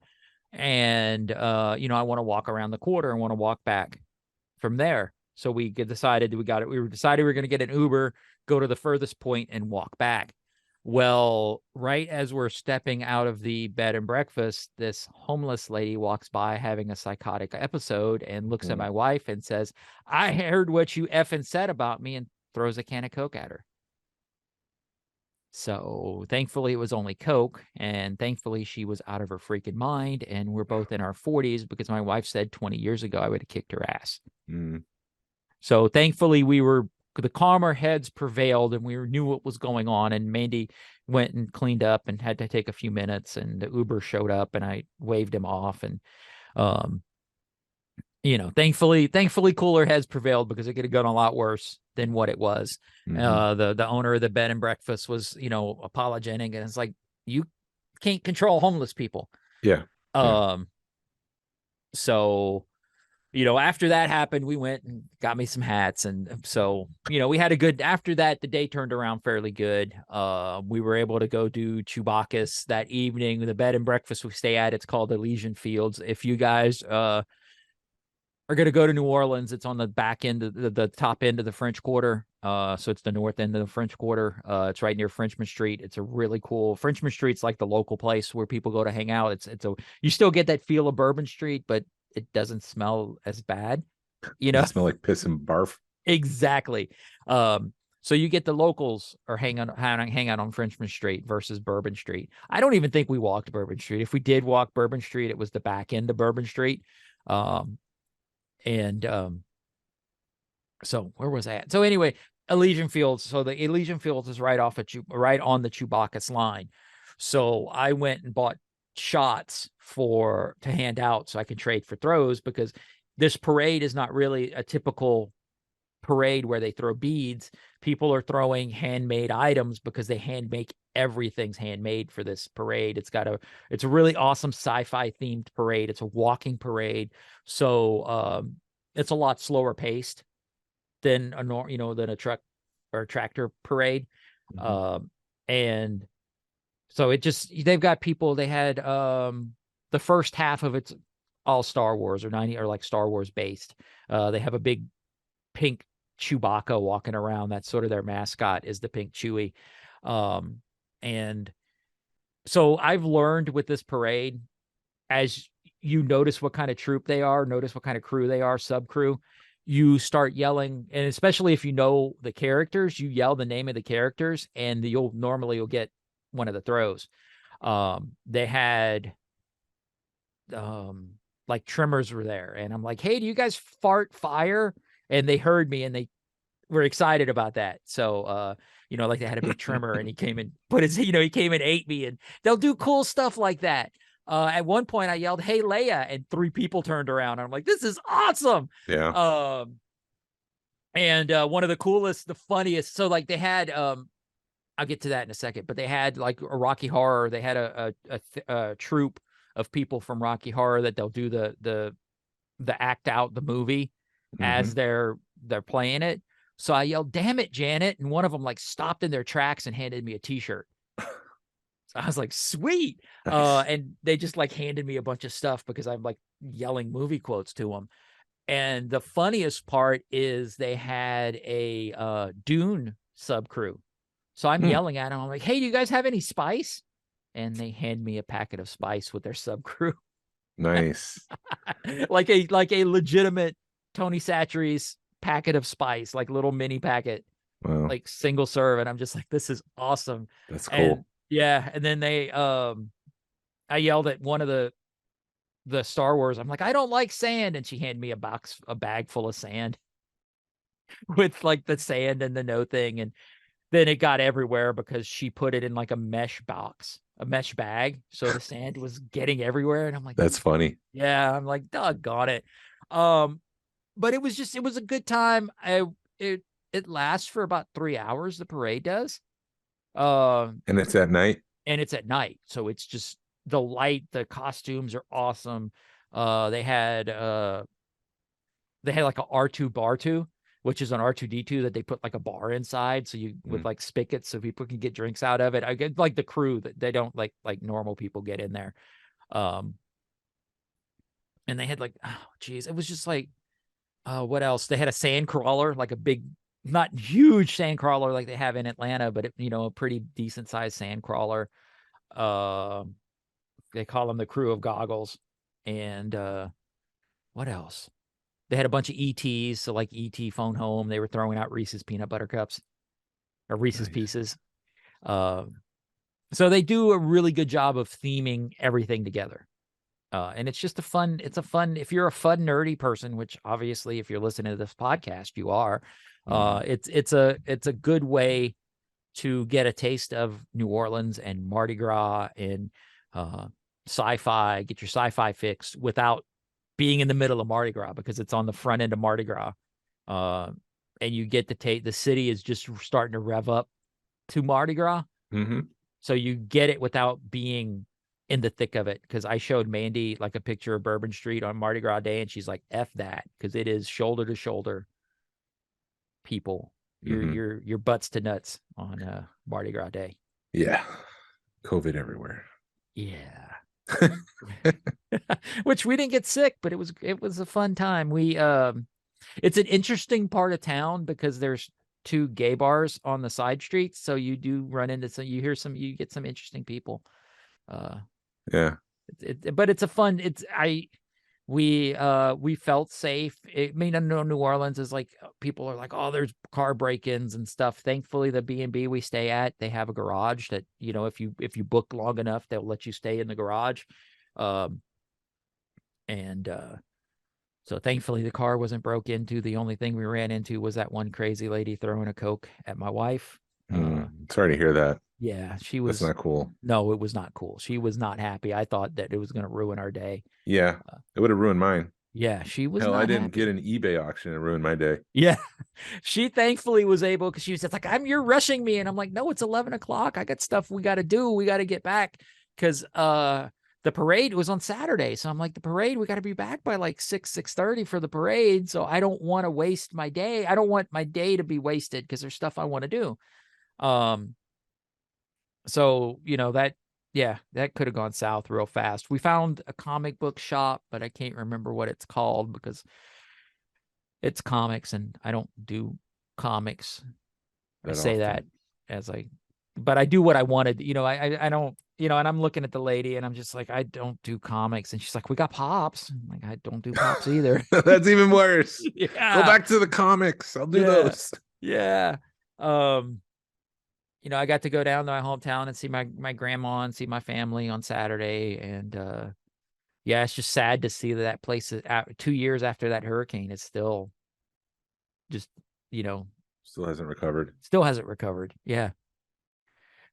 Speaker 3: And, I want to walk around the quarter and want to walk back from there. So we decided we were going to get an Uber, go to the furthest point and walk back. Well, right as we're stepping out of the bed and breakfast, this homeless lady walks by having a psychotic episode and looks at my wife and says, I heard what you effing said about me, and throws a can of Coke at her. So thankfully it was only Coke, and thankfully she was out of her freaking mind, and we're both in our 40s, because my wife said 20 years ago I would have kicked her ass.
Speaker 4: Mm.
Speaker 3: So thankfully the calmer heads prevailed, and we knew what was going on, and Mandy went and cleaned up and had to take a few minutes, and the Uber showed up and I waved him off, and thankfully cooler heads prevailed, because it could have gone a lot worse than what it was. The owner of the bed and breakfast was, apologetic, and it's like, you can't control homeless people.
Speaker 4: Yeah.
Speaker 3: So, after that happened, we went and got me some hats. And so, we had after that, the day turned around fairly good. We were able to go do Chewbacca's that evening. The bed and breakfast we stay at, it's called Elysian Fields. If you guys, are going to go to New Orleans, it's on the back end of the top end of the French Quarter. So it's the north end of the French Quarter. It's right near Frenchman Street. It's a really cool Frenchman Street's like the local place where people go to hang out. You still get that feel of Bourbon Street, but it doesn't smell as bad.
Speaker 4: It smell like piss and barf.
Speaker 3: Exactly. So you get the locals are hang out on Frenchman Street versus Bourbon Street. I don't even think we walked Bourbon Street. If we did walk Bourbon Street, it was the back end of Bourbon Street. So where was I at? So anyway, Elysian Fields. So the Elysian Fields is right on the Chewbacca's line. So I went and bought shots to hand out so I could trade for throws, because this parade is not really a typical parade where they throw beads. People are throwing handmade items because they everything's handmade for this parade. It's a really awesome sci-fi themed parade. It's a walking parade. So it's a lot slower paced than a truck or tractor parade. And so they've got people, they had the first half of it's all Star Wars or like Star Wars based. They have a big pink Chewbacca walking around. That's sort of their mascot, is the pink Chewie. And so I've learned with this parade, as you notice what kind of troop they are, notice what kind of crew they are, sub crew, you start yelling. And especially if you know the characters, you yell the name of the characters, and you'll get one of the throws. They had like trimmers were there, and I'm like, hey, do you guys fart fire? And they heard me, and they were excited about that. So like they had a big trimmer, and he came and he came and ate me, and they'll do cool stuff like that. At one point I yelled, hey, Leia, and 3 people turned around. I'm like, this is awesome.
Speaker 4: Yeah.
Speaker 3: And one of the coolest, the funniest, so like they had I'll get to that in a second, but they had like a Rocky Horror. They had a troupe of people from Rocky Horror that they'll do the act out the movie as they're playing it. So I yelled, damn it, Janet. And one of them like stopped in their tracks and handed me a t-shirt. So I was like, sweet. And they just like handed me a bunch of stuff because I'm like yelling movie quotes to them. And the funniest part is they had a Dune sub crew. So I'm yelling at them. I'm like, hey, do you guys have any spice? And they hand me a packet of spice with their sub crew.
Speaker 4: Nice.
Speaker 3: like a legitimate Tony Chachere's packet of spice, like little mini packet, like single serve. And I'm just like, this is awesome.
Speaker 4: That's cool.
Speaker 3: And, yeah. And then I yelled at one of the Star Wars. I'm like, I don't like sand. And she handed me a bag full of sand with like the sand and the no thing. And then it got everywhere because she put it in like a mesh bag. So the sand was getting everywhere. And I'm like,
Speaker 4: that's funny.
Speaker 3: Yeah. I'm like, doggone it. But it was a good time. It lasts for about 3 hours. The parade does.
Speaker 4: And it's at night.
Speaker 3: So it's just the light, the costumes are awesome. They had like a R2 bar2, which is an R2D2 that they put like a bar inside. So with like spigots so people can get drinks out of it. I get like the crew that they don't like normal people get in there. And they had like, oh geez, it was just like, what else? They had a sand crawler, like a big, not huge sand crawler like they have in Atlanta, but a pretty decent sized sand crawler. They call them the crew of goggles. And what else? They had a bunch of ETs, so like ET phone home. They were throwing out Reese's peanut butter cups or Reese's Pieces. So they do a really good job of theming everything together. And it's just if you're a fun, nerdy person, which obviously if you're listening to this podcast, you are, it's a good way to get a taste of New Orleans and Mardi Gras and sci-fi, get your sci-fi fix without being in the middle of Mardi Gras, because it's on the front end of Mardi Gras. And you get to take, the city is just starting to rev up to Mardi Gras.
Speaker 4: Mm-hmm.
Speaker 3: So you get it without being in the thick of it. Because I showed Mandy like a picture of Bourbon Street on Mardi Gras Day, and she's like, F that, because it is shoulder to shoulder people. Your butts to nuts on Mardi Gras Day.
Speaker 4: Yeah. COVID everywhere.
Speaker 3: Yeah. Which we didn't get sick, but it was a fun time. It's an interesting part of town because there's 2 gay bars on the side streets, so you do run into you get some interesting people.
Speaker 4: Yeah.
Speaker 3: But it's a fun. We felt safe. I mean, I know New Orleans is like, people are like, oh, there's car break-ins and stuff. Thankfully, the B&B we stay at, they have a garage that, if you book long enough, they'll let you stay in the garage. So thankfully the car wasn't broke into. The only thing we ran into was that one crazy lady throwing a Coke at my wife.
Speaker 4: Sorry to hear that.
Speaker 3: Yeah, she was.
Speaker 4: That's not cool.
Speaker 3: No, it was not cool. She was not happy. I thought that it was going to ruin our day.
Speaker 4: Yeah, it would have ruined mine.
Speaker 3: Yeah, she was.
Speaker 4: Hell,
Speaker 3: not
Speaker 4: I didn't
Speaker 3: happy.
Speaker 4: get an eBay auction and ruin my day.
Speaker 3: Yeah, she thankfully was able, because she was just like, you're rushing me, and I'm like, no, it's 11 o'clock. I got stuff we got to do. We got to get back, because the parade was on Saturday. So I'm like, the parade, we got to be back by like 6:30 for the parade. So I don't want to waste my day. I don't want my day to be wasted, because there's stuff I want to do. So, that could have gone south real fast. We found a comic book shop, but I can't remember what it's called, because it's comics and I don't do comics. I say that but I do what I wanted. I don't, and I'm looking at the lady and I'm just like, I don't do comics. And she's like, we got Pops. I'm like, I don't do Pops either.
Speaker 4: That's even worse.
Speaker 3: Yeah.
Speaker 4: Go back to the comics. I'll do those.
Speaker 3: Yeah. I got to go down to my hometown and see my grandma and see my family on Saturday. And it's just sad to see that place is 2 years after that hurricane. It's still just,
Speaker 4: Still hasn't recovered.
Speaker 3: Yeah.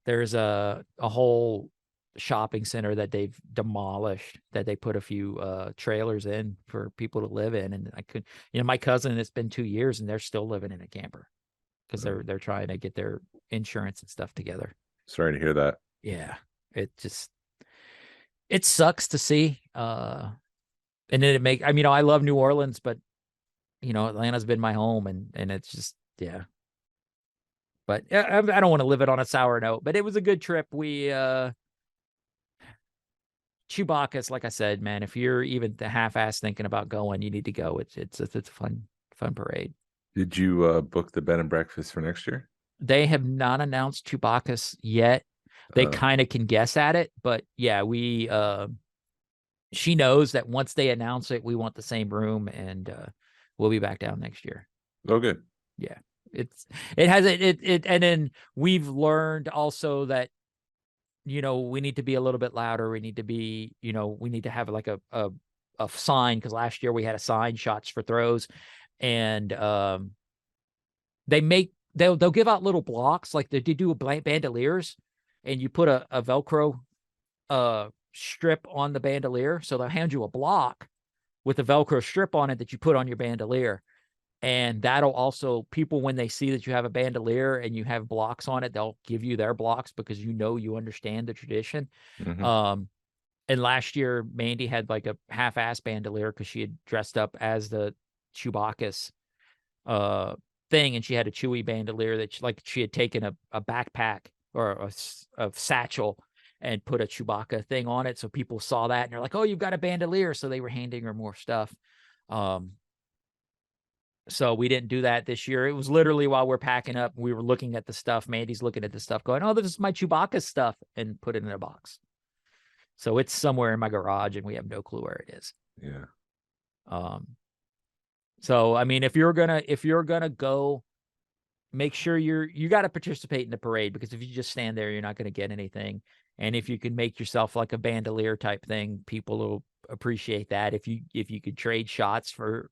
Speaker 3: There's a whole shopping center that they've demolished, that they put a few trailers in for people to live in. And my cousin, it's been 2 years and they're still living in a camper, because they're trying to get their insurance and stuff together.
Speaker 4: Sorry to hear that.
Speaker 3: Yeah. It sucks to see. And then I love New Orleans, but Atlanta's been my home, and it's just, yeah. But I don't want to live it on a sour note, but it was a good trip. Chewbacca's, like I said, man, if you're even the half-ass thinking about going, you need to go. It's a fun parade.
Speaker 4: Did you book the bed and breakfast for next year?
Speaker 3: They have not announced Chewbacca's yet. They kind of can guess at it, but yeah, she knows that once they announce it, we want the same room, and we'll be back down next year.
Speaker 4: Oh, good.
Speaker 3: Yeah. And then we've learned also that, we need to be a little bit louder. We need to be, we need to have like a sign, because last year we had a sign, shots for throws, and they'll give out little blocks, like they do bandoliers, and you put a Velcro strip on the bandolier. So they'll hand you a block with a Velcro strip on it that you put on your bandolier. And that'll also, people, when they see that you have a bandolier and you have blocks on it, they'll give you their blocks, because you understand the tradition.
Speaker 4: Mm-hmm.
Speaker 3: And last year, Mandy had like a half-ass bandolier because she had dressed up as the Chewbacca's thing, and she had a Chewie bandolier that she had taken a backpack or a satchel and put a Chewbacca thing on it. So people saw that and they're like, oh, you've got a bandolier. So they were handing her more stuff. So we didn't do that this year. It was literally while we're packing up, we were looking at the stuff. Mandy's looking at the stuff going, oh, this is my Chewbacca stuff, and put it in a box. So it's somewhere in my garage and we have no clue where it is.
Speaker 4: Yeah.
Speaker 3: So, I mean, if you're going to go, make sure you got to participate in the parade, because if you just stand there, you're not going to get anything. And if you can make yourself like a bandolier type thing, people will appreciate that. If you could trade shots for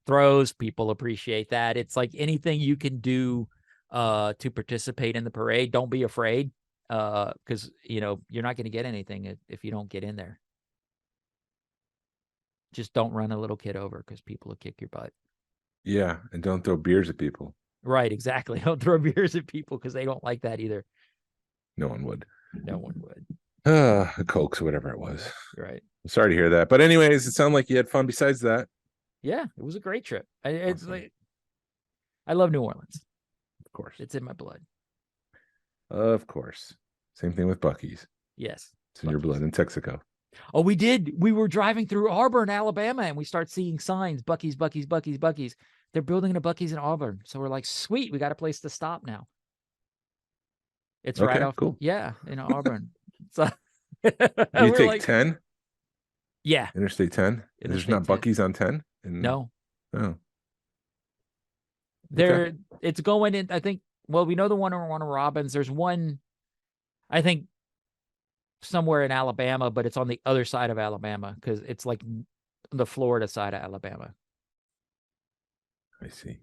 Speaker 3: throws, people appreciate that. It's like anything you can do to participate in the parade. Don't be afraid, because you're not going to get anything if you don't get in there. Just don't run a little kid over, because people will kick your butt.
Speaker 4: Yeah, and don't throw beers at people.
Speaker 3: Right, exactly. Don't throw beers at people, because they don't like that either.
Speaker 4: No one would.
Speaker 3: No one would.
Speaker 4: Cokes or whatever it was.
Speaker 3: Right.
Speaker 4: I'm sorry to hear that. But anyways, it sounded like you had fun besides that.
Speaker 3: Yeah, it was a great trip. It's
Speaker 4: Awesome.
Speaker 3: like, I love New Orleans.
Speaker 4: Of course.
Speaker 3: It's in my blood.
Speaker 4: Of course. Same thing with Buc-ee's.
Speaker 3: Yes.
Speaker 4: It's in your blood in Texaco.
Speaker 3: Oh, we did. We were driving through Auburn, Alabama, and we start seeing signs, Buc-ee's, Buc-ee's, Buc-ee's, Buc-ee's. They're building a Buc-ee's in Auburn. So we're like, sweet, we got a place to stop now. It's right
Speaker 4: Okay,
Speaker 3: off.
Speaker 4: cool.
Speaker 3: Yeah, in Auburn. So
Speaker 4: You
Speaker 3: we're
Speaker 4: take
Speaker 3: like,
Speaker 4: 10?
Speaker 3: Yeah.
Speaker 4: Interstate 10? There's not
Speaker 3: 10.
Speaker 4: Buc-ee's on 10?
Speaker 3: No.
Speaker 4: Oh.
Speaker 3: It's going in, I think, well, we know the one on Robbins. There's one, I think, somewhere in Alabama, but it's on the other side of Alabama, because it's like the Florida side of Alabama.
Speaker 4: I see.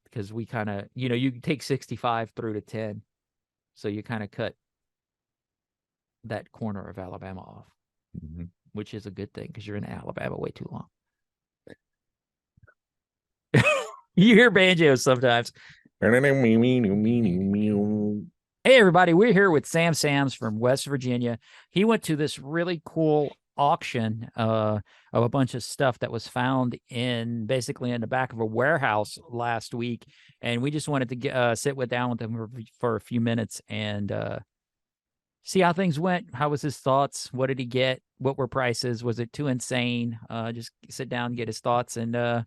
Speaker 3: Because we kind of, you take 65 through to 10. So you kind of cut that corner of Alabama off, which is a good thing, because you're in Alabama way too long. You hear banjos sometimes. Hey, everybody, we're here with Sam Sams from West Virginia. He went to this really cool auction of a bunch of stuff that was found basically in the back of a warehouse last week. And we just wanted to sit down with him for a few minutes and see how things went. How was his thoughts? What did he get? What were prices? Was it too insane? Just sit down and get his thoughts and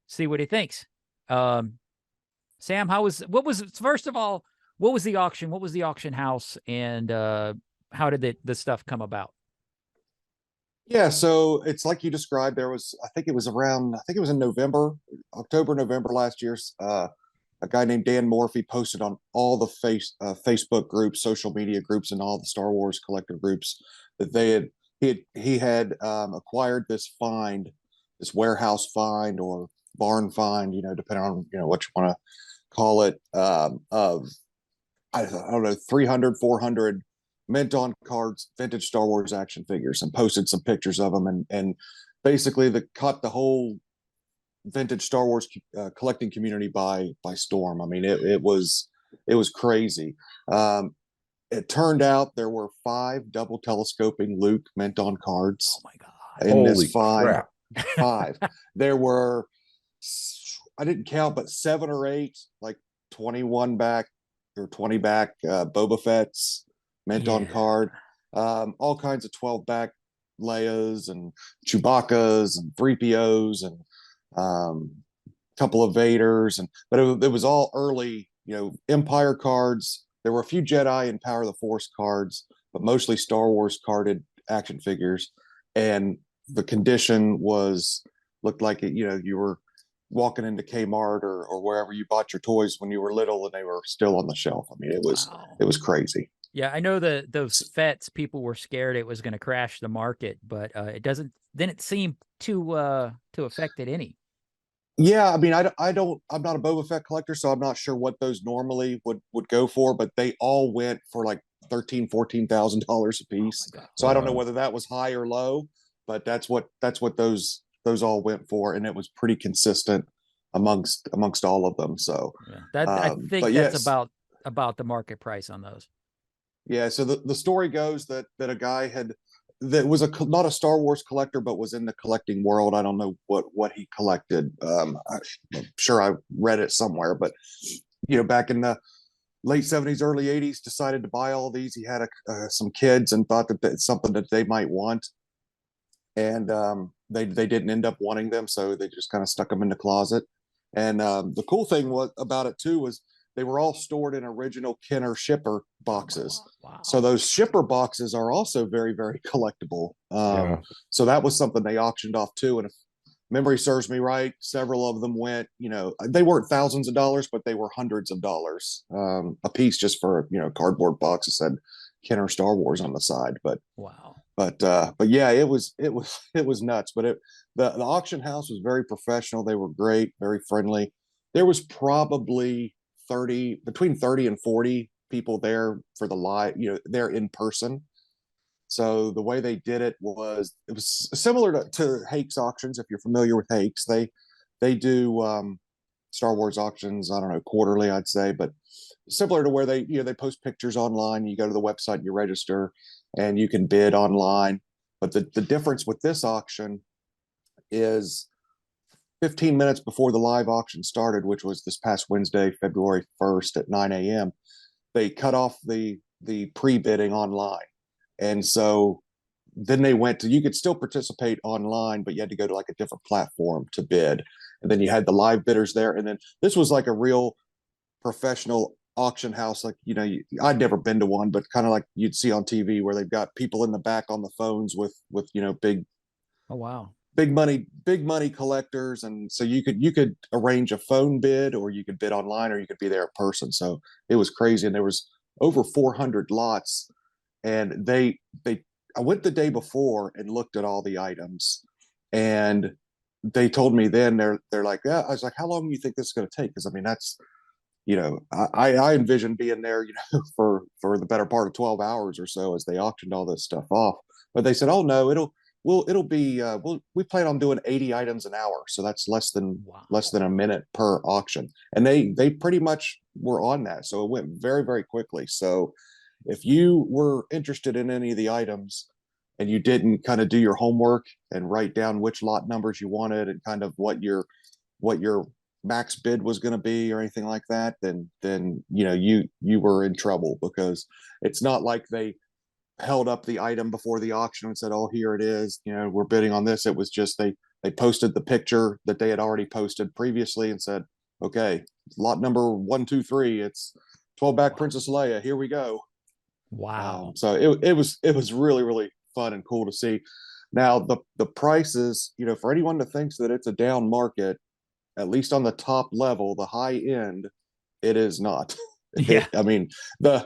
Speaker 3: see what he thinks. Sam, first of all, what was the auction? What was the auction house, and how did the stuff come about?
Speaker 1: Yeah, so it's like you described. I think it was in October, November last year. A guy named Dan Morphy posted on all the Facebook groups, social media groups, and all the Star Wars collector groups that he had acquired this warehouse find or barn find, depending on what you want to call it, of I don't know, 300, 400 mint on cards, vintage Star Wars action figures, and posted some pictures of them, and basically caught the whole vintage Star Wars collecting community by storm. I mean, it was crazy. It turned out there were 5 double telescoping Luke mint on cards.
Speaker 3: Oh my God!
Speaker 1: In
Speaker 4: Holy
Speaker 1: this find,
Speaker 4: crap.
Speaker 1: 5. There were, I didn't count, but 7 or 8, like 21 back or 20 back Boba Fett's mint on card, all kinds of 12 back Leia's and Chewbacca's and 3PO's and a couple of Vaders, but it was all early, Empire cards. There were a few Jedi and Power of the Force cards, but mostly Star Wars carded action figures, and the condition looked like it. You were walking into Kmart or wherever you bought your toys when you were little, and they were still on the shelf. I mean, it was crazy.
Speaker 3: Yeah, I know those Fets, people were scared it was going to crash the market, but it didn't seem to affect it any.
Speaker 1: Yeah, I mean, I'm not a Boba Fett collector, so I'm not sure what those normally would go for, but they all went for like $13,000-$14,000 a piece.
Speaker 3: Oh,
Speaker 1: so I don't know whether that was high or low, but that's what those all went for, and it was pretty consistent amongst all of them. So
Speaker 3: yeah, I think that's
Speaker 1: yes,
Speaker 3: about the market price on those.
Speaker 1: Yeah, so the story goes that a guy that was not a Star Wars collector, but was in the collecting world. I don't know what he collected. I'm sure I read it somewhere, but back in the late 70s, early 80s, decided to buy all these. He had some kids and thought that it's something that they might want, and they didn't end up wanting them, so they just kind of stuck them in the closet. And the cool thing about it too was they were all stored in original Kenner shipper boxes.
Speaker 3: Wow.
Speaker 1: So those shipper boxes are also very, very collectible. So that was something they auctioned off too. And memory serves me right, several of them went, they weren't thousands of dollars, but they were hundreds of dollars a piece, just for, cardboard box that said Kenner Star Wars on the side.
Speaker 3: Wow.
Speaker 1: But yeah, it was nuts. But the auction house was very professional. They were great, very friendly. There was probably between 30 and 40 people there for the live, there in person. So the way they did it was similar to Hake's auctions. If you're familiar with Hake's, they do Star Wars auctions, I don't know, quarterly, I'd say, but similar to where they post pictures online. You go to the website and you register and you can bid online. But the difference with this auction is 15 minutes before the live auction started, which was this past Wednesday, February 1st at 9 a.m., they cut off the pre-bidding online. And so then you could still participate online, but you had to go to like a different platform to bid. And then you had the live bidders there. And then this was like a real professional auction house. Like, I'd never been to one, but kind of like you'd see on TV, where they've got people in the back on the phones with big,
Speaker 3: Oh, wow.
Speaker 1: big money collectors. And so you could arrange a phone bid, or you could bid online, or you could be there in person. So it was crazy. And there was over 400 lots. And I went the day before and looked at all the items, and they told me then, they're like, yeah. I was like, how long do you think this is going to take? Because I mean, that's, I envision being there, for the better part of 12 hours or so as they auctioned all this stuff off. But they said, oh no, it'll be we plan on doing 80 items an hour, so that's less than a minute per auction. And they pretty much were on that, so it went very, very quickly. So if you were interested in any of the items and you didn't kind of do your homework and write down which lot numbers you wanted and kind of what your max bid was going to be or anything like that, then you were in trouble, because it's not like they held up the item before the auction and said, oh, here it is, we're bidding on this. It was just they posted the picture that they had already posted previously and said, okay, lot number 123, it's 12 back Princess Leia, here we go.
Speaker 3: Wow.
Speaker 1: So it was really, really fun and cool to see. Now the prices, for anyone that thinks that it's a down market, at least on the top level, the high end, it is not.
Speaker 3: Yeah.
Speaker 1: I mean, the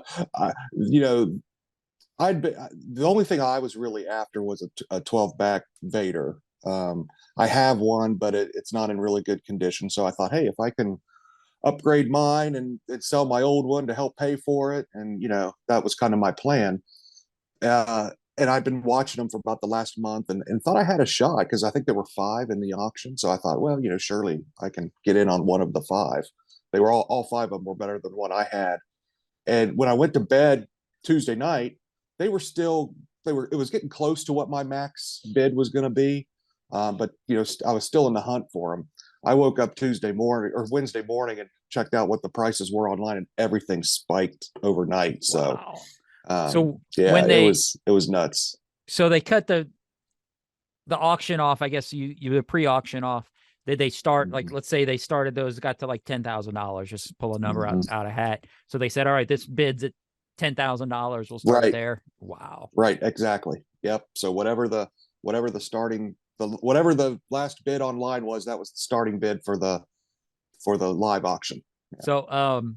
Speaker 1: only thing I was really after was a 12 back Vader. I have one, but it's not in really good condition. So I thought, hey, if I can upgrade mine and sell my old one to help pay for it, and that was kind of my plan. And I've been watching them for about the last month, and thought I had a shot, because I think there were 5 in the auction. So I thought, well, surely I can get in on one of the 5. They were all 5 of them were better than what I had. And when I went to bed Tuesday night, it was getting close to what my max bid was going to be. But I was still in the hunt for them. I woke up Tuesday morning or Wednesday morning and checked out what the prices were online, and everything spiked overnight. So,
Speaker 3: So
Speaker 1: yeah,
Speaker 3: when
Speaker 1: it was nuts.
Speaker 3: So they cut the auction off. I guess you the pre-auction off. Did they start, like, let's say they started those, got to like $10,000, just pull a number out of a hat. So they said, all right, this bid's at $10,000. We'll start there. Wow.
Speaker 1: Right. Exactly. Yep. So whatever the last bid online was, that was the starting bid for the live auction. Yeah.
Speaker 3: So,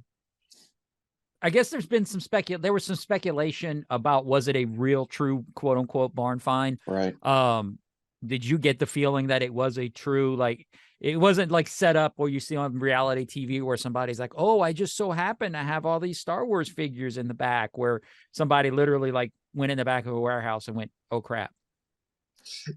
Speaker 3: I guess there was some speculation about, was it a real, true, quote unquote barn find?
Speaker 1: Right.
Speaker 3: Did you get the feeling that it was a true, like, it wasn't like set up where you see on reality TV where somebody's like, oh, I just so happen to have all these Star Wars figures in the back, where somebody literally like went in the back of a warehouse and went, oh crap?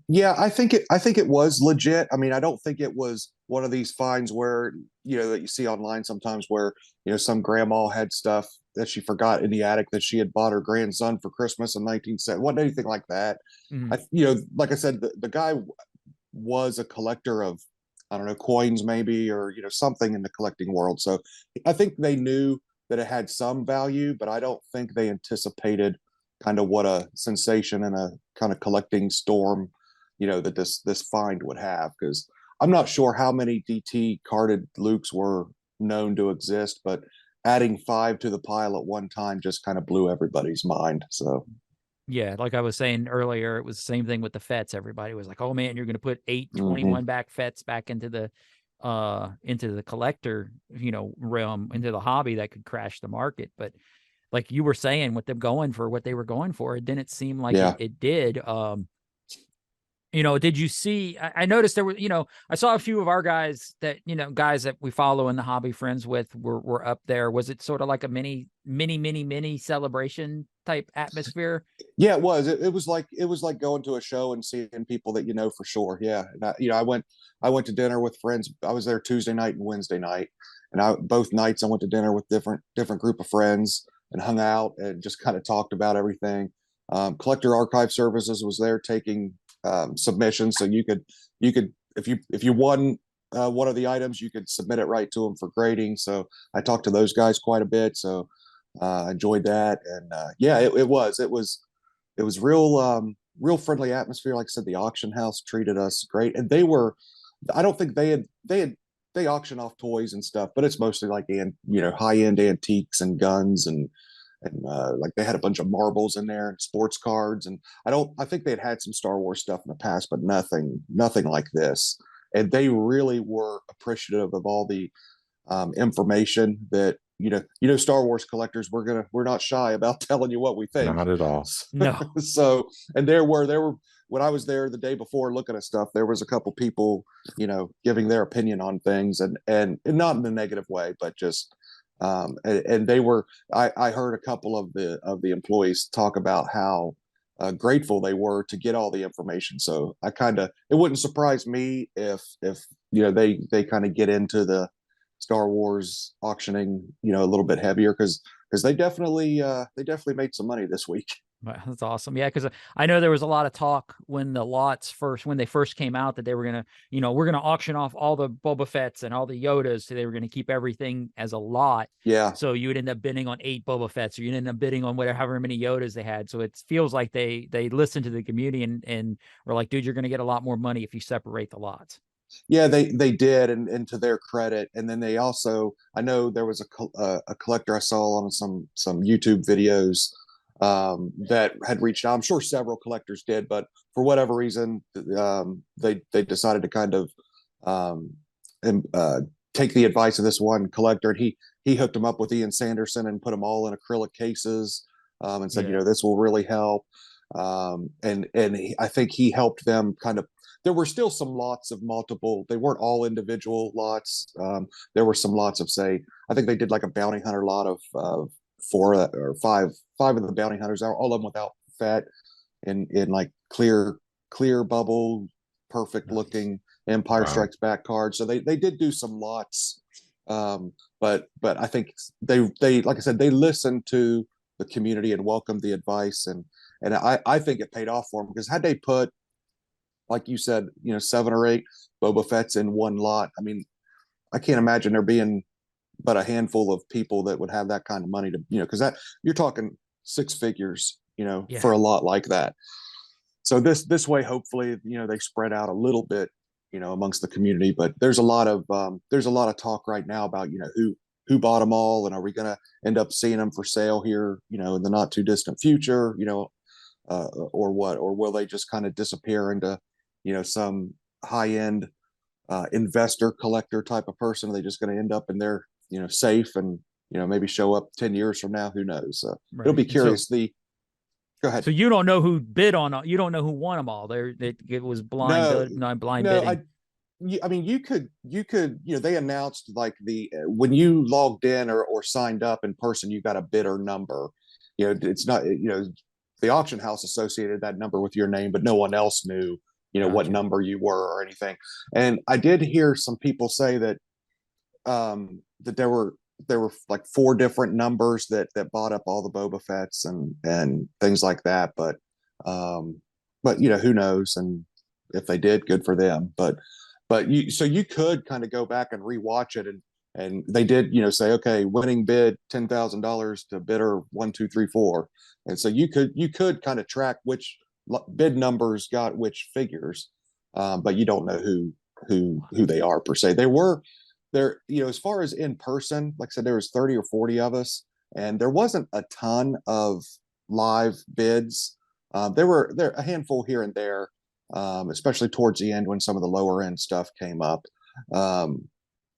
Speaker 1: Yeah, I think it was legit. I mean, I don't think it was one of these finds where, that you see online sometimes, where, some grandma had stuff that she forgot in the attic that she had bought her grandson for Christmas in 1970. Wasn't anything like that. Like I said, the guy was a collector of, I don't know, coins maybe, or, something in the collecting world. So I think they knew that it had some value, but I don't think they anticipated kind of what a sensation and a kind of collecting storm, that this find would have. Because I'm not sure how many DT carded Lukes were known to exist, but adding 5 to the pile at one time just kind of blew everybody's mind. So
Speaker 3: Yeah, like I was saying earlier, it was the same thing with the Fets. Everybody was like, "Oh man, you're going to put 8
Speaker 1: Mm-hmm.
Speaker 3: 21 back Fets back into the collector, realm, into the hobby that could crash the market." But like you were saying, with them going for what they were going for, it didn't seem like
Speaker 1: Yeah.
Speaker 3: it did. Did you see? I noticed there were, I saw a few of our guys that we follow in the hobby, friends with, were up there. Was it sort of like a mini celebration type atmosphere?
Speaker 1: Yeah, it was. It was like going to a show and seeing people that you know for sure. Yeah, and I went to dinner with friends. I was there Tuesday night and Wednesday night, and both nights I went to dinner with different group of friends and hung out and just kind of talked about everything. Collector Archive Services was there taking submissions, so you could if you won one of the items, you could submit it right to them for grading. So I talked to those guys quite a bit. So I enjoyed that, and yeah, it was real friendly atmosphere. Like I said, the auction house treated us great, and I don't think they auction off toys and stuff, but it's mostly like high end antiques and guns and like they had a bunch of marbles in there and sports cards, and I think they had some Star Wars stuff in the past, but nothing like this. And they really were appreciative of all the information that Star Wars collectors, we're not shy about telling you what we think.
Speaker 4: Not at all.
Speaker 3: No.
Speaker 1: So, and there were when I was there the day before looking at stuff, there was a couple people giving their opinion on things, and not in a negative way, but just and they were I heard a couple of the employees talk about how grateful they were to get all the information. So it wouldn't surprise me if they kind of get into the Star Wars auctioning, a little bit heavier, because they definitely made some money this week.
Speaker 3: Wow, that's awesome. Yeah, because I know there was a lot of talk when when they first came out, that they were gonna, we're gonna auction off all the Boba Fett's and all the Yodas, so they were gonna keep everything as a lot.
Speaker 1: Yeah,
Speaker 3: So you would end up bidding on 8 Boba Fett's, or you'd end up bidding on whatever, however many Yodas they had. So it feels like they listened to the community and were like, dude, you're gonna get a lot more money if you separate the lots.
Speaker 1: yeah, they did, and to their credit, and then they also, I know there was a collector I saw on some YouTube videos that had reached out. I'm sure several collectors did, but for whatever reason, they decided to kind of um, take the advice of this one collector, and he hooked them up with Ian Sanderson and put them all in acrylic cases, and said,
Speaker 3: Yeah.
Speaker 1: this will really help. I think he helped them kind of. There were still some lots of multiple. They weren't all individual lots. There were some lots of, say, I think they did like a bounty hunter lot of 4 or 5 of the bounty hunters, all of them without fat, in like clear bubble, perfect looking Empire
Speaker 4: Wow.
Speaker 1: Strikes Back cards. So they did do some lots, but I think they like I said, they listened to the community and welcomed the advice, and I think it paid off for them, because had they put, like you said, 7 or 8 Boba Fett's in one lot, I mean, I can't imagine there being but a handful of people that would have that kind of money to, because that you're talking 6 figures,
Speaker 3: Yeah.
Speaker 1: for a lot like that. So this way, hopefully, they spread out a little bit, amongst the community. But there's a lot of talk right now about, who bought them all, and are we going to end up seeing them for sale here, in the not too distant future, or what, or will they just kind of disappear into, some high end investor collector type of person? Are they just going to end up in their safe, and maybe show up 10 years from now? Who knows? It'll be
Speaker 3: Right.
Speaker 1: curious. Go ahead.
Speaker 3: So you don't know who bid on, you don't know who won them all. It was blind,
Speaker 1: No,
Speaker 3: blind
Speaker 1: no,
Speaker 3: bidding.
Speaker 1: I mean, you could, they announced, like, when you logged in or signed up in person, you got a bidder number. It's not, the auction house associated that number with your name, but no one else knew, what
Speaker 3: Gotcha.
Speaker 1: number you were or anything. And I did hear some people say that that there were like 4 different numbers that bought up all the Boba Fett's and things like that. But who knows? And if they did, good for them. But you could kind of go back and rewatch it, and they did, say, okay, winning bid $10,000 to bidder 1, 2, 3, 4. And so you could kind of track which bid numbers got which figures, but you don't know who they are per se. There, as far as in person, like I said, there was 30 or 40 of us, and there wasn't a ton of live bids. There a handful here and there, especially towards the end when some of the lower end stuff came up.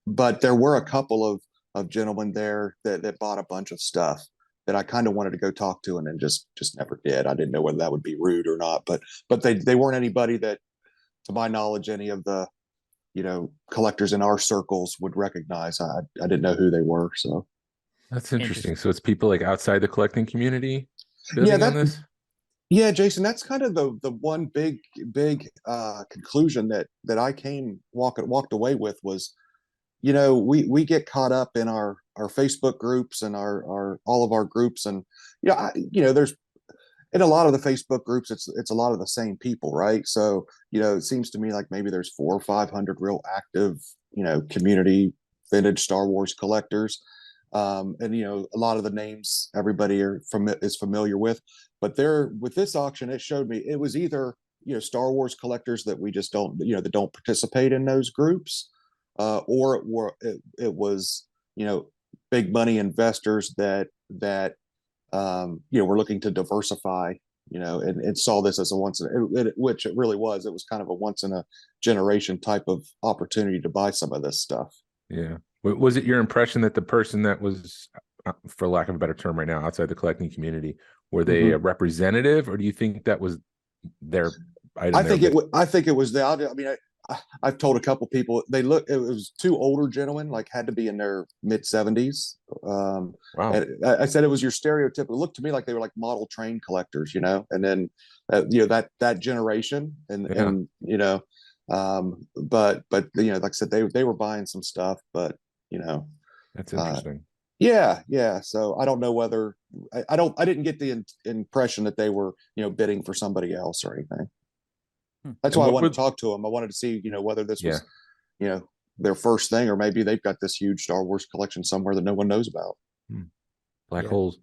Speaker 1: But there were a couple of gentlemen there that bought a bunch of stuff that I kind of wanted to go talk to, and then just never did. I didn't know whether that would be rude or not, but they weren't anybody that, to my knowledge, any of the collectors in our circles would recognize. I didn't know who they were. So
Speaker 4: That's interesting. So it's people like outside the collecting community
Speaker 1: yeah,
Speaker 4: bidding on this?
Speaker 1: yeah, Jason, that's kind of the one big conclusion that I walked away with was, we get caught up in our Facebook groups and our all of our groups, and there's in a lot of the Facebook groups, it's a lot of the same people, right? So it seems to me like maybe there's 400 or 500 real active community vintage Star Wars collectors, and a lot of the names everybody is familiar with. But there, with this auction, it showed me it was either Star Wars collectors that we just don't that don't participate in those groups, or it was big money investors that were looking to diversify, and saw this as a which it really was. It was kind of a once in a generation type of opportunity to buy some of this stuff.
Speaker 4: Yeah. Was it your impression that the person that was, for lack of a better term right now, outside the collecting community, were they a representative, or do you think that was their item?
Speaker 1: I think it was the. I mean, I've told a couple people it was two older gentlemen, like had to be in their mid 70s. Wow. I said it was your stereotypical. It looked to me like they were like model train collectors, and then that generation, and but like I said, they were buying some stuff, but
Speaker 4: that's interesting.
Speaker 1: Yeah. So I don't know whether I didn't get the impression that they were bidding for somebody else or anything. That's why I wanted to talk to them. I wanted to see, whether this was, their first thing, or maybe they've got this huge Star Wars collection somewhere that no one knows about.
Speaker 4: Black holes.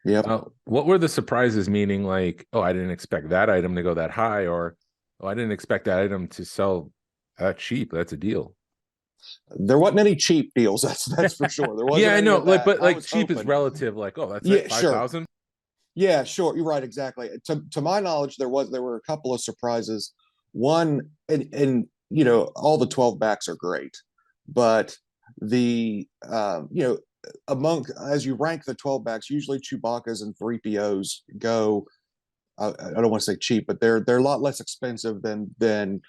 Speaker 1: Yeah.
Speaker 4: What were the surprises? Meaning, like, oh, I didn't expect that item to go that high, or oh, I didn't expect that item to sell that cheap. That's a deal.
Speaker 1: There wasn't any cheap deals. That's for sure. There wasn't.
Speaker 4: Yeah, I know. But cheap
Speaker 1: hoping.
Speaker 4: Is relative. Like, oh, that's
Speaker 1: it,
Speaker 4: 5,000.
Speaker 1: Yeah, sure. You're right. Exactly. To my knowledge, there were a couple of surprises. One, and all the 12 backs are great, but the among, as you rank the 12 backs, usually Chewbacca's and 3POs go. I don't want to say cheap, but they're a lot less expensive than the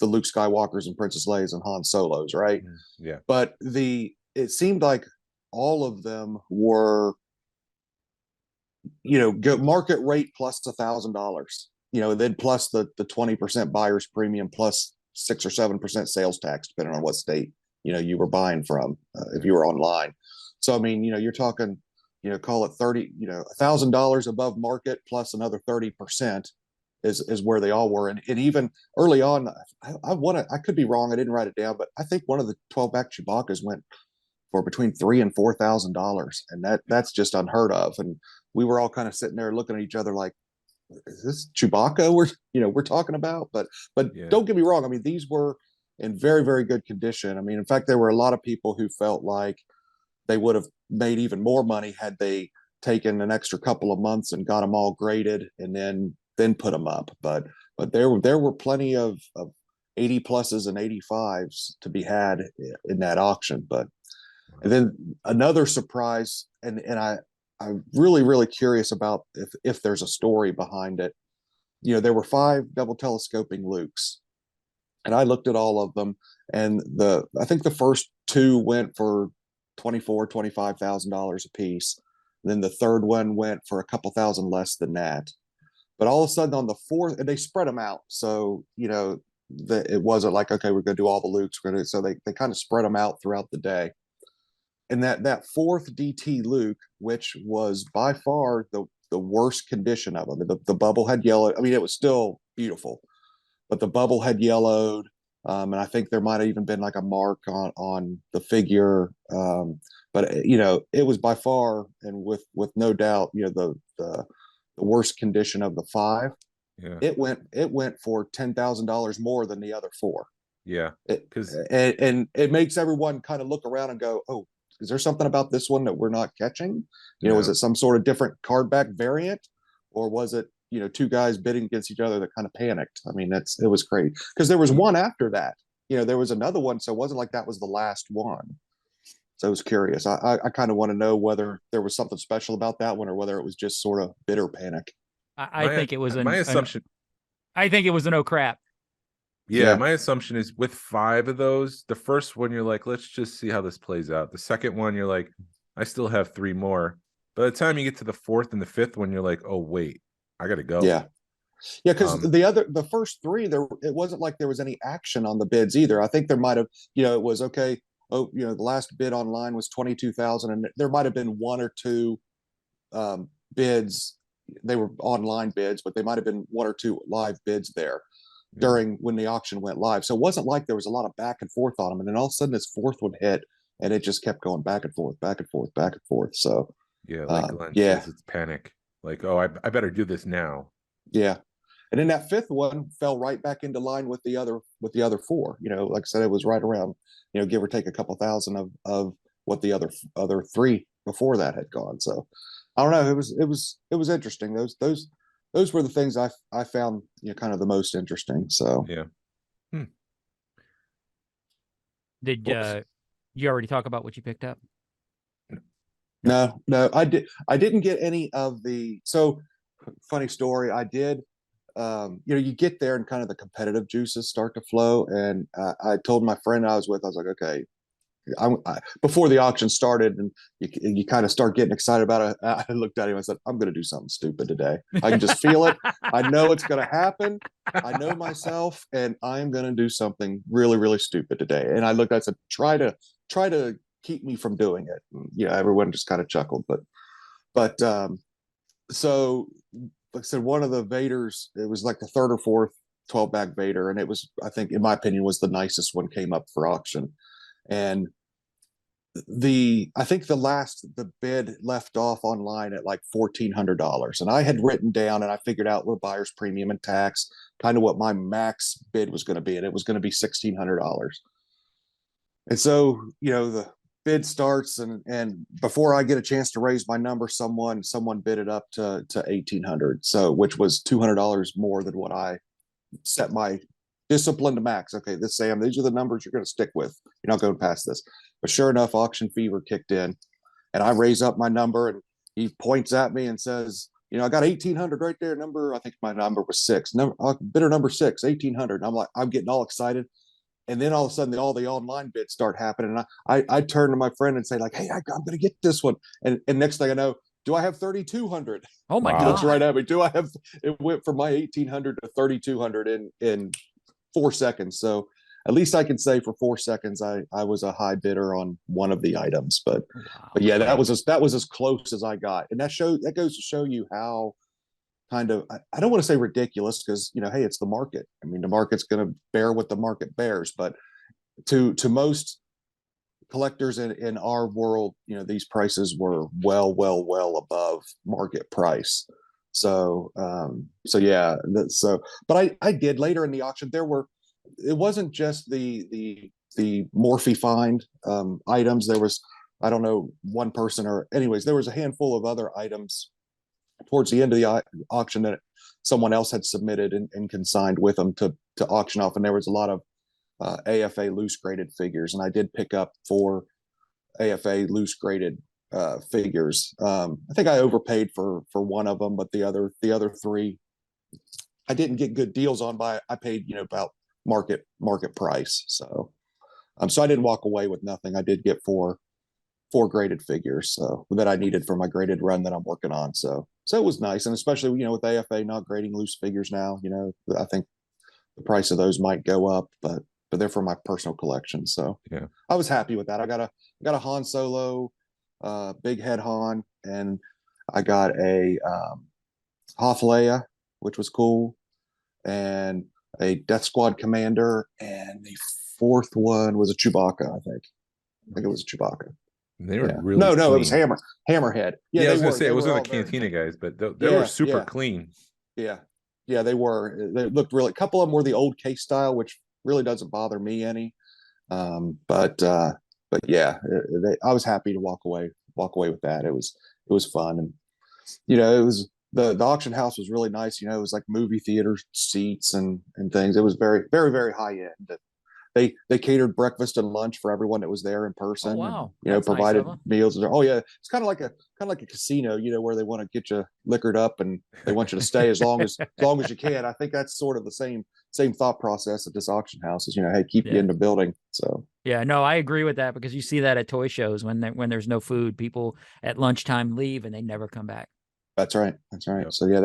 Speaker 1: Luke Skywalkers and Princess Leia's and Han Solos, right?
Speaker 4: Yeah.
Speaker 1: But it seemed like all of them were go market rate plus $1,000, then plus the 20% buyer's premium plus 6 or 7% sales tax, depending on what state you were buying from, if you were online. So I mean, you're talking, call it $1,000 above market plus another 30% is where they all were. And even early on, I could be wrong, I didn't write it down, but I think one of the 12 back Chewbacca's went for between $3,000 and $4,000, and that's just unheard of. And we were all kind of sitting there looking at each other like, is this Chewbacca we're talking about? But yeah. Don't get me wrong. I mean, these were in very, very good condition. I mean, in fact, there were a lot of people who felt like they would have made even more money had they taken an extra couple of months and got them all graded and then put them up. But there were plenty of 80 pluses and 85s to be had in that auction. And then another surprise, and I'm really, really curious about if there's a story behind it. There were 5 double telescoping Lukes, and I looked at all of them, and I think the first 2 went for $25,000 a piece. And then the third one went for a couple thousand less than that. But all of a sudden on the fourth, and they spread them out, so it wasn't like, okay, we're going to do all the Lukes. So they kind of spread them out throughout the day. And that fourth DT Luke, which was by far the worst condition of them, the bubble had yellowed. I mean, it was still beautiful, but the bubble had yellowed, and I think there might have even been like a mark on the figure. But it was by far and with no doubt, the worst condition of the 5.
Speaker 4: Yeah,
Speaker 1: it went for $10,000 more than the other 4.
Speaker 4: Yeah,
Speaker 1: because and it makes everyone kind of look around and go, oh, is there something about this one that we're not catching? Was it some sort of different card back variant, or was it two guys bidding against each other that kind of panicked. I mean, it was crazy because there was one after that. There was another one, so it wasn't like that was the last one. So I was curious. I kind of want to know whether there was something special about that one or whether it was just sort of bidder panic.
Speaker 3: I think it was
Speaker 4: my assumption.
Speaker 3: I think it was an oh crap.
Speaker 4: Yeah, my assumption is with 5 of those, the first one you're like, let's just see how this plays out. The second one you're like, I still have 3 more. By the time you get to the 4th and the 5th one, you're like, oh wait, I gotta go.
Speaker 1: Yeah, because the first 3 it wasn't like there was any action on the bids either. I think there might have, it was okay. Oh, the last bid online was 22,000, and there might have been 1 or 2 bids. They were online bids, but they might have been 1 or 2 live bids there during when the auction went live. So it wasn't like there was a lot of back and forth on them. And then all of a sudden this 4th one hit, and it just kept going back and forth, back and forth, back and forth. So
Speaker 4: like Glenn says, it's panic. Like, oh, I better do this now.
Speaker 1: Yeah. And then that 5th one fell right back into line with the other 4. Like I said, it was right around, give or take a couple thousand of what the other 3 before that had gone. So I don't know. It was interesting. Those were the things I found kind of the most interesting. So
Speaker 4: yeah.
Speaker 3: Did you already talk about what you picked up?
Speaker 1: No, I didn't get any of the. So funny story. I did. You get there and kind of the competitive juices start to flow. And I told my friend I was with, I was like, okay, before the auction started, and you kind of start getting excited about it. I looked at him and I said, I'm going to do something stupid today. I can just feel it. I know it's going to happen. I know myself, and I'm going to do something really, really stupid today. And I looked, I said, try to keep me from doing it. And, everyone just kind of chuckled, but so like I said, one of the Vaders, it was like the 3rd or 4th 12-back Vader, and it was, I think, in my opinion, was the nicest one came up for auction. And I think the bid left off online at like $1,400, and I had written down and I figured out what buyer's premium and tax, kind of what my max bid was going to be, and it was going to be $1,600. And so the bid starts, and before I get a chance to raise my number, someone bid it up to 1,800, so which was $200 more than what I set my discipline to max. Okay, Sam, these are the numbers you're going to stick with. You're not going past this. But sure enough, auction fever kicked in, and I raise up my number, and he points at me and says, I got 1,800 right there. I think my number was 6. Bidder number 6, 1,800. And I'm getting all excited. And then all of a sudden, all the online bids start happening. And I turn to my friend and say, like, hey, I'm going to get this one. And next thing I know, do I have 3,200?
Speaker 3: Oh my
Speaker 1: God!
Speaker 3: God!
Speaker 1: Looks right at me. Do I have? It went from my 1,800 to 3,200 in 4 seconds. So at least I can say for 4 seconds, I was a high bidder on one of the items. But yeah, that was as close as I got. And that goes to show you how kind of, I don't want to say ridiculous, because hey, it's the market. I mean, the market's going to bear what the market bears, but to most collectors in our world, these prices were well above market price. So yeah, but I did later in the auction, it wasn't just the Morphy find items. There was, I don't know, one person, or anyways, there was a handful of other items towards the end of the auction that someone else had submitted and consigned with them to auction off. And there was a lot of AFA loose graded figures. And I did pick up 4 AFA loose graded figures. I think I overpaid for one of them, but the other 3 I didn't get good deals on. I paid about market price. So I didn't walk away with nothing. I did get 4 graded figures, so that I needed for my graded run that I'm working on. So it was nice, and especially with AFA not grading loose figures now, I think the price of those might go up, but they're for my personal collection. So
Speaker 4: yeah,
Speaker 1: I was happy with that. I got a Han Solo, big head Han, and I got a Hoth Leia, which was cool, and a Death Squad Commander, and the 4th one was a Chewbacca. I think it was a Chewbacca.
Speaker 4: They were really
Speaker 1: no,
Speaker 4: clean.
Speaker 1: It was Hammerhead.
Speaker 4: Yeah, I was gonna say it wasn't the Cantina guys, but they were super clean.
Speaker 1: Yeah, they were. They looked really. A couple of them were the old case style, which really doesn't bother me any. But yeah, I was happy to walk away with that. It was fun, and it was the auction house was really nice. It was like movie theater seats and things. It was very, very, very high end. They catered breakfast and lunch for everyone that was there in
Speaker 3: Oh
Speaker 1: person, and
Speaker 3: wow, that's nice
Speaker 1: provided
Speaker 3: of them.
Speaker 1: meals. Oh yeah, it's kind of like a casino, where they want to get you liquored up and they want you to stay as long as you can. I think that's sort of the same thought process at this auction house is, hey, keep you
Speaker 3: Yeah.
Speaker 1: in the building. So
Speaker 3: Yeah, no, I agree with that because you see that at toy shows when there's no food, people at lunchtime leave and they never come back.
Speaker 1: that's right. That's right.
Speaker 4: Yep.
Speaker 1: So yeah,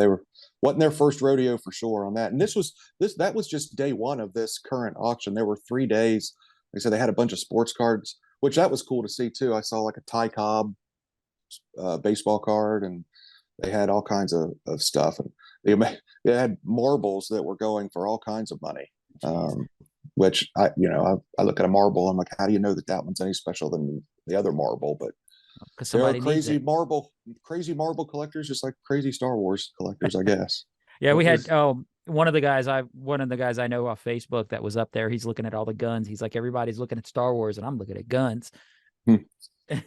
Speaker 1: wasn't their first rodeo for sure on that. And that was just day one of this current auction. There were 3 days. Like I said, they had a bunch of sports cards, which that was cool to see too. I saw like a Ty Cobb baseball card, and they had all kinds of stuff. And they had marbles that were going for all kinds of money. Which I look at a marble, I'm like, how do you know that one's any special than the other marble? But
Speaker 3: Because
Speaker 1: there are
Speaker 3: somebody needs it.
Speaker 1: crazy marble collectors, just like crazy Star Wars collectors, I guess.
Speaker 3: Yeah,
Speaker 4: What
Speaker 3: we had
Speaker 4: was-
Speaker 3: one of the guys I know off Facebook that was up there. He's looking at all the guns. He's like, everybody's looking at Star Wars, and I'm looking at guns.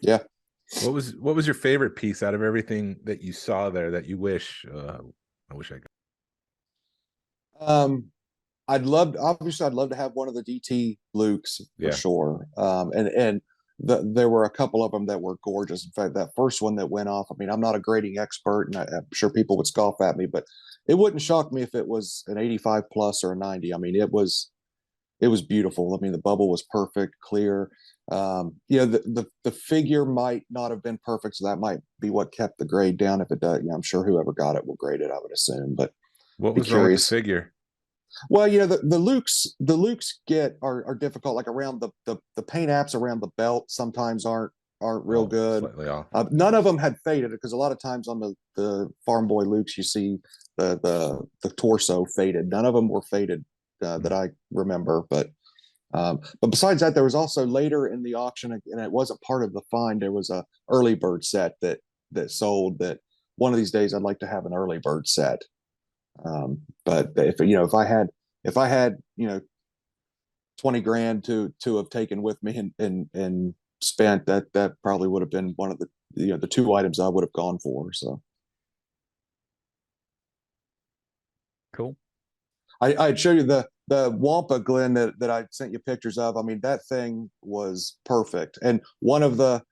Speaker 1: Yeah.
Speaker 4: What was your favorite piece out of everything that you saw there that you wish I wish I could?
Speaker 1: I'd love to have one of the DT Lukes for
Speaker 4: Yeah.
Speaker 1: sure. And there were a couple of them that were gorgeous. In fact, that first one that went off, I mean, I'm not a grading expert, and I'm sure people would scoff at me, but it wouldn't shock me if it was an 85 plus or a 90. I mean, it was beautiful. I mean, the bubble was perfect, clear. The figure might not have been perfect, so that might be what kept the grade down. If it does, I'm sure whoever got it will grade it, I would assume. But
Speaker 4: What
Speaker 1: be
Speaker 4: was wrong with the
Speaker 1: curious.
Speaker 4: figure?
Speaker 1: Well, the Lukes are difficult. Like around the paint apps around the belt sometimes aren't real good.
Speaker 4: Slightly off.
Speaker 1: None of them had faded, because a lot of times on the Farm Boy Lukes you see the torso faded. None of them were faded that I remember. But besides that, there was also later in the auction, and it wasn't part of the find. There was a early bird set that sold. That one of these days I'd like to have an early bird set. But if I had 20 grand to have taken with me and spent, that probably would have been one of the two items I would have gone for. So
Speaker 3: Cool.
Speaker 1: I'd show you the Wampa, Glenn, that I sent you pictures of. I mean, that thing was perfect. And one of the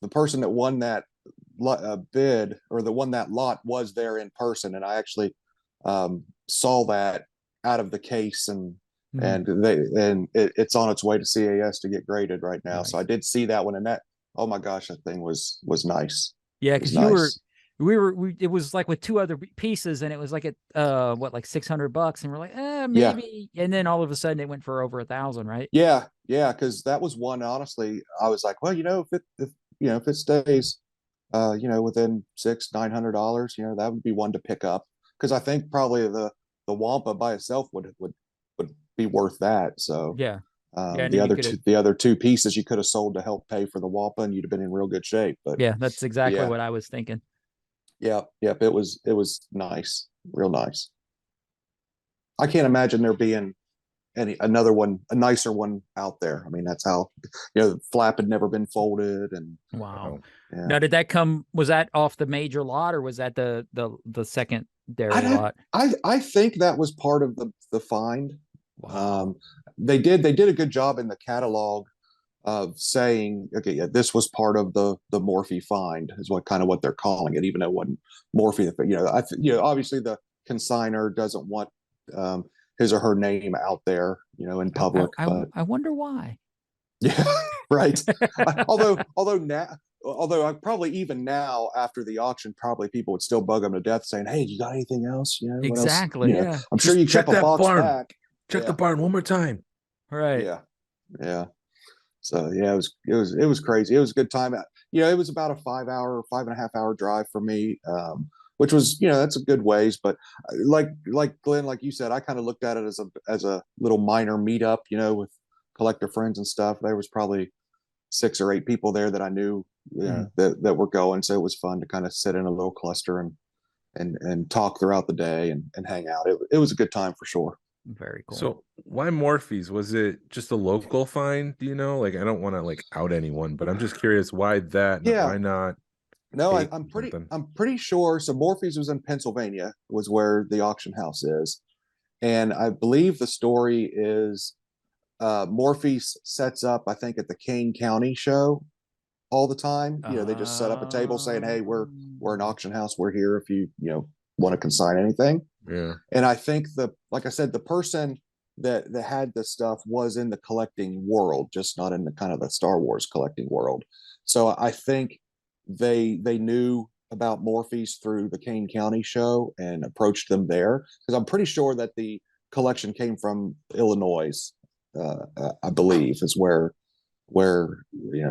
Speaker 1: person that won that bid, or the won that lot, was there in person, and I actually saw that out of the case, and it's on its way to CAS to get graded right now.
Speaker 3: Nice.
Speaker 1: So I did see that one, and oh my gosh, that thing was nice.
Speaker 3: Yeah,
Speaker 1: It was
Speaker 3: because
Speaker 1: nice.
Speaker 3: it was like with two other pieces, and it was like at like $600, and we're like,
Speaker 1: Yeah.
Speaker 3: maybe, and then all of a sudden it went for over 1,000, right?
Speaker 1: Yeah, because that was one. Honestly, I was like, well, if it stays, within $900, that would be one to pick up, because I think probably the Wampa by itself would be worth that. So
Speaker 3: Yeah. Yeah, and
Speaker 1: the
Speaker 3: then you
Speaker 1: other two pieces you could have sold to help pay for the Wampa, and you'd have been in real good shape. But
Speaker 3: Yeah, that's exactly
Speaker 1: yeah.
Speaker 3: what I was thinking.
Speaker 1: yeah, it was nice, real nice. I can't imagine there being another one, a nicer one out there. I mean, that's how, the flap had never been folded, and
Speaker 3: Wow.
Speaker 1: yeah.
Speaker 3: Now, was that off the major lot, or was that the secondary lot?
Speaker 1: I think that was part of the find.
Speaker 3: Wow.
Speaker 1: They did a good job in the catalog of saying, okay, yeah, this was part of the Morphy find, is what they're calling it, even though it wasn't Morphy. Obviously the consigner doesn't want his or her name out there, in public. But
Speaker 3: I wonder why.
Speaker 1: yeah, right. Although I probably, even now after the auction, probably people would still bug them to death saying, hey, you got anything else? What else?
Speaker 3: Exactly. Yeah.
Speaker 1: I'm sure you
Speaker 4: check
Speaker 1: kept a
Speaker 4: that
Speaker 1: box
Speaker 4: barn.
Speaker 1: back.
Speaker 4: Check
Speaker 1: Yeah.
Speaker 4: the barn one more time.
Speaker 3: Right.
Speaker 1: Yeah. So yeah, it was crazy. It was a good time. It was about a 5.5 hour drive for me, which was, that's a good ways. But like Glenn, like you said, I kind of looked at it as a little minor meetup, with collector friends and stuff. There was probably 6 or 8 people there that I knew, that were going. So it was fun to kind of sit in a little cluster and talk throughout the day and hang out. It was a good time for sure.
Speaker 3: Very cool.
Speaker 4: So why Morphy's? Was it just a local find? Do you know? Like, I don't want to out anyone, but I'm just curious why that.
Speaker 1: Yeah.
Speaker 4: Why not?
Speaker 1: No,
Speaker 4: Eight
Speaker 1: I'm
Speaker 4: something.
Speaker 1: pretty sure. So Morphy's was in Pennsylvania, was where the auction house is, and I believe the story is Morphy sets up, I think, at the Kane County show all the time. They just set up a table saying, "Hey, we're an auction house. We're here if you want to consign anything."
Speaker 4: Yeah.
Speaker 1: And I think like I said, the person that had the stuff was in the collecting world, just not in the kind of the Star Wars collecting world. So I think they knew about Morphe's through the Kane County show and approached them there, because I'm pretty sure that the collection came from Illinois. I believe is where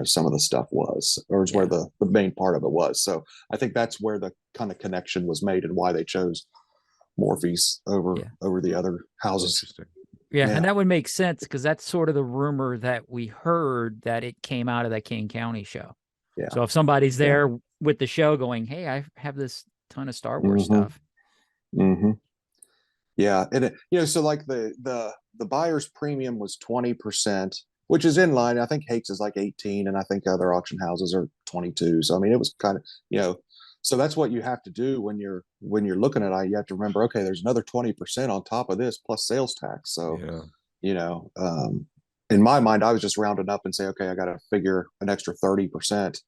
Speaker 1: some of the stuff was, or is where the main part of it was. So I think that's where the kind of connection was made and why they chose Morphe's over the other houses.
Speaker 4: Interesting.
Speaker 3: Yeah, and that would make sense because that's sort of the rumor that we heard, that it came out of that King County show.
Speaker 1: Yeah.
Speaker 3: So if somebody's there with the show going, "Hey, I have this ton of Star Wars stuff."
Speaker 1: Mm-hmm. Yeah, and so like the buyer's premium was 20%, which is in line. I think Hakes is like 18, and I think other auction houses are 22. So I mean, it was kind of so that's what you have to do when you're looking at it. You have to remember, okay, there's another 20% on top of this plus sales tax. So in my mind, I was just rounding up and say, okay, I got to figure an extra 30%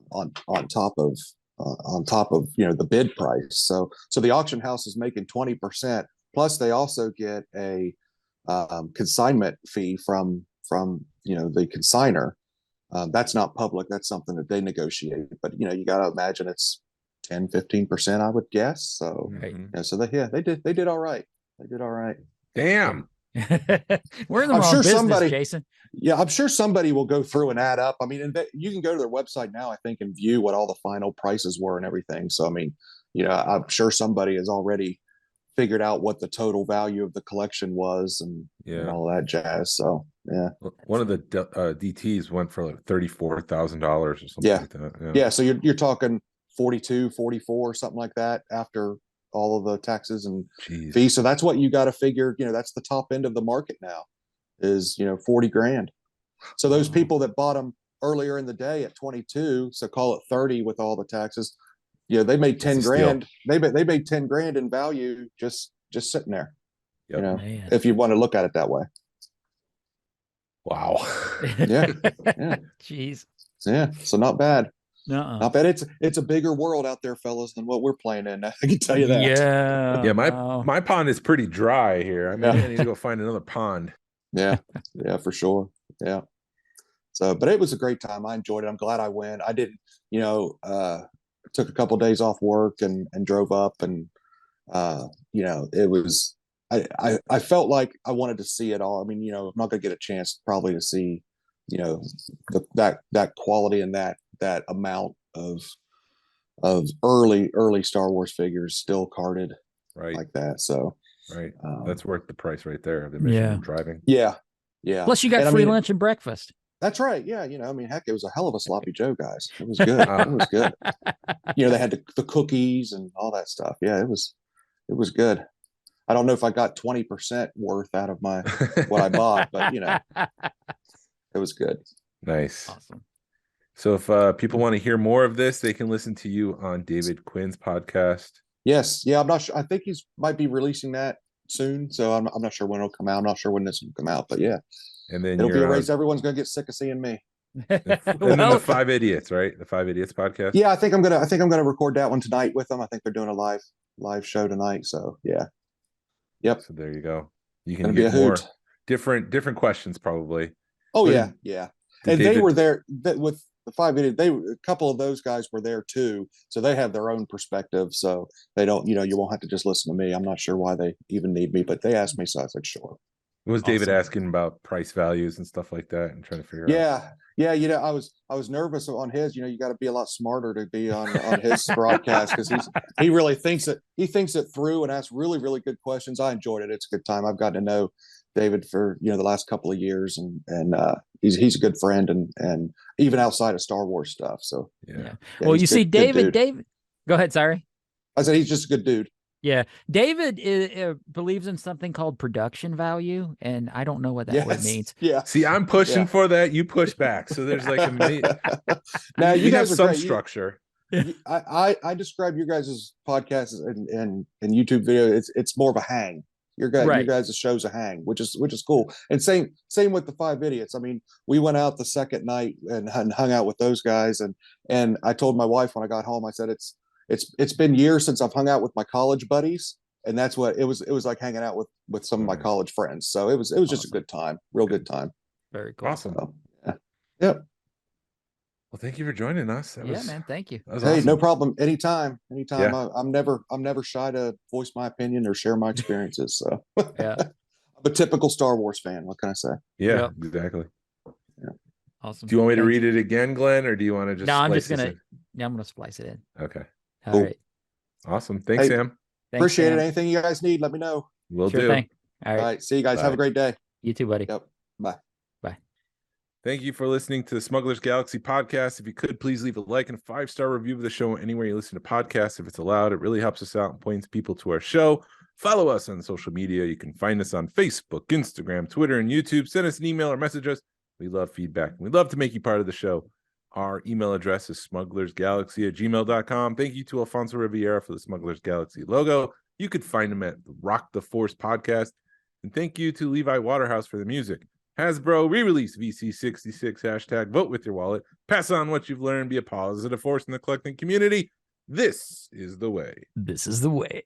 Speaker 1: on top of the bid price. So the auction house is making 20%, plus they also get a consignment fee from the consigner. That's not public. That's something that they negotiate. But you got to imagine it's 10-15%, I would guess. So so they did all right. They did all right.
Speaker 4: Damn.
Speaker 3: We're in the wrong business, Jason.
Speaker 1: Yeah, I'm sure somebody will go through and add up. I mean, and you can go to their website now, I think, and view what all the final prices were and everything. So I mean, I'm sure somebody has already figured out what the total value of the collection was and all that jazz. So yeah,
Speaker 4: one of the DTs went for like $34,000 or something like that.
Speaker 1: Yeah, so you're talking 42, 44, something like that after all of the taxes and fees. So that's what you got to figure. That's the top end of the market now, is 40 grand. So those people that bought them earlier in the day at 22, so call it 30 with all the taxes, they made 10 grand. They made 10 grand in value just sitting there. If you want to look at it that way.
Speaker 4: Wow.
Speaker 1: Yeah.
Speaker 3: Jeez.
Speaker 1: Yeah. So not bad.
Speaker 3: Not
Speaker 1: bad. It's a bigger world out there, fellas, than what we're playing in. I can tell you that.
Speaker 3: Yeah.
Speaker 4: My pond is pretty dry here. I mean, I need to go find another pond.
Speaker 1: Yeah, for sure. Yeah. So, but it was a great time. I enjoyed it. I'm glad I went. I didn't, took a couple of days off work and drove up, and it was. I felt like I wanted to see it all. I mean, I'm not going to get a chance probably to see, that quality and that amount of early Star Wars figures still carded like that. So
Speaker 4: that's worth the price right there of admission and driving.
Speaker 1: Yeah.
Speaker 3: Plus you got free lunch and breakfast.
Speaker 1: That's right. Yeah. I mean, heck, it was a hell of a sloppy Joe, guys. It was good. It was good. They had the cookies and all that stuff. Yeah, it was good. I don't know if I got 20% worth out of what I bought, but it was good.
Speaker 4: Nice.
Speaker 3: Awesome.
Speaker 4: So if people want to hear more of this, they can listen to you on David Quinn's podcast.
Speaker 1: Yes. Yeah. I'm not sure. I think he's might be releasing that soon. So I'm not sure when it'll come out. I'm not sure when this will come out, but yeah.
Speaker 4: And then
Speaker 1: it'll be a race. Everyone's going to get sick of seeing me.
Speaker 4: And then the 5 Idiots, right? The 5 Idiots podcast.
Speaker 1: Yeah. I think I'm going to record that one tonight with them. I think they're doing a live show tonight. So yeah. Yep.
Speaker 4: So there you go. You can get more different questions probably.
Speaker 1: Oh yeah. And they were there with the 5 Idiots. A couple of those guys were there too, so they have their own perspective. So they don't, you won't have to just listen to me. I'm not sure why they even need me, but they asked me, so I said sure.
Speaker 4: Was David asking about price values and stuff like that and trying to figure out?
Speaker 1: Yeah. I was nervous on his. You got to be a lot smarter to be on his broadcast, because he really thinks it through and asks really, really good questions. I enjoyed it. It's a good time. I've gotten to know David for the last couple of years, and he's a good friend, and even outside of Star Wars stuff. So
Speaker 3: yeah. Well, you see, David. Go ahead. Sorry.
Speaker 1: I said he's just a good dude.
Speaker 3: Yeah, David believes in something called production value, and I don't know what that word means.
Speaker 1: Yeah.
Speaker 4: See, I'm pushing for that. You push back. So there's like
Speaker 1: now you
Speaker 4: have
Speaker 1: guys
Speaker 4: some
Speaker 1: great.
Speaker 4: structure.
Speaker 1: I describe your guys' podcasts and YouTube video. It's more of a hang. Your
Speaker 3: Right.
Speaker 1: guys' show's a hang, which is cool. And same with the Five Idiots. I mean, we went out the second night and hung out with those guys, and I told my wife when I got home, I said it's been years since I've hung out with my college buddies, and that's what it was. It was like hanging out with some of my college friends. So it was just a good time, real good time.
Speaker 3: Very cool.
Speaker 4: Awesome.
Speaker 1: So, yeah. Yep.
Speaker 4: Well, thank you for joining us.
Speaker 3: Man. Thank you.
Speaker 4: That was
Speaker 1: Hey,
Speaker 4: awesome.
Speaker 1: no problem. Anytime.
Speaker 4: Yeah.
Speaker 1: I'm never shy to voice my opinion or share my experiences. So
Speaker 3: Yeah.
Speaker 1: I'm a typical Star Wars fan. What can I say?
Speaker 4: Yeah,
Speaker 3: Yep.
Speaker 4: exactly.
Speaker 3: Awesome.
Speaker 4: Do you want me to
Speaker 3: Thank
Speaker 4: read
Speaker 3: you.
Speaker 4: it again, Glenn, or do you want to just?
Speaker 3: No, I'm just
Speaker 4: splice this
Speaker 3: gonna. Yeah, I'm gonna splice it in.
Speaker 4: in? Okay.
Speaker 3: All
Speaker 1: Cool.
Speaker 3: right.
Speaker 4: Awesome. Thanks,
Speaker 1: Hey,
Speaker 4: Sam.
Speaker 3: Thanks,
Speaker 1: Appreciate
Speaker 3: Sam.
Speaker 1: it. Anything you guys need, let me know.
Speaker 4: Will
Speaker 3: Sure
Speaker 4: do.
Speaker 3: thing. All
Speaker 1: All
Speaker 3: right.
Speaker 1: right. See you guys. Have
Speaker 4: Bye.
Speaker 1: a great day.
Speaker 3: You too, buddy.
Speaker 1: Yep. Bye.
Speaker 4: Thank you for listening to the Smugglers Galaxy podcast. If you could, please leave a like and a 5-star review of the show anywhere you listen to podcasts. If it's allowed, it really helps us out and points people to our show. Follow us on social media. You can find us on Facebook, Instagram, Twitter, and YouTube. Send us an email or message us. We love feedback. We'd love to make you part of the show. Our email address is smugglersgalaxy@gmail.com. Thank you to Alfonso Riviera for the Smugglers Galaxy logo. You could find him at Rock the Force podcast. And thank you to Levi Waterhouse for the music. Hasbro re-release VC66 hashtag vote with your wallet. Pass on what you've learned. Be a positive force in the collecting community. This is the way.
Speaker 3: This is the way.